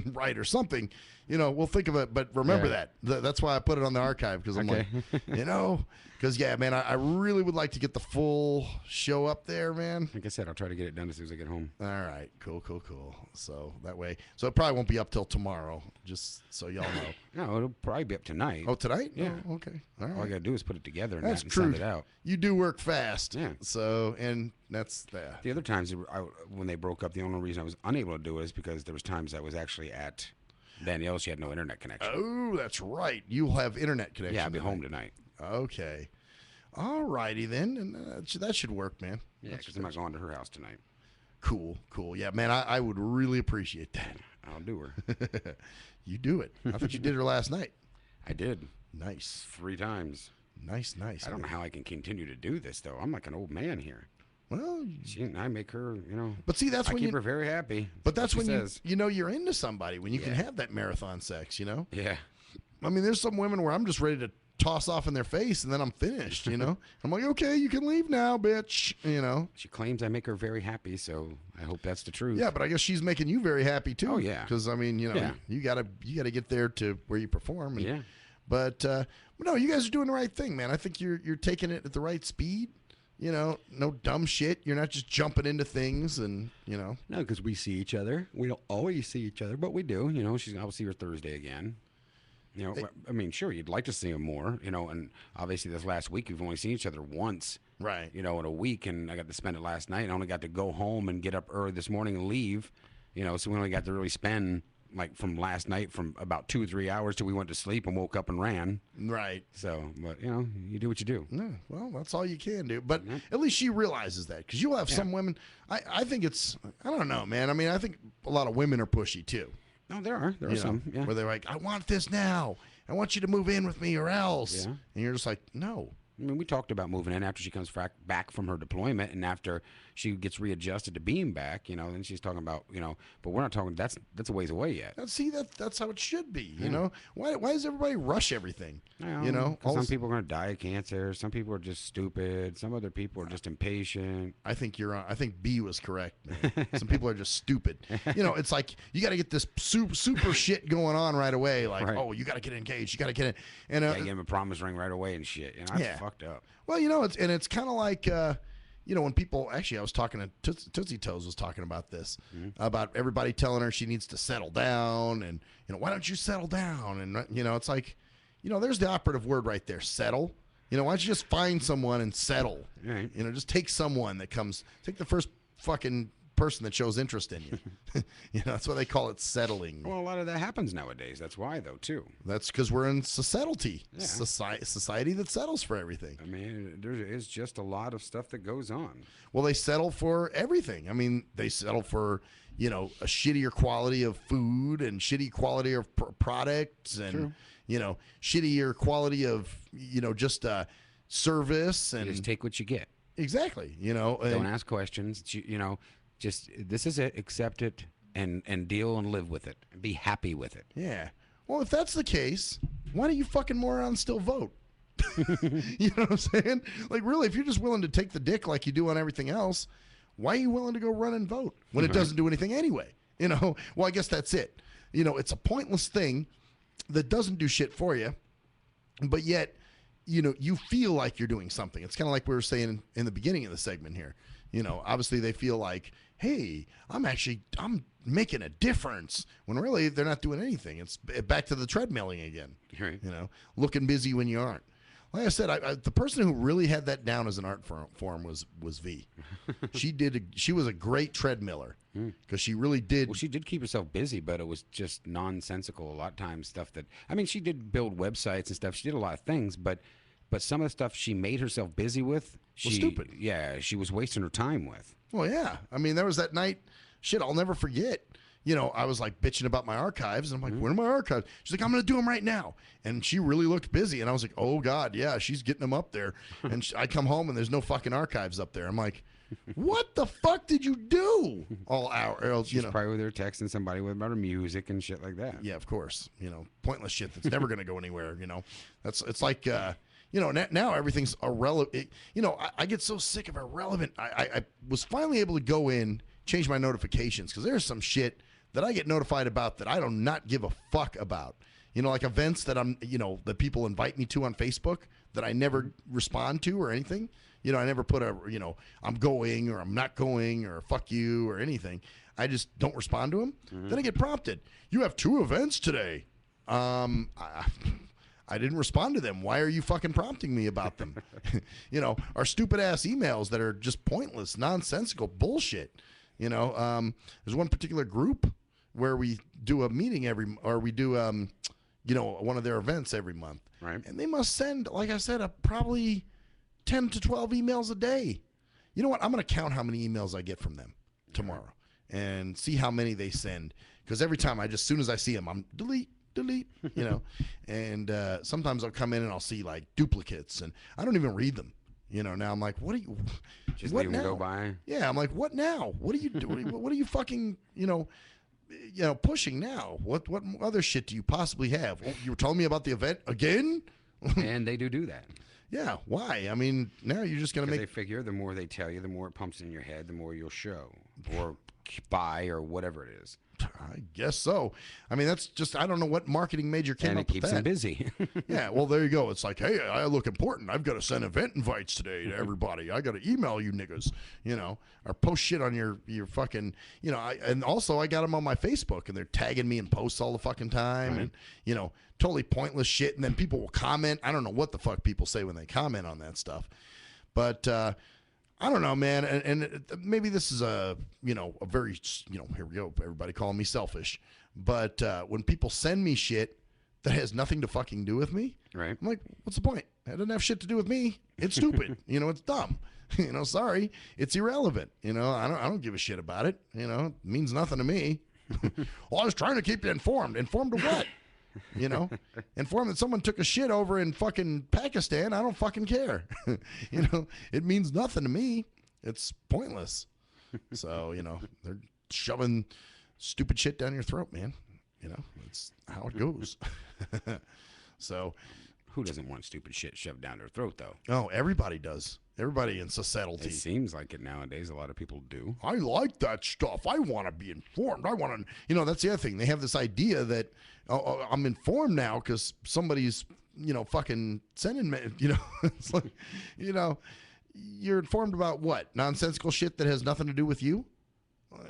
Speaker 8: Right, or something. We'll think of it, but remember that. That's why I put it on the archive because I'm like, because man, I really would like to get the full show up there, man.
Speaker 19: Like I said, I'll try to get it done as soon as I get home.
Speaker 8: All right, cool. So that way, it probably won't be up till tomorrow, just so y'all know.
Speaker 19: No, it'll probably be up tonight.
Speaker 8: Oh, tonight?
Speaker 19: Yeah.
Speaker 8: Oh, okay. All right.
Speaker 19: All I gotta do is put it together and
Speaker 8: That's
Speaker 19: and
Speaker 8: true.
Speaker 19: send it out.
Speaker 8: You do work fast.
Speaker 19: Yeah.
Speaker 8: So, and that's that.
Speaker 19: The other times when they broke up, the only reason I was unable to do it is because there was times I was actually at Danielle's. She had no internet connection.
Speaker 8: Oh, that's right. You'll have internet connection.
Speaker 19: Yeah, I'll be home tonight.
Speaker 8: Okay. All righty then, and that should work, man.
Speaker 19: Yeah, because I'm not going to her house tonight.
Speaker 8: Cool. Yeah, man, I would really appreciate that.
Speaker 19: I'll do her.
Speaker 8: You do it. I thought you did her last night.
Speaker 19: I did.
Speaker 8: Nice.
Speaker 19: 3 times.
Speaker 8: Nice.
Speaker 19: I don't know how I can continue to do this, though. I'm like an old man here.
Speaker 8: Well,
Speaker 19: I make her,
Speaker 8: But see, that's
Speaker 19: I
Speaker 8: when
Speaker 19: keep her very happy.
Speaker 8: But that's when
Speaker 19: says.
Speaker 8: you know you're into somebody, when you can have that marathon sex,
Speaker 19: Yeah.
Speaker 8: I mean, there's some women where I'm just ready to toss off in their face and then I'm finished, I'm like, okay, you can leave now, bitch,
Speaker 19: She claims I make her very happy, so I hope that's the truth.
Speaker 8: Yeah, but I guess she's making you very happy too.
Speaker 19: Oh, yeah.
Speaker 8: Because, I mean, you gotta get there to where you perform. And,
Speaker 19: yeah.
Speaker 8: But, no, you guys are doing the right thing, man. I think you're taking it at the right speed. No dumb shit. You're not just jumping into things and,
Speaker 19: No, because we see each other. We don't always see each other, but we do. I'll see her Thursday again. I mean, sure, you'd like to see him more, and obviously this last week we've only seen each other once.
Speaker 8: Right.
Speaker 19: In a week, and I got to spend it last night. I only got to go home and get up early this morning and leave, so we only got to really spend, like, from last night from about 2 or 3 hours till we went to sleep and woke up and ran.
Speaker 8: Right.
Speaker 19: So, but, you do what you do.
Speaker 8: Yeah, well, that's all you can do. But at least she realizes that, because you'll have some women, I think I don't know, man. I mean, I think a lot of women are pushy, too.
Speaker 19: No, there are some, yeah.
Speaker 8: Where they're like, I want this now. I want you to move in with me or else.
Speaker 19: Yeah.
Speaker 8: And you're just like, no.
Speaker 19: I mean, we talked about moving in after she comes back from her deployment and after she gets readjusted to being back, then she's talking about, but we're not talking, that's a ways away yet.
Speaker 8: See, that's how it should be, Why does everybody rush everything?
Speaker 19: Some people are going to die of cancer. Some people are just stupid. Some other people are just impatient.
Speaker 8: I think I think B was correct, man. Some people are just stupid. It's like, you got to get this super shit going on right away. Like, oh, you got to get engaged. You got to get it. And
Speaker 19: give him a promise ring right away and shit. That's fucked up.
Speaker 8: Well, it's kind of like, when people, actually, I was talking to Tootsie Toes was talking about this, about everybody telling her she needs to settle down and, why don't you settle down? And, it's like, there's the operative word right there, settle. Why don't you just find someone and settle?
Speaker 19: Right.
Speaker 8: Just take someone that take the first fucking person that shows interest in you. You know, that's why they call it settling.
Speaker 19: Well, a lot of that happens nowadays. That's why, though, too.
Speaker 8: That's because we're in society,
Speaker 19: Yeah.
Speaker 8: society that settles for everything.
Speaker 19: I mean, there is just a lot of stuff that goes on.
Speaker 8: Well, they settle for everything. I mean, they settle for, you know, a shittier quality of food and shitty quality of products and,
Speaker 19: True.
Speaker 8: you know, shittier quality of, you know, just service. And
Speaker 19: You just take what you get.
Speaker 8: Exactly. You know,
Speaker 19: Don't ask questions. You know, just this is it. Accept it and deal and live with it. And be happy with it.
Speaker 8: Yeah. Well, if that's the case, why do you fucking morons still vote? You know what I'm saying? Like, really, if you're just willing to take the dick like you do on everything else, why are you willing to go run and vote when it doesn't do anything anyway? You know, well, I guess that's it. You know, it's a pointless thing that doesn't do shit for you, but yet, you know, you feel like you're doing something. It's kind of like we were saying in the beginning of the segment here. You know, obviously they feel like, hey, I'm making a difference, when really they're not doing anything. It's back to the treadmilling again.
Speaker 19: Right.
Speaker 8: You know, looking busy when you aren't. Like I said, the person who really had that down as an art form was V. She was a great treadmiller because she really did.
Speaker 19: Well, she did keep herself busy, but it was just nonsensical. A lot of times, stuff that I mean, she did build websites and stuff. She did a lot of things, but some of the stuff she made herself busy with,
Speaker 8: Was stupid.
Speaker 19: Yeah, she was wasting her time with.
Speaker 8: Well, yeah. I mean, there was that night. Shit, I'll never forget. You know, I was like bitching about my archives, and I'm like, where are my archives? She's like, I'm going to do them right now. And she really looked busy, and I was like, oh, God, yeah, she's getting them up there. And I come home, and there's no fucking archives up there. I'm like, what the fuck did you do all hour?
Speaker 19: She's probably with her texting somebody about her music and shit like that.
Speaker 8: Yeah, of course. You know, pointless shit that's never going to go anywhere, you know. It's like, you know, now everything's irrelevant. You know, I get so sick of irrelevant. I was finally able to go in, change my notifications, because there's some shit that I get notified about that I do not give a fuck about. You know, like events that that people invite me to on Facebook that I never respond to or anything. You know, I never put I'm going or I'm not going or fuck you or anything. I just don't respond to them. Then I get prompted. You have 2 events today. I didn't respond to them. Why are you fucking prompting me about them? You know, our stupid ass emails that are just pointless, nonsensical bullshit. You know, there's one particular group where we do a meeting we do, one of their events every month.
Speaker 19: Right.
Speaker 8: And they must send, like I said, probably 10 to 12 emails a day. You know what? I'm going to count how many emails I get from them tomorrow and see how many they send. Because every time as soon as I see them, I'm delete, you know. And sometimes I'll come in and I'll see like duplicates and I don't even read them. You know, now I'm like, what are you?
Speaker 19: Just
Speaker 8: what
Speaker 19: leave
Speaker 8: now?
Speaker 19: them go by.
Speaker 8: Yeah, I'm like, what now? What are you doing? What are you fucking, pushing now? What other shit do you possibly have? Oh, you were telling me about the event again?
Speaker 19: And they do that.
Speaker 8: Yeah, why? I mean, now you're just gonna
Speaker 19: They figure the more they tell you, the more it pumps in your head, the more you'll show or buy or whatever it is.
Speaker 8: I guess so. I mean, that's just, I don't know what marketing major came
Speaker 19: And
Speaker 8: up
Speaker 19: it keeps
Speaker 8: with
Speaker 19: them
Speaker 8: that.
Speaker 19: busy.
Speaker 8: Yeah, well, there you go. It's like, hey, I look important. I've got to send event invites today to everybody. I got to email you niggas, or post shit on your fucking, and also I got them on my Facebook, and they're tagging me in posts all the fucking time, and, totally pointless shit. And then people will comment. I don't know what the fuck people say when they comment on that stuff. But, I don't know, man, and maybe this is a very, here we go, everybody calling me selfish, but when people send me shit that has nothing to fucking do with me,
Speaker 19: right?
Speaker 8: I'm like, what's the point? It doesn't have shit to do with me. It's stupid. It's dumb. Sorry, it's irrelevant. I don't give a shit about it. It means nothing to me. Well, I was trying to keep you informed. Informed of what? Informed that someone took a shit over in fucking Pakistan. I don't fucking care. It means nothing to me. It's pointless. So, they're shoving stupid shit down your throat, man. It's how it goes. So,
Speaker 19: who doesn't want stupid shit shoved down their throat, though?
Speaker 8: Oh, everybody does. Everybody in society.
Speaker 19: It seems like it nowadays. A lot of people do.
Speaker 8: I like that stuff. I want to be informed. I want to, that's the other thing. They have this idea that I'm informed now because somebody's, fucking sending me, it's like, you're informed about what? Nonsensical shit that has nothing to do with you?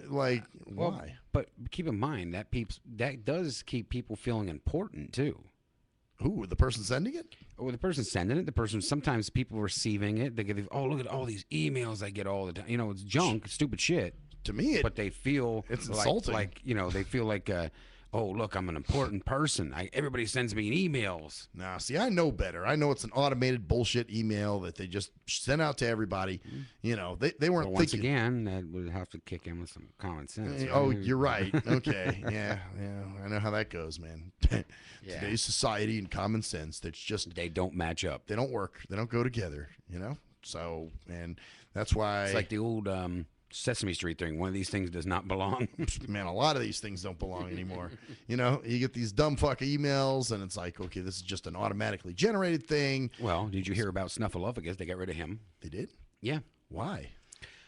Speaker 8: Like, why?
Speaker 19: But keep in mind that does keep people feeling important too.
Speaker 8: Who, the person sending it?
Speaker 19: Or the person sending it, the person, sometimes people receiving it, they get, oh, look at all these emails I get all the time. It's junk, stupid shit.
Speaker 8: to me,
Speaker 19: but they feel
Speaker 8: it's
Speaker 19: like,
Speaker 8: insulting.
Speaker 19: Like they feel like, oh look, I'm an important person. Everybody sends me emails.
Speaker 8: Nah, see, I know better. I know it's an automated bullshit email that they just send out to everybody. You know, they weren't
Speaker 19: Once
Speaker 8: thinking.
Speaker 19: again, that would have to kick in with some common sense. Right?
Speaker 8: Oh, you're right. Okay, yeah, I know how that goes, man. Today's society and common sense, that's just
Speaker 19: they don't match up.
Speaker 8: They don't work. They don't go together. You know. So, and that's why
Speaker 19: It's like the old Sesame Street thing. One of these things does not belong.
Speaker 8: Man, a lot of these things don't belong anymore. You know, you get these dumb fuck emails, and it's like, okay, this is just an automatically generated thing.
Speaker 19: Well, did you hear about Snuffleupagus? They got rid of him.
Speaker 8: They did?
Speaker 19: Yeah.
Speaker 8: Why?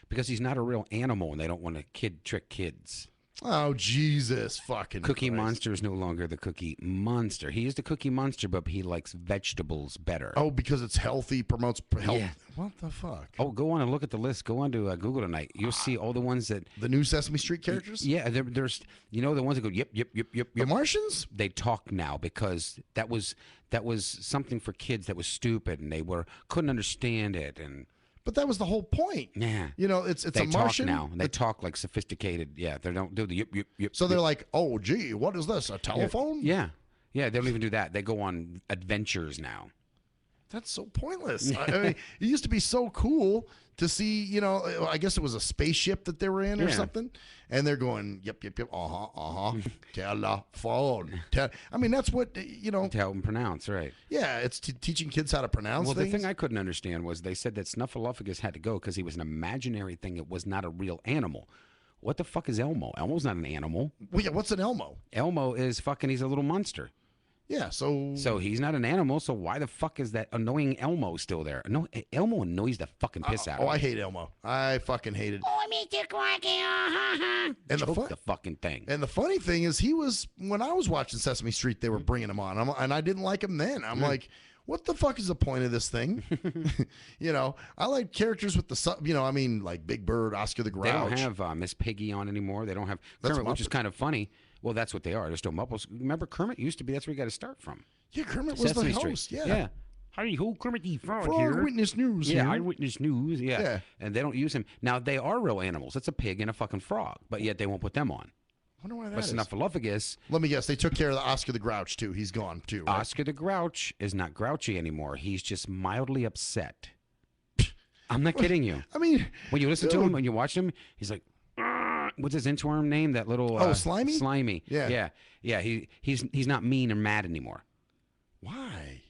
Speaker 19: Because he's not a real animal, and they don't want to trick kids.
Speaker 8: Oh, Jesus fucking
Speaker 19: Cookie
Speaker 8: Christ.
Speaker 19: Monster is no longer the Cookie Monster. He is the Cookie Monster, but he likes vegetables better.
Speaker 8: Oh, because it's healthy, promotes health.
Speaker 19: Yeah.
Speaker 8: What the fuck?
Speaker 19: Oh, go on and look at the list. Go on to Google tonight. You'll see all the ones that...
Speaker 8: The new Sesame Street characters?
Speaker 19: Yeah, there's... You know, the ones that go, yep.
Speaker 8: The Martians?
Speaker 19: They talk now because that was something for kids that was stupid, and they couldn't understand it, and...
Speaker 8: But that was the whole point.
Speaker 19: Yeah.
Speaker 8: You know, it's
Speaker 19: they
Speaker 8: a Martian.
Speaker 19: Talk now. They talk like sophisticated. Yeah, they don't do the yip.
Speaker 8: So they're like, oh, gee, what is this, a telephone?
Speaker 19: Yeah. They don't even do that. They go on adventures now.
Speaker 8: That's so pointless. I mean, it used to be so cool to see, you know, I guess it was a spaceship that they were in or something. And they're going, yep, telephone. I mean, that's what, you know.
Speaker 19: To help them pronounce, right.
Speaker 8: Yeah, it's teaching kids how to pronounce things.
Speaker 19: Well, the thing I couldn't understand was they said that Snuffleupagus had to go because he was an imaginary thing. It was not a real animal. What the fuck is Elmo? Elmo's not an animal.
Speaker 8: Well, yeah, what's an Elmo?
Speaker 19: Elmo is he's a little monster.
Speaker 8: Yeah, so
Speaker 19: he's not an animal, so why the fuck is that annoying Elmo still there? No, Elmo annoys the fucking piss out of me.
Speaker 8: I hate Elmo. I fucking hate it.
Speaker 19: Oh, Mr. Quacky,
Speaker 8: and
Speaker 19: the fucking thing.
Speaker 8: And the funny thing is, when I was watching Sesame Street, they were bringing him on, and I didn't like him then. I'm like, what the fuck is the point of this thing? You know, I like characters with like Big Bird, Oscar the Grouch.
Speaker 19: They don't have Miss Piggy on anymore. They don't have Kermit, which is kind of funny. Well, that's what they are. They're still Muppets. Remember, Kermit used to be. That's where you got to start from.
Speaker 8: Yeah, Kermit was
Speaker 19: Sesame
Speaker 8: the
Speaker 19: Street.
Speaker 8: host. Yeah.
Speaker 19: Yeah. Howdy ho, Kermit the Frog
Speaker 8: Frog
Speaker 19: here.
Speaker 8: Witness News.
Speaker 19: Yeah,
Speaker 8: here.
Speaker 19: Eyewitness News. Yeah. And they don't use him. Now, they are real animals. It's a pig and a fucking frog, but yet they won't put them on.
Speaker 8: I wonder why that
Speaker 19: but
Speaker 8: is.
Speaker 19: Snuffleupagus.
Speaker 8: Let me guess. They took care of the Oscar the Grouch, too. He's gone, too, right?
Speaker 19: Oscar the Grouch is not grouchy anymore. He's just mildly upset. I'm not kidding you.
Speaker 8: I mean,
Speaker 19: when you listen to him, when you watch him, he's like, what's his inchworm name? That little
Speaker 8: Slimy?
Speaker 19: Slimy.
Speaker 8: Yeah.
Speaker 19: He's not mean or mad anymore.
Speaker 8: Why?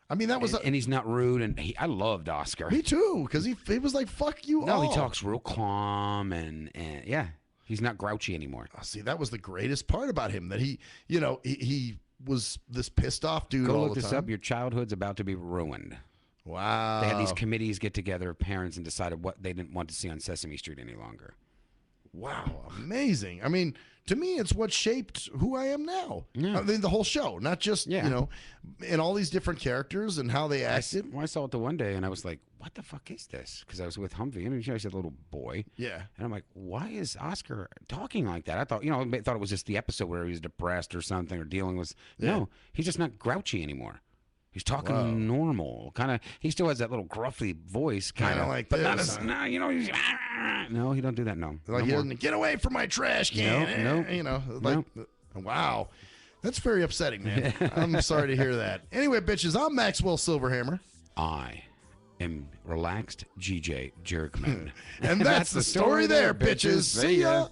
Speaker 8: I mean, that was
Speaker 19: and he's not rude, and I loved Oscar.
Speaker 8: Me too, because he was like, fuck you all.
Speaker 19: No, he talks real calm, and yeah, he's not grouchy anymore.
Speaker 8: See, that was the greatest part about him, that he was this pissed off dude all the time.
Speaker 19: Go look this up. Your childhood's about to be ruined.
Speaker 8: Wow.
Speaker 19: They had these committees get together of parents and decided what they didn't want to see on Sesame Street any longer.
Speaker 8: Wow, amazing. I mean, to me, it's what shaped who I am now.
Speaker 19: Yeah.
Speaker 8: I mean, the whole show, not just, and all these different characters and how they acted.
Speaker 19: I saw it the one day, and I was like, what the fuck is this? Because I was with Humvee, and I was a little boy.
Speaker 8: Yeah.
Speaker 19: And I'm like, why is Oscar talking like that? I thought, I thought it was just the episode where he was depressed or something or dealing with. No, he's just not grouchy anymore. He's talking normal, kind of. He still has that little gruffy voice, kind of
Speaker 8: like
Speaker 19: but
Speaker 8: this.
Speaker 19: not as he's, no, he don't do that. No,
Speaker 8: like he doesn't get away from my trash can.
Speaker 19: No.
Speaker 8: Wow, that's very upsetting, man. I'm sorry to hear that. Anyway, bitches, I'm Maxwell Silverhammer.
Speaker 19: I am relaxed GJ Jerkman,
Speaker 8: and that's the story there, bitches. See ya.